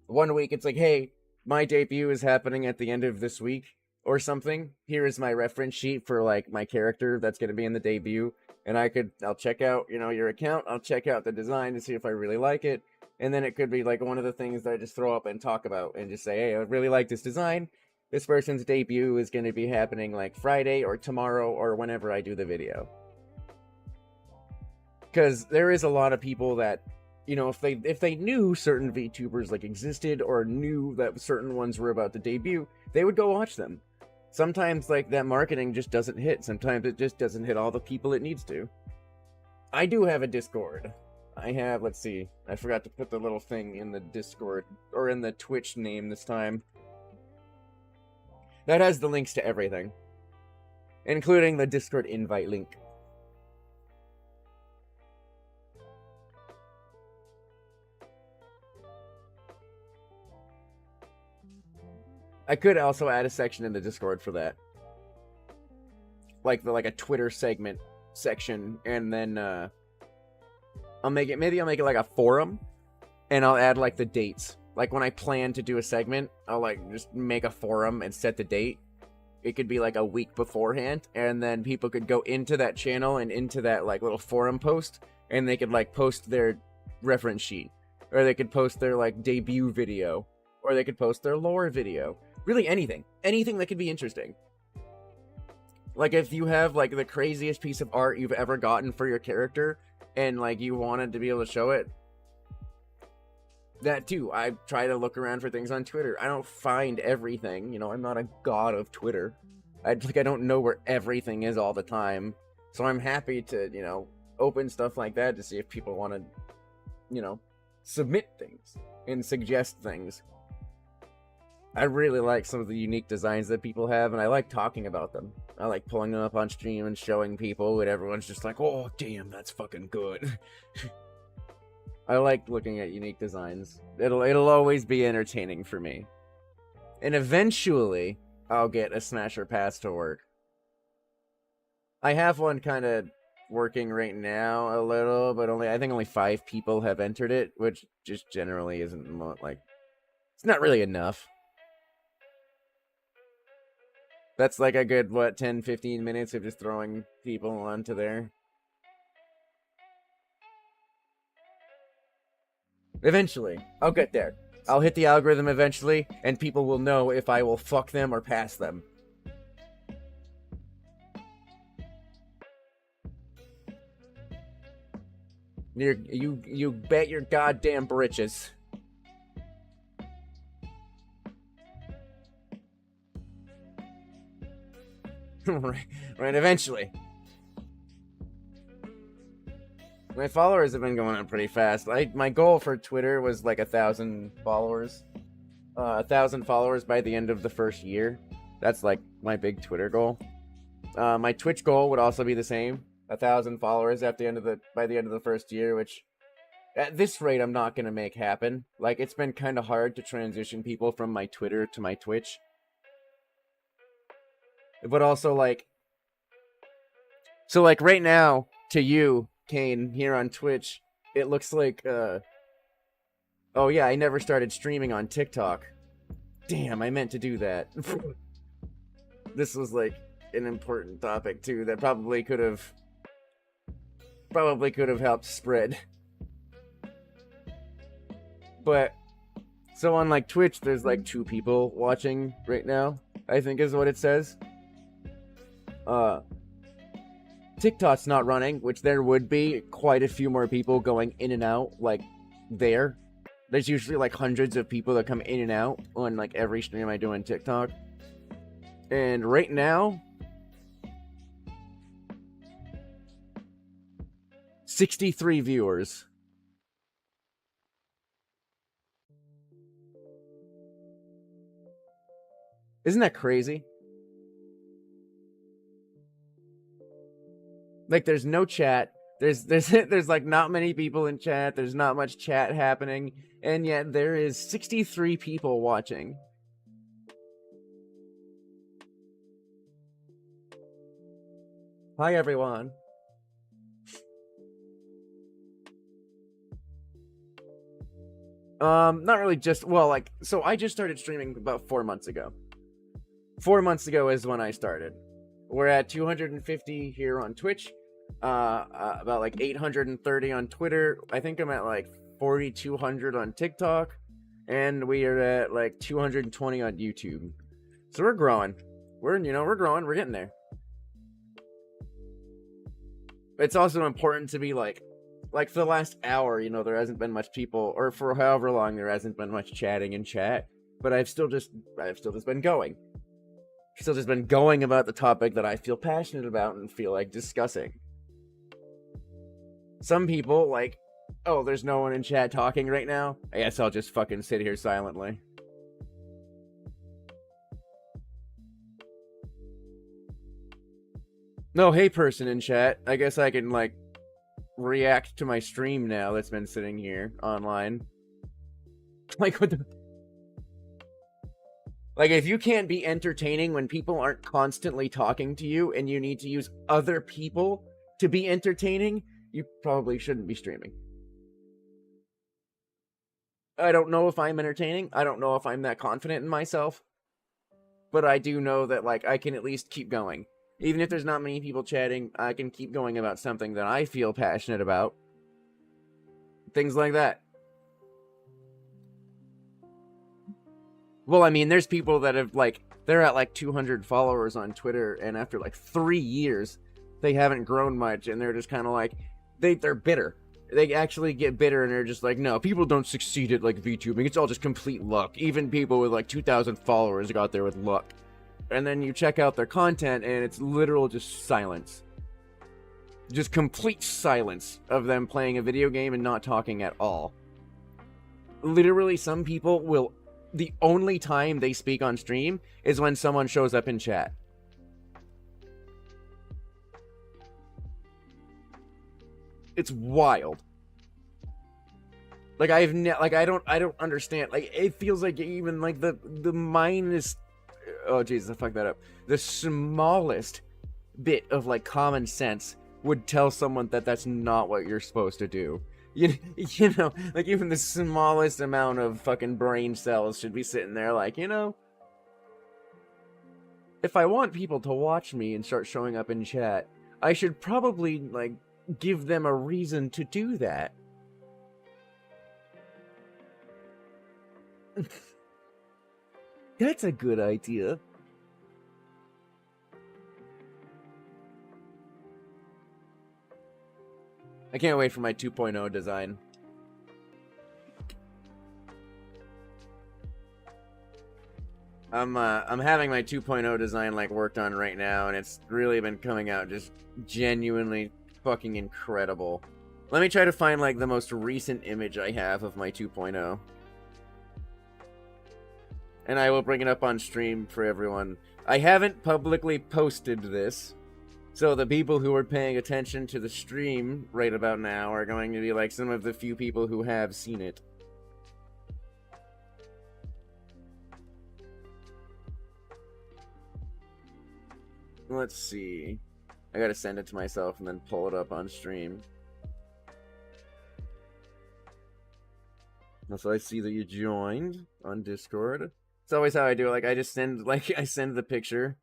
one week it's like, hey, my debut is happening at the end of this week or something. Here is my reference sheet for like my character that's going to be in the debut. And I'll check out, your account. I'll check out the design to see if I really like it. And then it could be like one of the things that I just throw up and talk about and just say, hey, I really like this design. This person's debut is going to be happening like Friday or tomorrow or whenever I do the video. Because there is a lot of people that, if they knew certain VTubers like existed or knew that certain ones were about to debut, they would go watch them. Sometimes like that marketing just doesn't hit. Sometimes it just doesn't hit all the people it needs to. I do have a Discord. I have, let's see, I forgot to put the little thing in the Discord or in the Twitch name this time. That has the links to everything, including the Discord invite link. I could also add a section in the Discord for that. Like a Twitter segment section, and then I'll make it like a forum, and I'll add like the dates. Like when I plan to do a segment, I'll like just make a forum and set the date. It could be like a week beforehand, and then people could go into that channel and into that like little forum post, and they could like post their reference sheet, or they could post their like debut video, or they could post their lore video. Really anything that could be interesting. Like if you have like the craziest piece of art you've ever gotten for your character, and like you wanted to be able to show it, that too. I try to look around for things on Twitter. I don't find everything, I'm not a god of Twitter. I don't know where everything is all the time. So I'm happy to, open stuff like that to see if people want to, submit things and suggest things. I really like some of the unique designs that people have, and I like talking about them. I like pulling them up on stream and showing people, and everyone's just like, oh, damn, that's fucking good. I like looking at unique designs. It'll always be entertaining for me. And eventually, I'll get a Smasher Pass to work. I have one kind of working right now a little, but I think only 5 people have entered it, which just generally isn't it's not really enough. That's like a good, 10-15 minutes of just throwing people onto there. Eventually. I'll get there. I'll hit the algorithm eventually, and people will know if I will fuck them or pass them. You bet your goddamn britches. right, eventually. My followers have been going up pretty fast. My goal for Twitter was like 1,000 followers. 1,000 followers by the end of the first year. That's like my big Twitter goal. My Twitch goal would also be the same. 1,000 followers by the end of the first year, which at this rate I'm not gonna make happen. Like, it's been kind of hard to transition people from my Twitter to my Twitch. But also so right now, to you, Kane, here on Twitch, it looks like, oh yeah, I never started streaming on TikTok. Damn, I meant to do that. This was like an important topic too that probably could have helped spread. But so on like Twitch, there's like 2 people watching right now, I think is what it says. TikTok's not running, which there would be quite a few more people going in and out, like, there. There's usually, like, hundreds of people that come in and out on, like, every stream I do on TikTok. And right now, 63 viewers. Isn't that crazy? Like, there's no chat. There's like not many people in chat. There's not much chat happening, and yet there is 63 people watching. Hi everyone. Not really just, well, like, so I just started streaming about 4 months ago. 4 months ago is when I started. We're at 250 here on Twitch. About like 830 on Twitter. I think I'm at like 4,200 on TikTok, and we are at like 220 on YouTube. So we're growing. We're growing. We're getting there. It's also important to be like for the last hour, there hasn't been much people, or for however long there hasn't been much chatting in chat. But I've still just been going. Still just been going about the topic that I feel passionate about and feel like discussing. Some people, like, oh, there's no one in chat talking right now? I guess I'll just fucking sit here silently. No, hey person in chat. I guess I can, like, react to my stream now that's been sitting here online. Like, what the... Like, if you can't be entertaining when people aren't constantly talking to you and you need to use other people to be entertaining, you probably shouldn't be streaming. I don't know if I'm entertaining. I don't know if I'm that confident in myself. But I do know that, like, I can at least keep going. Even if there's not many people chatting, I can keep going about something that I feel passionate about. Things like that. Well, I mean, there's people that have, like, they're at, like, 200 followers on Twitter, and after, like, 3 years, they haven't grown much, and they're just kind of like, they're bitter. They actually get bitter, and they're just like, no, people don't succeed at, like, VTubing. It's all just complete luck. Even people with, like, 2,000 followers got there with luck. And then you check out their content, and it's literal just silence. Just complete silence of them playing a video game and not talking at all. Literally, some people will... The only time they speak on stream is when someone shows up in chat. It's wild. Like, I don't understand. Like, it feels like even like the minus, oh Jesus, I fucked that up. The smallest bit of like common sense would tell someone that that's not what you're supposed to do. You know, like even the smallest amount of fucking brain cells should be sitting there like, if I want people to watch me and start showing up in chat, I should probably like give them a reason to do that. That's a good idea. I can't wait for my 2.0 design. I'm having my 2.0 design like worked on right now, and it's really been coming out just genuinely fucking incredible. Let me try to find like the most recent image I have of my 2.0. And I will bring it up on stream for everyone. I haven't publicly posted this, so the people who are paying attention to the stream right about now are going to be like some of the few people who have seen it. Let's see. I gotta send it to myself and then pull it up on stream. So I see that you joined on Discord. It's always how I do it. Like, I just send, I send the picture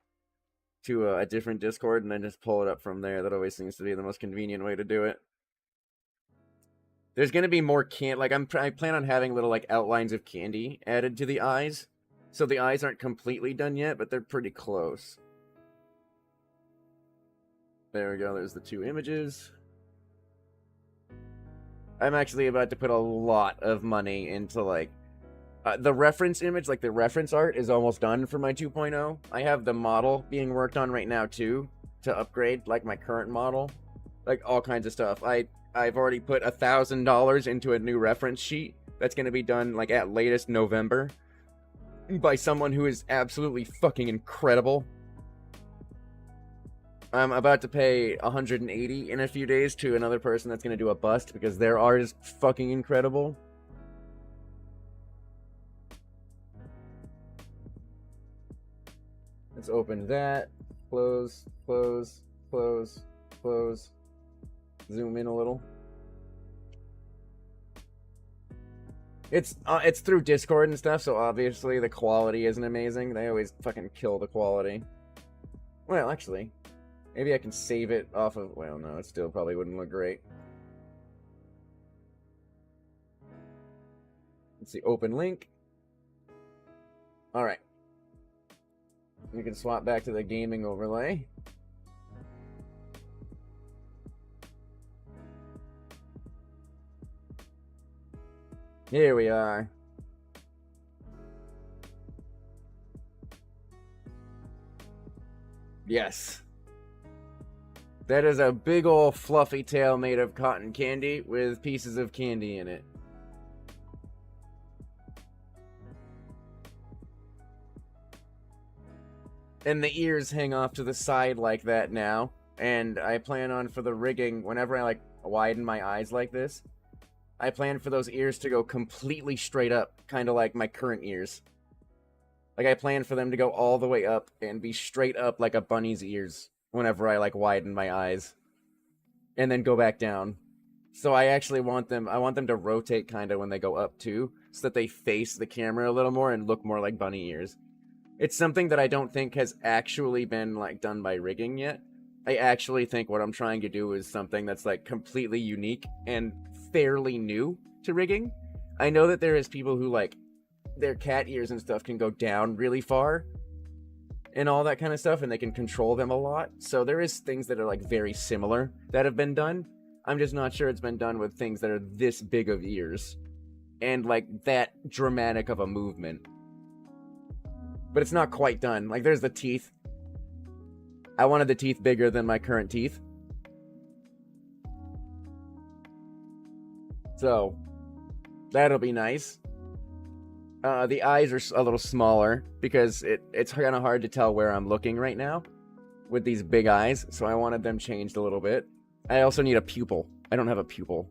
to a different Discord and then just pull it up from there. That always seems to be the most convenient way to do it. There's gonna be more I plan on having little, like, outlines of candy added to the eyes. So the eyes aren't completely done yet, but they're pretty close. There we go, there's the two images. I'm actually about to put a lot of money into, like, the reference image, like the reference art is almost done for my 2.0. I have the model being worked on right now too, to upgrade, like, my current model. Like, all kinds of stuff. I've already put $1,000 into a new reference sheet that's going to be done like at latest November by someone who is absolutely fucking incredible. I'm about to pay 180 in a few days to another person that's going to do a bust because their art is fucking incredible. Let's open that. Close, close, close, close. Zoom in a little. It's through Discord and stuff, so obviously the quality isn't amazing. They always fucking kill the quality. Well, actually, maybe I can save it off of... Well, no, it still probably wouldn't look great. Let's see, open link. Alright. We can swap back to the gaming overlay. Here we are. Yes. That is a big ol' fluffy tail made of cotton candy with pieces of candy in it. And the ears hang off to the side like that now. And I plan on, for the rigging, whenever I like widen my eyes like this, I plan for those ears to go completely straight up, kind of like my current ears. Like, I plan for them to go all the way up and be straight up like a bunny's ears whenever I, like, widen my eyes. And then go back down. So I actually want them to rotate kind of when they go up, too, so that they face the camera a little more and look more like bunny ears. It's something that I don't think has actually been, like, done by rigging yet. I actually think what I'm trying to do is something that's, like, completely unique and fairly new to rigging. I know that there is people who, like, their cat ears and stuff can go down really far and all that kind of stuff, and they can control them a lot. So there is things that are, like, very similar that have been done. I'm just not sure it's been done with things that are this big of ears and, like, that dramatic of a movement. But it's not quite done. Like, there's the teeth. I wanted the teeth bigger than my current teeth. So, that'll be nice. The eyes are a little smaller because it's kind of hard to tell where I'm looking right now with these big eyes, so I wanted them changed a little bit. I also need a pupil. I don't have a pupil.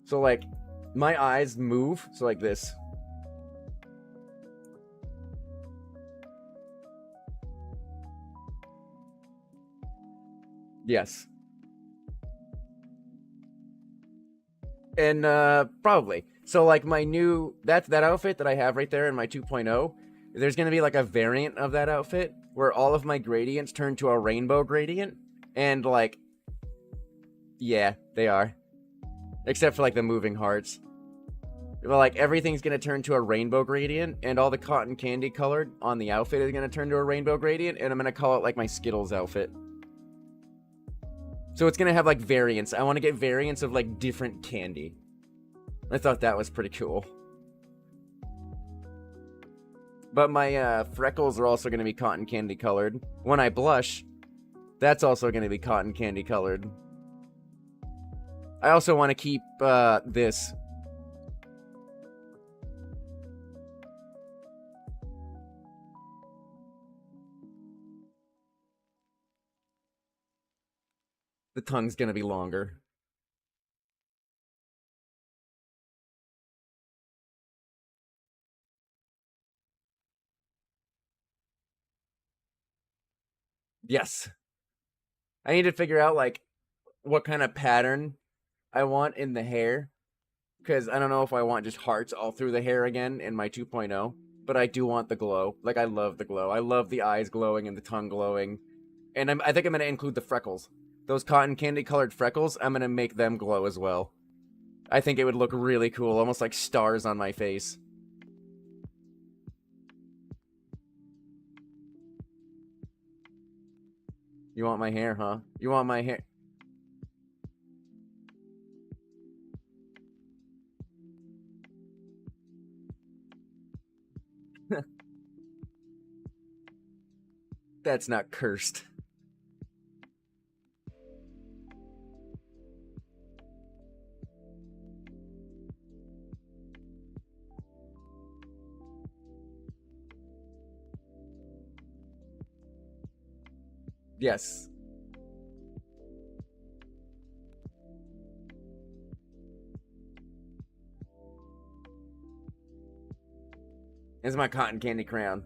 So, like, my eyes move, so like this. Yes. And, probably. So, like, my new... That outfit that I have right there in my 2.0, there's gonna be, like, a variant of that outfit where all of my gradients turn to a rainbow gradient. And, like... Yeah, they are. Except for, like, the moving hearts. But, like, everything's gonna turn to a rainbow gradient, and all the cotton candy colored on the outfit is gonna turn to a rainbow gradient, and I'm gonna call it, like, my Skittles outfit. So it's gonna have, like, variants. I want to get variants of, like, different candy. I thought that was pretty cool. But my freckles are also gonna be cotton candy colored. When I blush, that's also gonna be cotton candy colored. I also want to keep this. The tongue's gonna be longer. Yes. I need to figure out, like, what kind of pattern I want in the hair. Because I don't know if I want just hearts all through the hair again in my 2.0. But I do want the glow. Like, I love the glow. I love the eyes glowing and the tongue glowing. And I think I'm going to include the freckles. Those cotton candy colored freckles, I'm going to make them glow as well. I think it would look really cool. Almost like stars on my face. You want my hair, huh? You want my hair? That's not cursed. Yes. It's my cotton candy crown.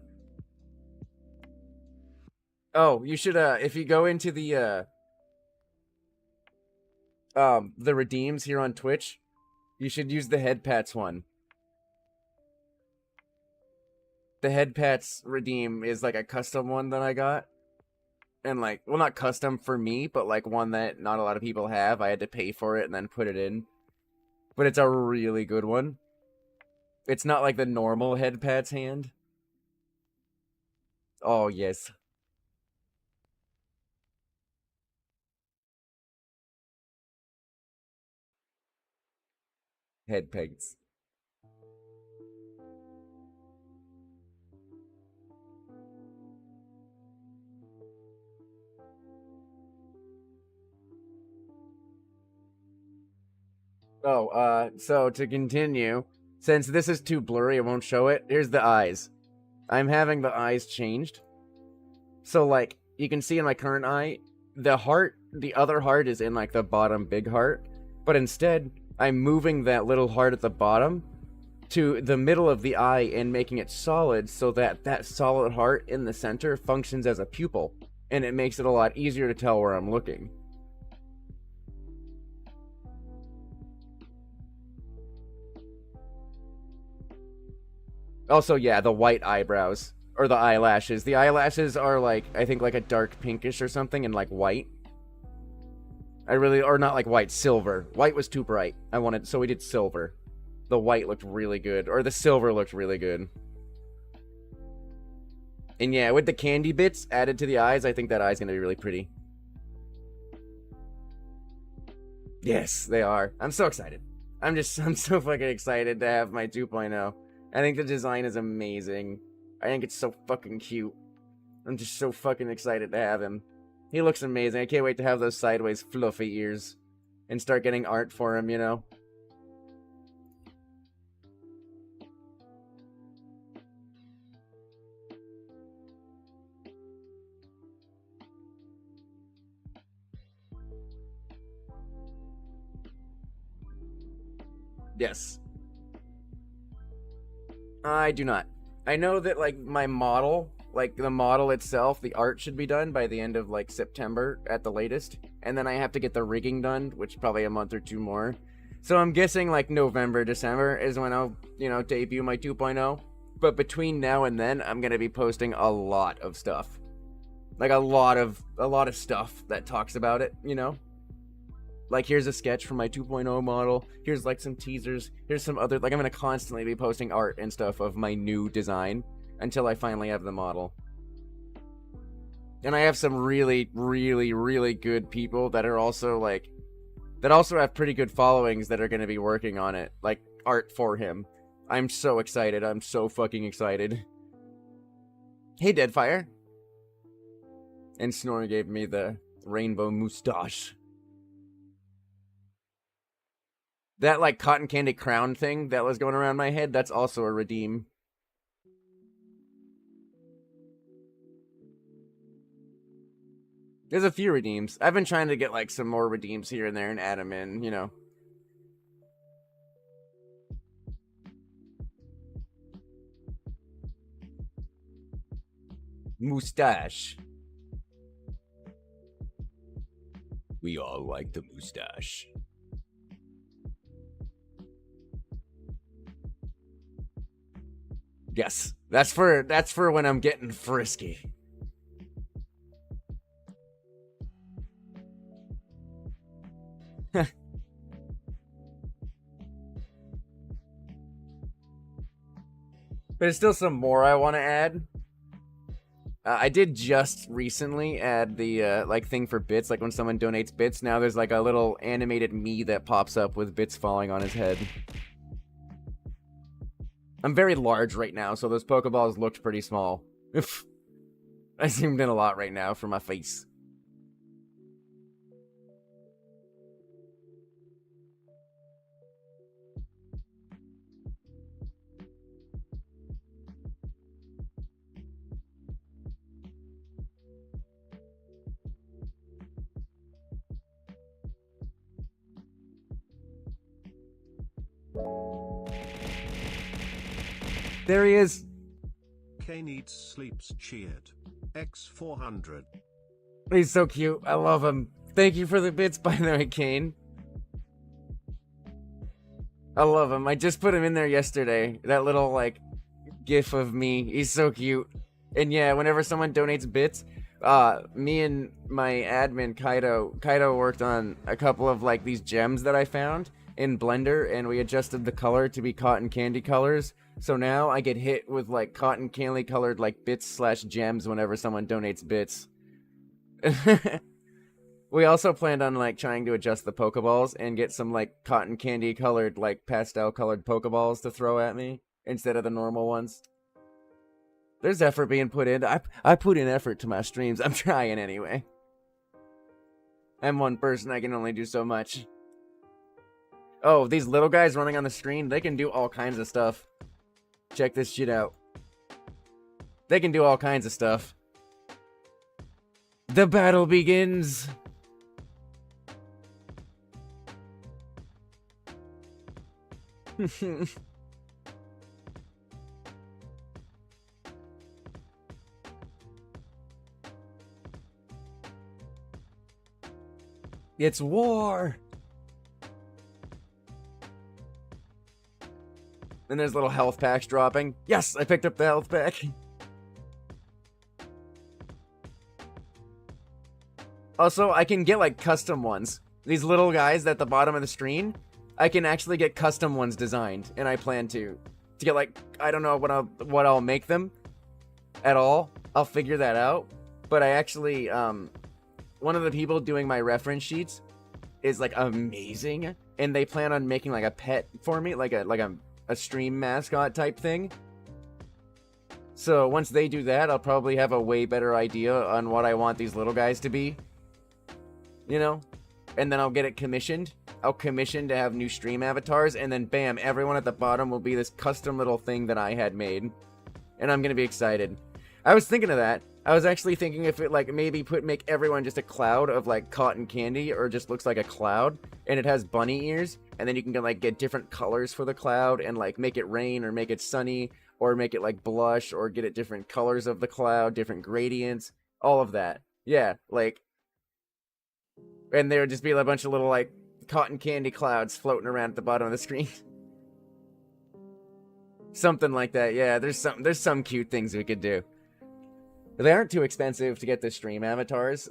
Oh, you should if you go into the redeems here on Twitch, you should use the head pats one. The head pats redeem is like a custom one that I got. And like, well, not custom for me, but like one that not a lot of people have. I had to pay for it and then put it in. But it's a really good one. It's not like the normal head pats hand. Oh, yes. Head pegs. Oh, so to continue, since this is too blurry, I won't show it. Here's the eyes. I'm having the eyes changed. So, like, you can see in my current eye, the heart, the other heart is in, like, the bottom big heart. But instead, I'm moving that little heart at the bottom to the middle of the eye and making it solid so that that solid heart in the center functions as a pupil. And it makes it a lot easier to tell where I'm looking. Also, yeah, the white eyebrows. Or the eyelashes. The eyelashes are like, I think like a dark pinkish or something and like white. Or not like white, silver. White was too bright. So we did silver. The white looked really good. Or the silver looked really good. And yeah, with the candy bits added to the eyes, I think that eye's gonna be really pretty. Yes, they are. I'm so excited. I'm so fucking excited to have my 2.0. I think the design is amazing. I think it's so fucking cute. I'm just so fucking excited to have him. He looks amazing. I can't wait to have those sideways fluffy ears. And start getting art for him, you know? Yes. I do not. I know that, like, my model, like, the model itself, the art should be done by the end of, like, September at the latest. And then I have to get the rigging done, which is probably a month or two more. So I'm guessing, like, November, December is when I'll, you know, debut my 2.0. But between now and then, I'm gonna be posting a lot of stuff. Like, a lot of stuff that talks about it, you know? Like, here's a sketch from my 2.0 model. Here's, like, some teasers. Here's some other... Like, I'm going to constantly be posting art and stuff of my new design until I finally have the model. And I have some really, really, really good people that are also, like... That also have pretty good followings that are going to be working on it. Like, art for him. I'm so excited. I'm so fucking excited. Hey, Deadfire. And Snore gave me the rainbow moustache. That, like, cotton candy crown thing that was going around my head, that's also a redeem. There's a few redeems. I've been trying to get, like, some more redeems here and there and add them in, you know. Moustache. We all like the moustache. Yes, that's for when I'm getting frisky. But there's still some more I want to add. I did just recently add the like thing for bits, like when someone donates bits. Now there's like a little animated me that pops up with bits falling on his head. I'm very large right now, so those Pokeballs looked pretty small. I zoomed in a lot right now for my face. There he is. K needs sleeps cheered. X400. He's so cute. I love him. Thank you for the bits, by the way, Kane. I love him. I just put him in there yesterday. That little, like, gif of me. He's so cute. And yeah, whenever someone donates bits, me and my admin, Kaido worked on a couple of, like, these gems that I found in Blender, and we adjusted the color to be cotton candy colors. So now I get hit with, like, cotton candy colored, like, bits/gems whenever someone donates bits. We also planned on, like, trying to adjust the Pokeballs and get some, like, cotton candy colored, like, pastel colored Pokeballs to throw at me instead of the normal ones. There's effort being put in. I put in effort to my streams. I'm trying anyway. I'm one person. I can only do so much. Oh, these little guys running on the screen, they can do all kinds of stuff. Check this shit out. They can do all kinds of stuff. The battle begins. It's war. Then there's little health packs dropping. Yes, I picked up the health pack. Also, I can get, like, custom ones. These little guys at the bottom of the screen, I can actually get custom ones designed, and I plan to get, like, I don't know what I'll make them at all. I'll figure that out. But I actually, one of the people doing my reference sheets is, like, amazing, and they plan on making, like, a pet for me, like a stream mascot type thing. So once they do that, I'll probably have a way better idea on what I want these little guys to be. You know? And then I'll get it commissioned. I'll commission to have new stream avatars, and then bam, everyone at the bottom will be this custom little thing that I had made. And I'm gonna be excited. I was thinking of that. I was actually thinking if it, like, maybe make everyone just a cloud of, like, cotton candy, or just looks like a cloud, and it has bunny ears, and then you can, like, get different colors for the cloud, and, like, make it rain, or make it sunny, or make it, like, blush, or get it different colors of the cloud, different gradients, all of that. Yeah, like, and there would just be a bunch of little, like, cotton candy clouds floating around at the bottom of the screen. Something like that, yeah, there's some cute things we could do. They aren't too expensive to get the stream avatars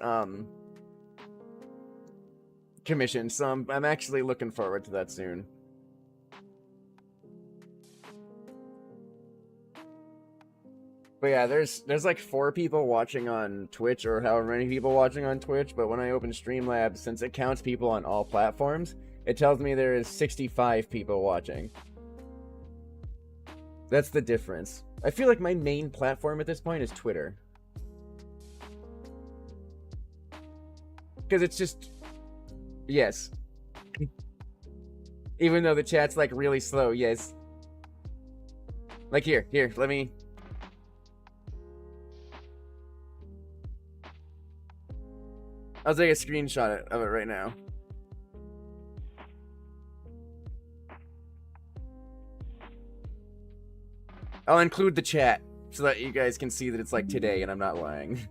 commissioned, so I'm actually looking forward to that soon. But yeah, there's like 4 people watching on Twitch, or however many people watching on Twitch, but when I open Streamlabs, since it counts people on all platforms, it tells me there is 65 people watching. That's the difference. I feel like my main platform at this point is Twitter. Because it's just... Yes. Even though the chat's, like, really slow, yes. Like, here, let me... I'll take a screenshot of it right now. I'll include the chat so that you guys can see that it's like today and I'm not lying.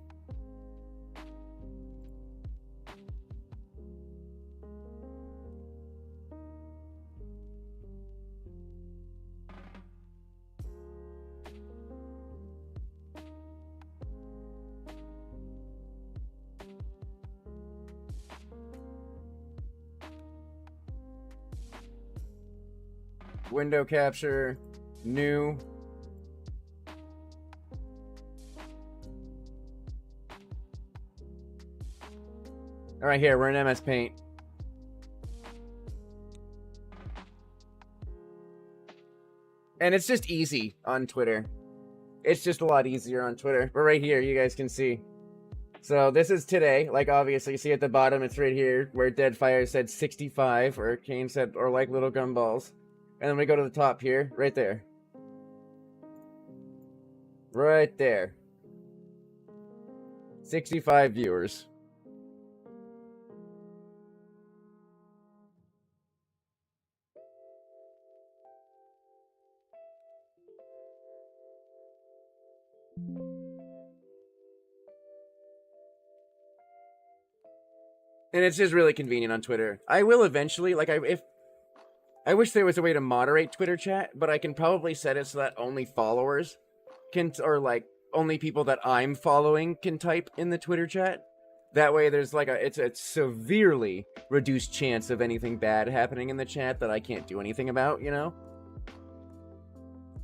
Window capture, new. All right, here, we're in MS Paint. And it's just easy on Twitter. It's just a lot easier on Twitter. But right here, you guys can see. So this is today. Like, obviously, you see at the bottom, it's right here where Deadfire said 65, or Kane said, or like little gumballs. And then we go to the top here, right there. Right there. 65 viewers. And it's just really convenient on Twitter. I will eventually, like, I wish there was a way to moderate Twitter chat, but I can probably set it so that only followers can, or like, only people that I'm following can type in the Twitter chat. That way there's like it's a severely reduced chance of anything bad happening in the chat that I can't do anything about, you know?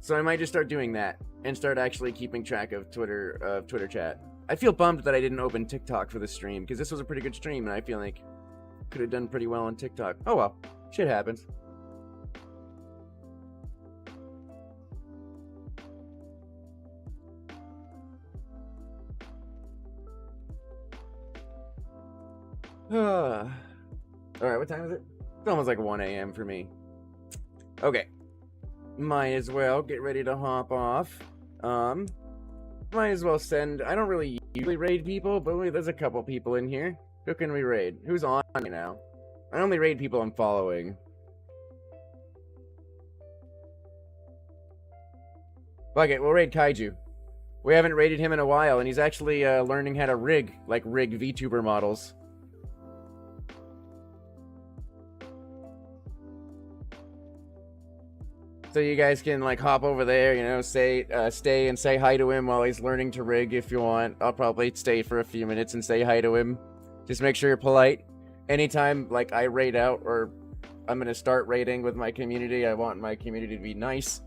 So I might just start doing that and start actually keeping track of Twitter chat. I feel bummed that I didn't open TikTok for the stream, because this was a pretty good stream, and I feel like could have done pretty well on TikTok. Oh well, shit happens. Alright, what time is it? It's almost like 1 a.m. for me. Okay. Might as well get ready to hop off. Might as well send... I don't really usually raid people, but there's a couple people in here. Who can we raid? Who's on you now? I only raid people I'm following. Fuck it, we'll raid Kaiju. We haven't raided him in a while, and he's actually learning how to rig VTuber models. So you guys can like hop over there, you know, stay and say hi to him while he's learning to rig if you want. I'll probably stay for a few minutes and say hi to him. Just make sure you're polite. Anytime like I raid out or I'm gonna start raiding with my community, I want my community to be nice.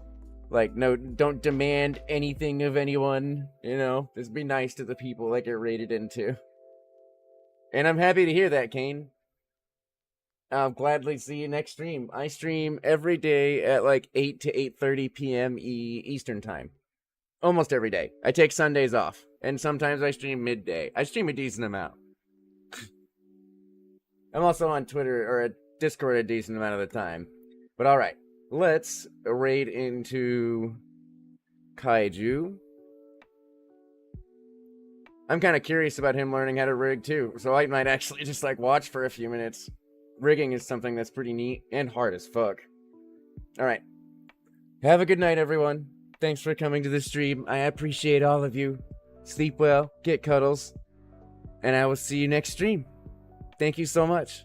Like, no, don't demand anything of anyone, you know? Just be nice to the people that get raided into. And I'm happy to hear that, Kane. I'll gladly see you next stream. I stream every day at like 8 to 8:30 p.m. Eastern time. Almost every day. I take Sundays off. And sometimes I stream midday. I stream a decent amount. I'm also on Twitter or a Discord a decent amount of the time. But alright. Let's raid into Kaiju. I'm kind of curious about him learning how to rig too. So I might actually just like watch for a few minutes. Rigging is something that's pretty neat and hard as fuck. Alright. Have a good night, everyone. Thanks for coming to the stream. I appreciate all of you. Sleep well, get cuddles, and I will see you next stream. Thank you so much.